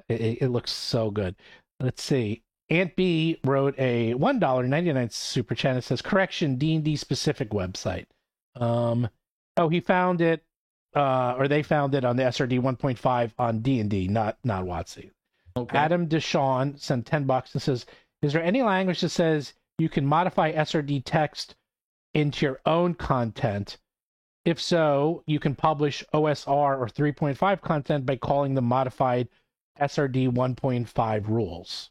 It looks so good. Let's see. Aunt B wrote a $1.99 super chat. It says correction D&D specific website. He found it, or they found it on the SRD 1.5 on D&D, not WotC. Okay. Adam Deshawn sent $10 and says, "Is there any language that says you can modify SRD text into your own content? If so, you can publish OSR or 3.5 content by calling them modified SRD 1.5 rules."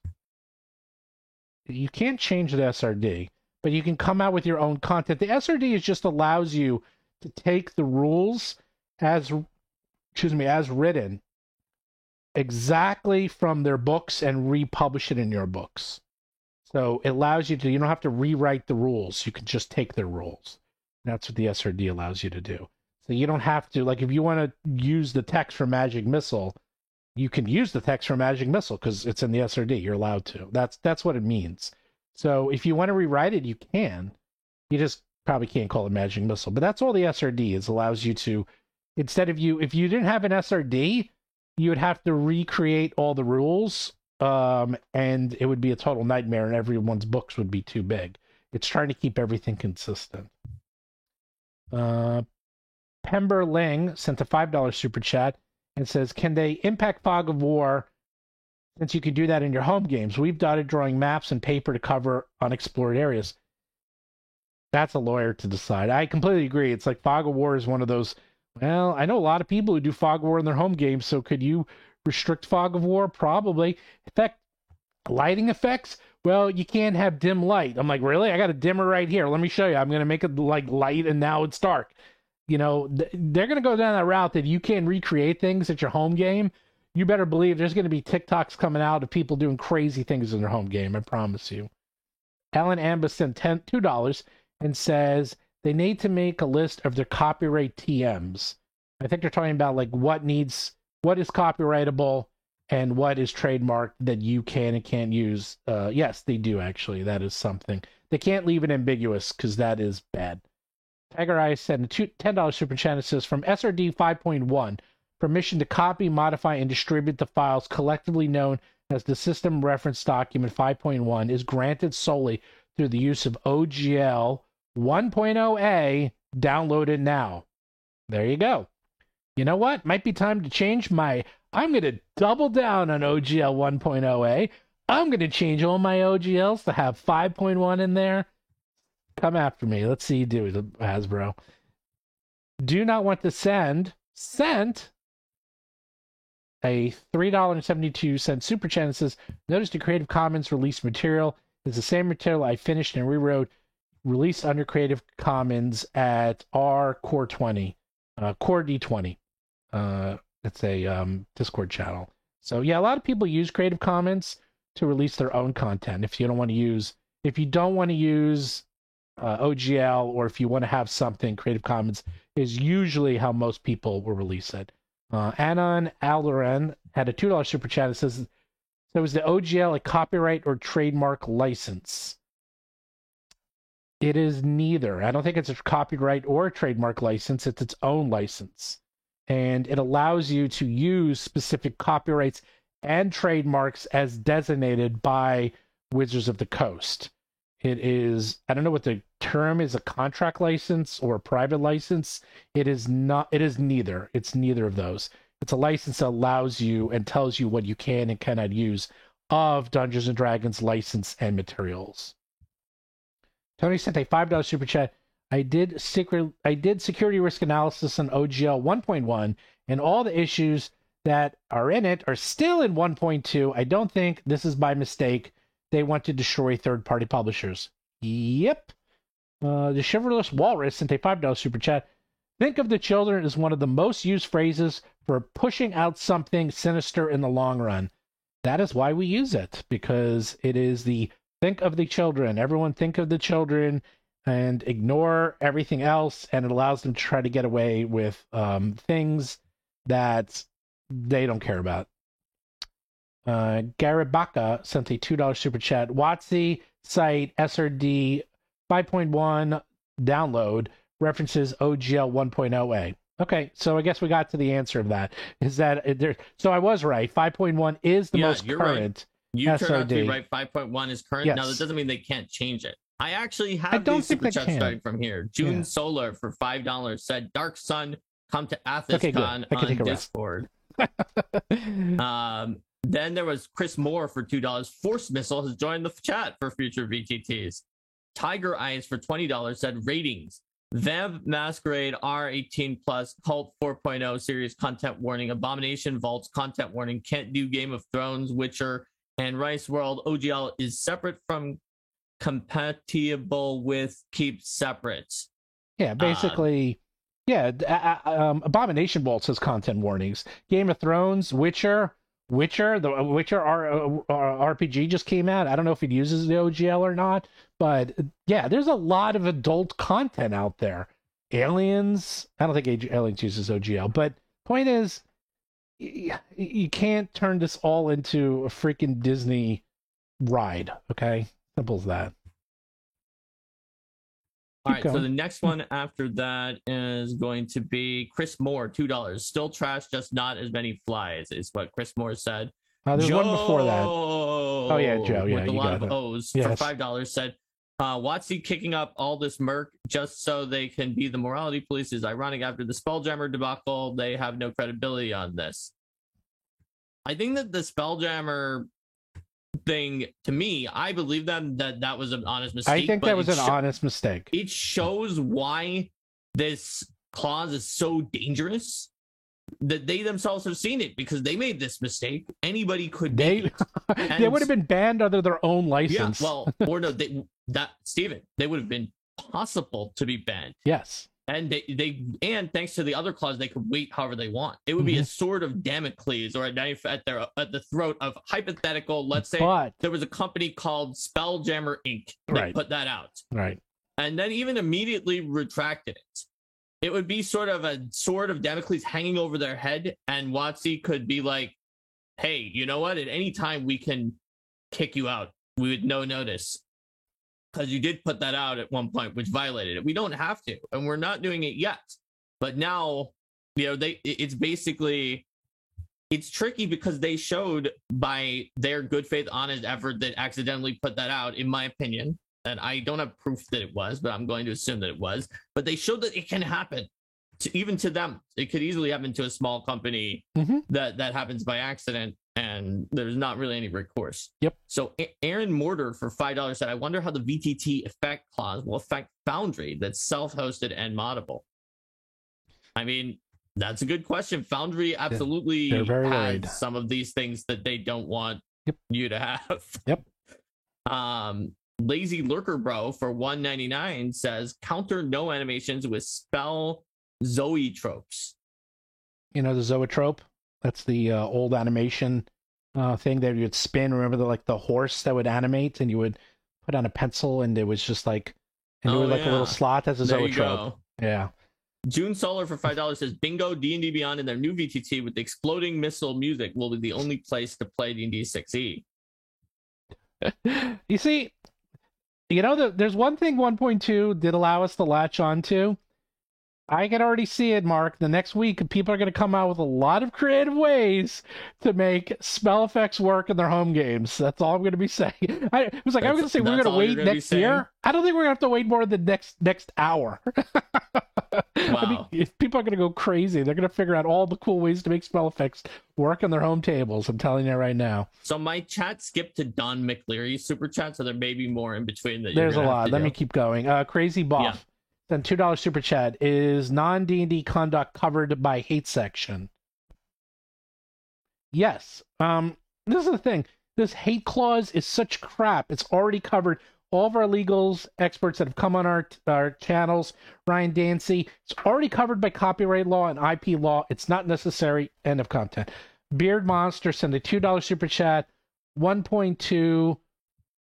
You can't change the SRD, but you can come out with your own content. The SRD just allows you to take the rules as written exactly from their books and republish it in your books. So it allows you don't have to rewrite the rules. You can just take their rules. That's what the SRD allows you to do. So you don't have to, like, if you want to use the text for Magic Missile, you can use the text for Magic Missile because it's in the SRD. You're allowed to. That's what it means. So if you want to rewrite it, you can. You just probably can't call it Magic Missile. But that's all the SRD is. Allows you to, instead of if you didn't have an SRD, you would have to recreate all the rules, and it would be a total nightmare, and everyone's books would be too big. It's trying to keep everything consistent. Pember Ling sent a $5 super chat and says, "Can they impact Fog of War since you can do that in your home games? We've done it drawing maps and paper to cover unexplored areas." That's a lawyer to decide. I completely agree. It's like Fog of War is one of those, well, I know a lot of people who do Fog of War in their home games, so could you restrict Fog of War? Probably. In fact, lighting effects, well, you can't have dim light. I'm like, really? I got a dimmer right here. Let me show you. I'm going to make it like light and now it's dark. You know, they're going to go down that route that you can recreate things at your home game. You better believe there's going to be TikToks coming out of people doing crazy things in their home game. I promise you. Alan Ambus sent $2 and says they need to make a list of their copyright TMs. I think they're talking about like what is copyrightable and what is trademarked that you can and can't use. Yes, they do actually. That is something. They can't leave it ambiguous because that is bad. Tiger Eye sent a $10 super chat and says, from SRD 5.1, permission to copy, modify, and distribute the files collectively known as the System Reference Document 5.1 is granted solely through the use of OGL 1.0A. Download it now. There you go. You know what? Might be time to change I'm going to double down on OGL 1.0A. I'm going to change all my OGLs to have 5.1 in there. Come after me. Let's see you do it, Hasbro. Do not want to sent a $3.72 super chat and says, notice the Creative Commons released material is the same material I finished and rewrote, released under Creative Commons at R Core 20, Core D20. It's a Discord channel. So yeah, a lot of people use Creative Commons to release their own content. If you don't want to use OGL, or if you want to have something, Creative Commons is usually how most people will release it. Anon Alderan had a $2 super chat. It says, so is the OGL a copyright or trademark license? It is neither. I don't think it's a copyright or a trademark license. It's its own license. And it allows you to use specific copyrights and trademarks as designated by Wizards of the Coast. It is, I don't know what the term is, a contract license or a private license. It is not, it is neither. It's neither of those. It's a license that allows you and tells you what you can and cannot use of Dungeons and Dragons license and materials. Tony sent a $5 super chat. I did security risk analysis on OGL 1.1, and all the issues that are in it are still in 1.2. I don't think this is by mistake. They want to destroy third-party publishers. Yep. The Chivalrous Walrus sent a $5 super chat. Think of the children as one of the most used phrases for pushing out something sinister in the long run. That is why we use it, because it is the think of the children. Everyone think of the children and ignore everything else, and it allows them to try to get away with things that they don't care about. Garibaka sent a $2 super chat. WotC site SRD 5.1 download references OGL 1.0a. Okay, so I guess we got to the answer of that. Is that there? So I was right. 5.1 is the most current. Right. You turned out to be right. 5.1 is current. Yes. Now that doesn't mean they can't change it. I actually have don't these think super they chats can. starting from here. June Solar for $5 said, Dark Sun, come to AthasCon on Discord. Then there was Chris Moore for $2. Force Missile has joined the chat for future VTTs. Tiger Eyes for $20 said, ratings. Vamp Masquerade R18 plus Cult 4.0 series content warning. Abomination Vaults content warning. Can't do Game of Thrones, Witcher, and Rice World. OGL is separate from compatible with, keep separate. Yeah, basically, Abomination Vaults has content warnings. Game of Thrones, Witcher, the Witcher RPG just came out. I don't know if it uses the OGL or not, but yeah, there's a lot of adult content out there. Aliens, I don't think Aliens uses OGL, but point is, you can't turn this all into a freaking Disney ride, okay? Simple as that. All right, so the next one after that is going to be Chris Moore, $2. Still trash, just not as many flies, is what Chris Moore said. There's Joe, one before that. Oh, yeah, Joe. Yeah, with a lot of O's yes. for $5 said, WotC kicking up all this murk just so they can be the morality police is ironic. After the Spelljammer debacle, they have no credibility on this. I think that the Spelljammer thing, to me, I believe them that was an honest mistake. I think that was an honest mistake. It shows why this clause is so dangerous, that they themselves have seen it, because they made this mistake. Anybody could they would have been banned under their own license. Yeah, well, or no, Steven, they would have been possible to be banned. Yes. And and thanks to the other clause, they could wait however they want. It would be a sword of Damocles or a knife at the throat of hypothetical. Let's say there was a company called Spelljammer Inc. that put that out, right, and then even immediately retracted it. It would be sort of a sword of Damocles hanging over their head, and WotC could be like, "Hey, you know what? At any time we can kick you out. We would no notice." Because you did put that out at one point, which violated it. We don't have to, and we're not doing it yet. But now, it's basically, it's tricky because they showed by their good faith, honest effort that accidentally put that out, in my opinion. And I don't have proof that it was, but I'm going to assume that it was. But they showed that it can happen. even to them, it could easily happen to a small company that happens by accident, and there's not really any recourse. Yep. So Aaron Mortar for $5 said, I wonder how the VTT effect clause will affect Foundry that's self-hosted and moddable. I mean, that's a good question. Foundry absolutely has some of these things that they don't want you to have. Yep. Lazy Lurker Bro for $1.99 says, counter no animations with spell zoetropes. You know the zoetrope? That's the old animation thing that you would spin. Remember the horse that would animate, and you would put on a pencil, and it was just like, and it was like a little slot. That's a zoetrope. Yeah. June Solar for $5 says, bingo, D&D Beyond and their new VTT with exploding missile music will be the only place to play D&D 6e. You see, there's one thing 1.2 did allow us to latch on to. I can already see it, Mark. The next week, people are going to come out with a lot of creative ways to make spell effects work in their home games. That's all I'm going to be saying. I was going to say we're going to wait next year. I don't think we're going to have to wait more than next hour. Wow. I mean, if people are going to go crazy. They're going to figure out all the cool ways to make spell effects work on their home tables. I'm telling you right now. So my chat skipped to Don McLeary's super chat, so there may be more in between. There's a lot. Let me keep going. Crazy Buff. Yeah. Then $2 super chat. Is non-D&D conduct covered by hate section? Yes. This is the thing. This hate clause is such crap. It's already covered. All of our legals experts that have come on our channels, Ryan Dancy, it's already covered by copyright law and IP law. It's not necessary. End of content. Beard Monster sent a $2 super chat. 1.2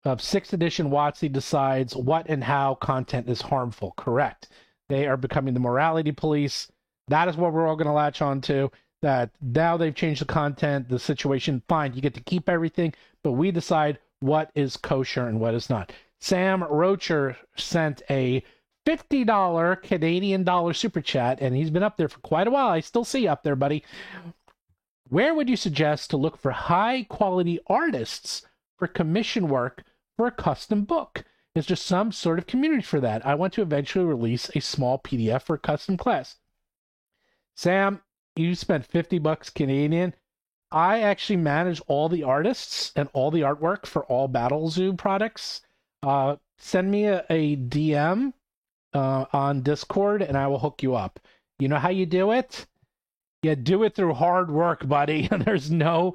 of 6th edition WotC decides what and how content is harmful. Correct. They are becoming the morality police. That is what we're all going to latch on to. That now they've changed the content, the situation. Fine, you get to keep everything, but we decide what is kosher and what is not. Sam Rocher sent a $50 Canadian dollar super chat, and he's been up there for quite a while. I still see you up there, buddy. Where would you suggest to look for high-quality artists for commission work for a custom book? Is there some sort of community for that? I want to eventually release a small PDF for a custom class. Sam, you spent $50 Canadian. I actually manage all the artists and all the artwork for all Battlezoo products. Send me a DM on Discord, and I will hook you up. You know how you do it? You do it through hard work, buddy. There's no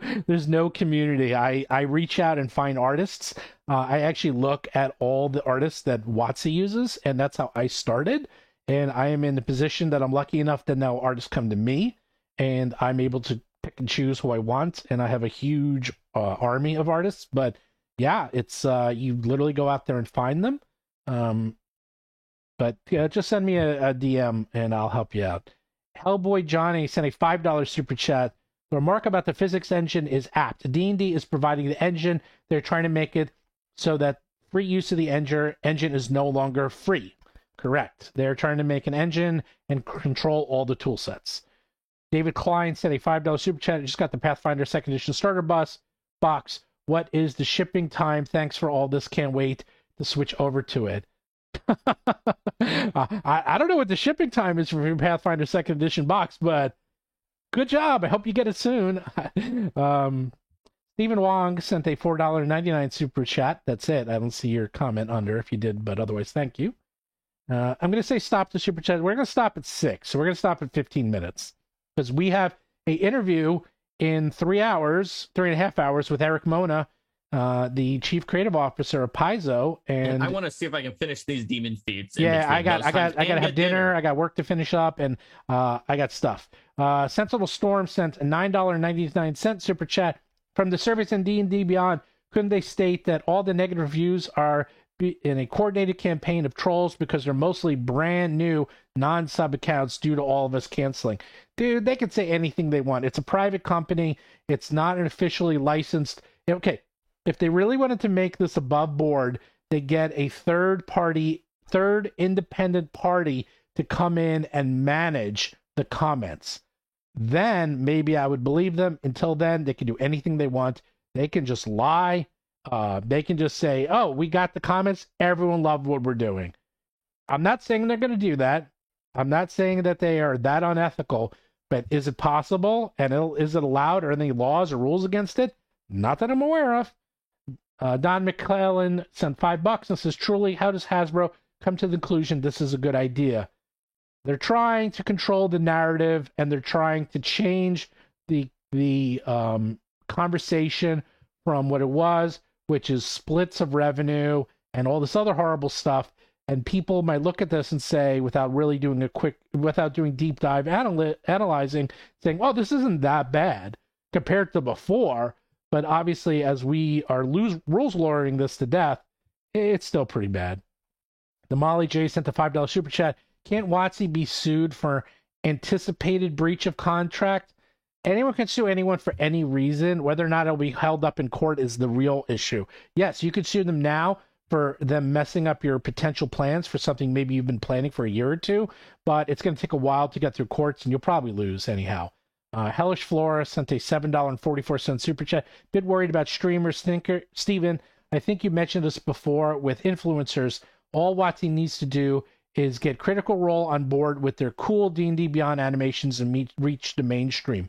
community. I reach out and find artists. I actually look at all the artists that WotC uses, and that's how I started. And I am in the position that I'm lucky enough that now artists come to me, and I'm able to pick and choose who I want. And I have a huge army of artists. But yeah, it's you literally go out there and find them. But yeah, just send me a DM and I'll help you out. Hellboy Johnny sent a $5 super chat. The remark about the physics engine is apt. D&D is providing the engine. They're trying to make it so that free use of the engine is no longer free. Correct. They're trying to make an engine and control all the tool sets. David Klein sent a $5 super chat. I just got the Pathfinder 2nd Edition starter box. What is the shipping time? Thanks for all this. Can't wait to switch over to it. I don't know what the shipping time is for your Pathfinder 2nd Edition box, but good job. I hope you get it soon. Stephen Wong sent a $4.99 super chat. That's it. I don't see your comment under if you did, but otherwise, thank you. I'm going to say stop the super chat. We're going to stop at 6, so we're going to stop at 15 minutes because we have an interview in 3.5 hours with Eric Mona, the chief creative officer of Paizo, and I want to see if I can finish these demon feats. Yeah, I got to have dinner. I got work to finish up, and I got stuff. Sensible Storm sent a $9.99 super chat from the service in D&D Beyond. Couldn't they state that all the negative reviews are in a coordinated campaign of trolls because they're mostly brand new non-sub accounts due to all of us canceling? Dude, they can say anything they want. It's a private company. It's not an officially licensed. Okay, if they really wanted to make this above board, they get a third independent party to come in and manage the comments. Then maybe I would believe them. Until then, they can do anything they want. They can just lie. They can just say, oh, we got the comments. Everyone loved what we're doing. I'm not saying they're going to do that. I'm not saying that they are that unethical, but is it possible? And is it allowed? Are there any laws or rules against it? Not that I'm aware of. Don McClellan sent $5 and says, truly, how does Hasbro come to the conclusion this is a good idea? They're trying to control the narrative, and they're trying to change the conversation from what it was, which is splits of revenue and all this other horrible stuff. And people might look at this and say, without doing deep dive analyzing, saying, "Oh, this isn't that bad compared to before." But obviously, as we are rules lawyering this to death, it's still pretty bad. The Molly J sent the $5 super chat. Can't WotC be sued for anticipated breach of contract? Anyone can sue anyone for any reason. Whether or not it'll be held up in court is the real issue. Yes, you could sue them now for them messing up your potential plans for something maybe you've been planning for a year or two, but it's going to take a while to get through courts, and you'll probably lose anyhow. Hellish Flora sent a $7.44 super chat. Bit worried about streamers. Steven, I think you mentioned this before with influencers. All WotC needs to do is get Critical Role on board with their cool D&D Beyond animations and reach the mainstream.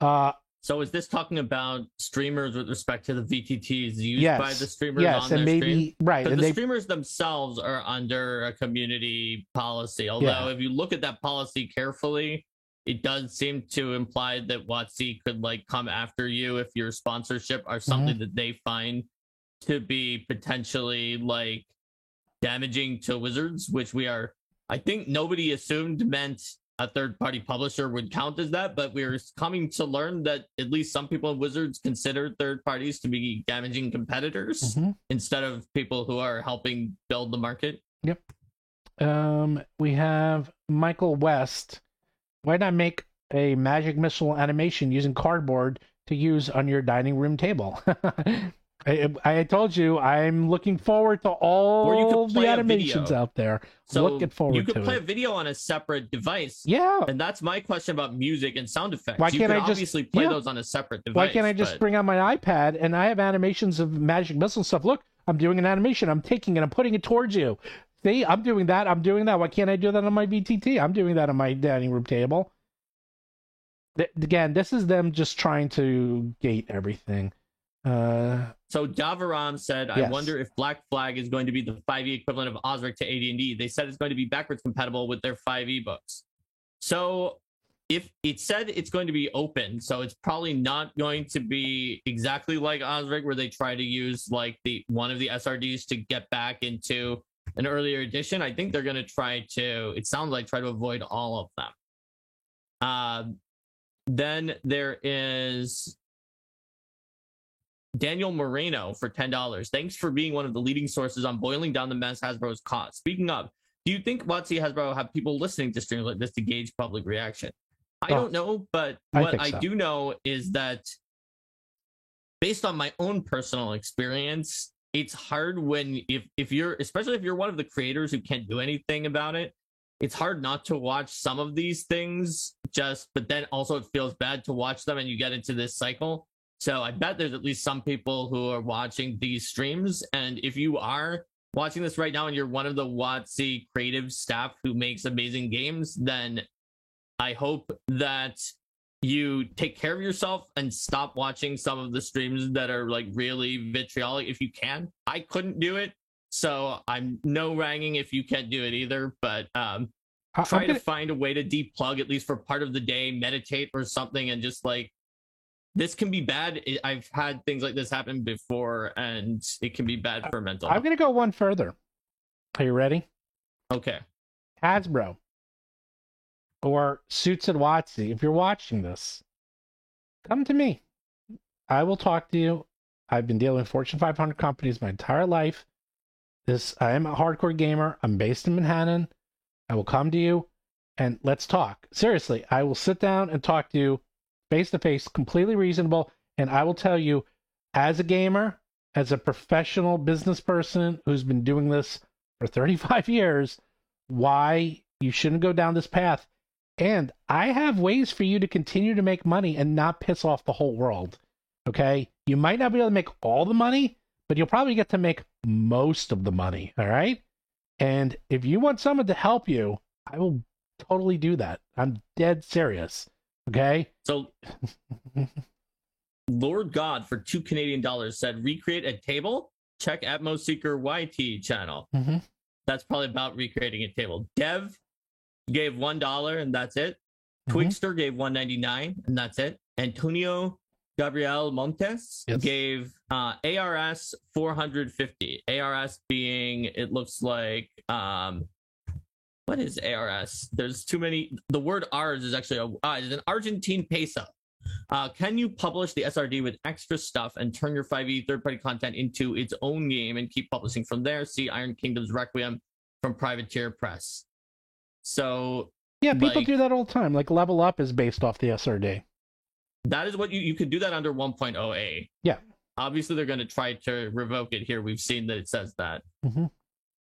So is this talking about streamers with respect to the VTTs used by the streamers on their stream? Right. And the streamers themselves are under a community policy. Although if you look at that policy carefully, it does seem to imply that WotC could like come after you if your sponsorship are something that they find to be potentially like damaging to Wizards, which I think nobody assumed meant a third-party publisher would count as that, but we're coming to learn that at least some people in Wizards consider third parties to be damaging competitors instead of people who are helping build the market. Yep. We have Michael West. Why not make a magic missile animation using cardboard to use on your dining room table? I told you I'm looking forward to all the animations out there. So looking forward to it. You could play a video on a separate device. Yeah. And that's my question about music and sound effects. Why can't I just obviously play those on a separate device? Why can't I just bring out my iPad and I have animations of magic missile stuff? Look, I'm doing an animation. I'm taking it. I'm putting it towards you. See, I'm doing that. Why can't I do that on my VTT? I'm doing that on my dining room table. Again, this is them just trying to gate everything. So Davaram said, I wonder if Black Flag is going to be the 5e equivalent of Osric to AD&D. They said it's going to be backwards compatible with their 5e books. So if it said it's going to be open, so it's probably not going to be exactly like Osric, where they try to use like one of the SRDs to get back into an earlier edition. I think they're going to try to avoid all of them. Then there is Daniel Moreno for $10. Thanks for being one of the leading sources on boiling down the mess Hasbro's caused. Speaking of, do you think WotC Hasbro have people listening to streams like this to gauge public reaction? I don't know, but what I do know is that based on my own personal experience, it's hard when if you're, especially if you're one of the creators who can't do anything about it, it's hard not to watch some of these things but then also it feels bad to watch them and you get into this cycle. So I bet there's at least some people who are watching these streams. And if you are watching this right now and you're one of the WotC creative staff who makes amazing games, then I hope that you take care of yourself and stop watching some of the streams that are like really vitriolic if you can. I couldn't do it, so I'm no ragging if you can't do it either, but try to find a way to deplug at least for part of the day, meditate or something, and just like, this can be bad. I've had things like this happen before, and it can be bad for mental health. I'm going to go one further. Are you ready? Okay. Hasbro or Suits at WotC, if you're watching this, come to me. I will talk to you. I've been dealing with Fortune 500 companies my entire life. I am a hardcore gamer. I'm based in Manhattan. I will come to you and let's talk. Seriously, I will sit down and talk to you face to face, completely reasonable, and I will tell you, as a gamer, as a professional business person who's been doing this for 35 years, why you shouldn't go down this path. And I have ways for you to continue to make money and not piss off the whole world. Okay? You might not be able to make all the money, but you'll probably get to make most of the money. All right? And if you want someone to help you, I will totally do that. I'm dead serious. Okay. So, Lord God for $2 Canadian said, recreate a table. Check Atmos Seeker YT channel. Mm-hmm. That's probably about recreating a table. Dev gave $1 and that's it. Mm-hmm. Twigster gave $1.99 and that's it. Antonio Gabriel Montes gave ARS 450. ARS being, it looks like, what is ARS? There's too many. The word Rs is actually is an Argentine peso. Can you publish the SRD with extra stuff and turn your 5e third-party content into its own game and keep publishing from there? See Iron Kingdom's Requiem from Privateer Press. So yeah, people do that all the time. Like Level Up is based off the SRD. That is what you could do that under 1.0a. Yeah. Obviously, they're going to try to revoke it here. We've seen that it says that. Mm-hmm.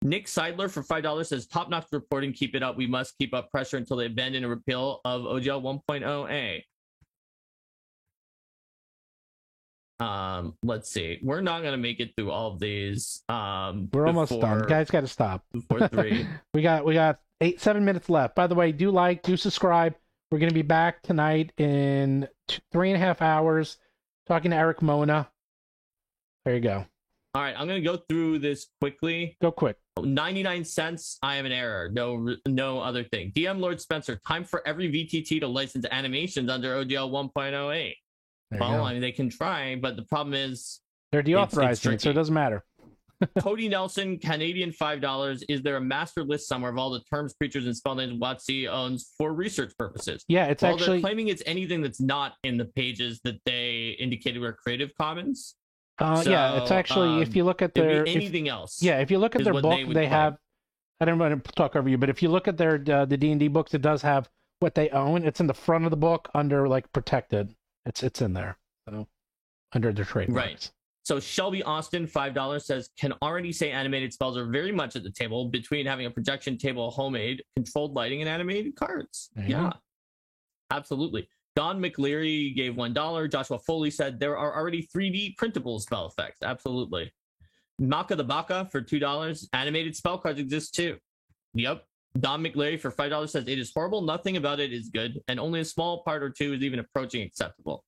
Nick Seidler for $5 says, top-notch reporting, keep it up. We must keep up pressure until they abandon a repeal of OGL 1.0a. Let's see. We're not going to make it through all of these. We're almost done. Guys, got to stop. Before 3. we got 7 minutes left. By the way, do subscribe. We're going to be back tonight in 3.5 hours talking to Eric Mona. There you go. All right, I'm going to go through this quickly. Go quick. 99 cents. I have an error. No other thing. DM Lord Spencer. Time for every VTT to license animations under OGL 1.08. Well, I mean, they can try, but the problem is they're deauthorizing it, so it doesn't matter. Cody Nelson, Canadian $5. Is there a master list somewhere of all the terms, creatures, and spell names WotC owns for research purposes? Yeah, it's actually they're claiming it's anything that's not in the pages that they indicated were Creative Commons. Yeah, it's actually if you look at their anything else. Yeah, if you look at their book, they have. I don't want to talk over you, but if you look at their the D&D books, it does have what they own. It's in the front of the book under like protected. It's in there, so under their trademarks. Right. So Shelby Austin, $5 says, can already say animated spells are very much at the table between having a projection table, homemade, controlled lighting, and animated cards. Yeah, absolutely. Don McLeary gave $1. Joshua Foley said there are already 3D printable spell effects. Absolutely. Maka the Baka for $2. Animated spell cards exist too. Yep. Don McLeary for $5 says it is horrible. Nothing about it is good, and only a small part or two is even approaching acceptable.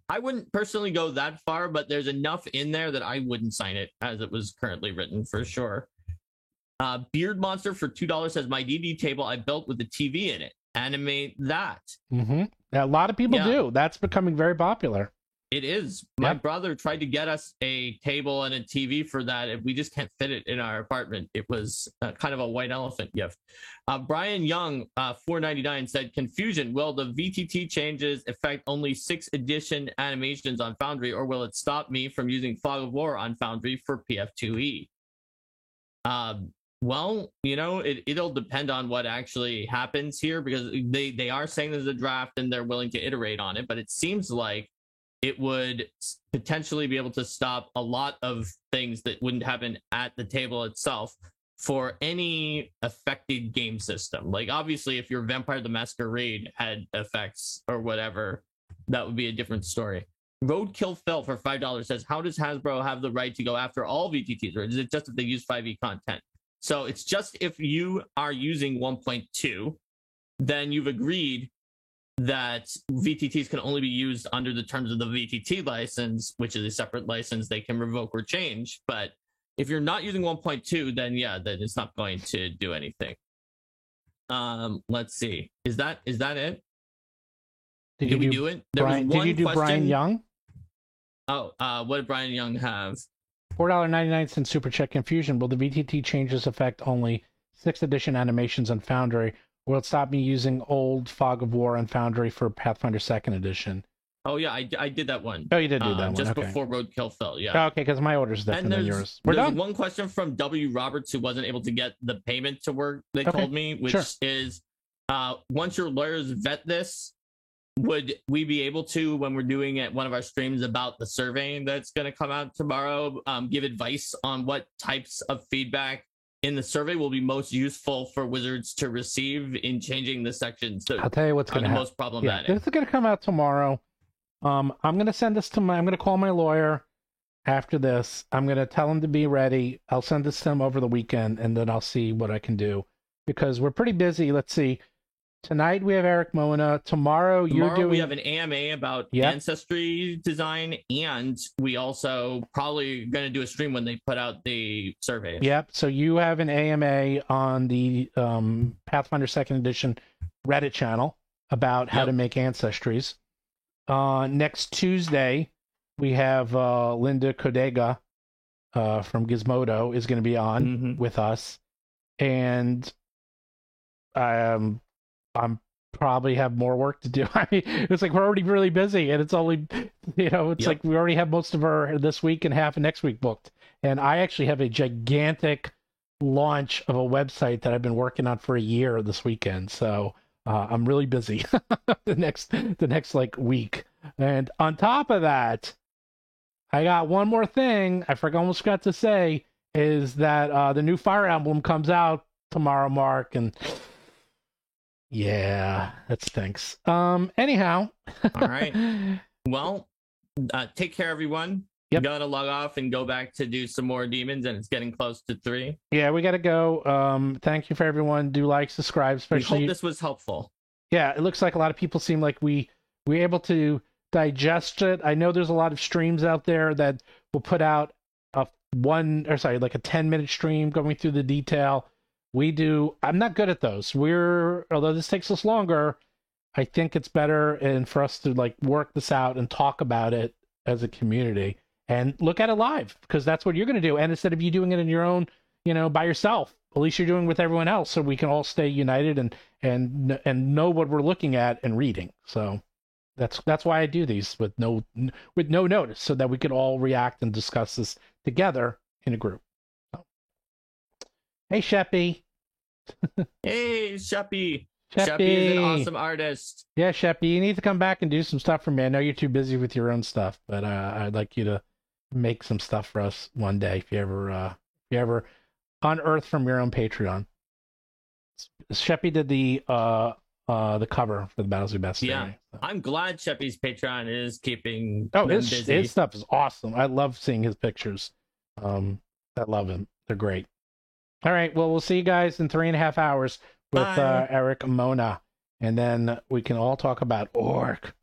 I wouldn't personally go that far, but there's enough in there that I wouldn't sign it as it was currently written for sure. Beard Monster for $2 says my D&D table I built with the TV in it. Animate that. Mm-hmm. A lot of people do. That's becoming very popular. It is. My brother tried to get us a table and a TV for that, and we just can't fit it in our apartment. It was kind of a white elephant gift. Brian Young, $4.99 said, confusion. Will the VTT changes affect only 6th edition animations on Foundry, or will it stop me from using Fog of War on Foundry for PF2E? Well, you know, it'll depend on what actually happens here, because they are saying there's a draft and they're willing to iterate on it, but it seems like it would potentially be able to stop a lot of things that wouldn't happen at the table itself for any affected game system. Like, obviously, if your Vampire the Masquerade had effects or whatever, that would be a different story. Roadkill Phil for $5 says, how does Hasbro have the right to go after all VTTs, or is it just if they use 5e content? So it's just if you are using 1.2, then you've agreed that VTTs can only be used under the terms of the VTT license, which is a separate license they can revoke or change. But if you're not using 1.2, then then it's not going to do anything. Let's see. Is that it? Did we do it? Did you do Brian Young? Oh, what did Brian Young have? $4.99 Super Chat Confusion. Will the VTT changes affect only 6th edition animations on Foundry? Will it stop me using old Fog of War on Foundry for Pathfinder 2nd edition? Oh, yeah, I did that one. Oh, you did do that one. Just before Roadkill fell, yeah. Okay, because my order's different than yours. We're there's done. One question from W. Roberts, who wasn't able to get the payment to work, they told me, which is, once your lawyers vet this, would we be able to, when we're doing it one of our streams about the survey that's going to come out tomorrow, give advice on what types of feedback in the survey will be most useful for Wizards to receive in changing the sections that I'll tell you what's going to happen. Most problematic. Yeah, this is going to come out tomorrow. I'm going to send this to I'm going to call my lawyer after this. I'm going to tell him to be ready. I'll send this to him over the weekend, and then I'll see what I can do, because we're pretty busy. Let's see. Tonight we have Eric Mona. Tomorrow you're Tomorrow doing. we have an AMA about Yep. ancestry design, and we also probably going to do a stream when they put out the survey. Yep. So you have an AMA on the Pathfinder Second Edition Reddit channel about how Yep. to make ancestries. Next Tuesday we have Linda Codega from Gizmodo is going to be on Mhm. with us, and I'm probably have more work to do. I mean, it's like we're already really busy, and it's only, it's Yep. like we already have most of our this week and half of next week booked. And I actually have a gigantic launch of a website that I've been working on for a year this weekend. So I'm really busy the next like week. And on top of that, I got one more thing I almost forgot to say is that the new Fire Emblem comes out tomorrow, Mark, and yeah, that stinks. Anyhow. All right. Well, take care, everyone. Yep. Gotta log off and go back to do some more demons, and it's getting close to 3. Yeah, we gotta go. Thank you for everyone. Do like, subscribe, We especially. hope this was helpful. Yeah, it looks like a lot of people seem like we're able to digest it. I know there's a lot of streams out there that will put out like a 10-minute stream going through the detail. I'm not good at those. Although this takes us longer, I think it's better and for us to like work this out and talk about it as a community and look at it live, because that's what you're going to do. And instead of you doing it in your own, by yourself, at least you're doing it with everyone else, so we can all stay united and know what we're looking at and reading. So that's why I do these with no notice, so that we can all react and discuss this together in a group. So. Hey, Sheppy. Hey, Sheppy. Sheppy. Sheppy is an awesome artist. Yeah, Sheppy, you need to come back and do some stuff for me. I know you're too busy with your own stuff, but I'd like you to make some stuff for us one day if you ever unearth from your own Patreon. Sheppy did the cover for the Battles of Best. Yeah, so. I'm glad Sheppy's Patreon is keeping his stuff is awesome. I love seeing his pictures. I love him. They're great. All right, well, we'll see you guys in 3.5 hours with Eric Mona, and then we can all talk about Orc.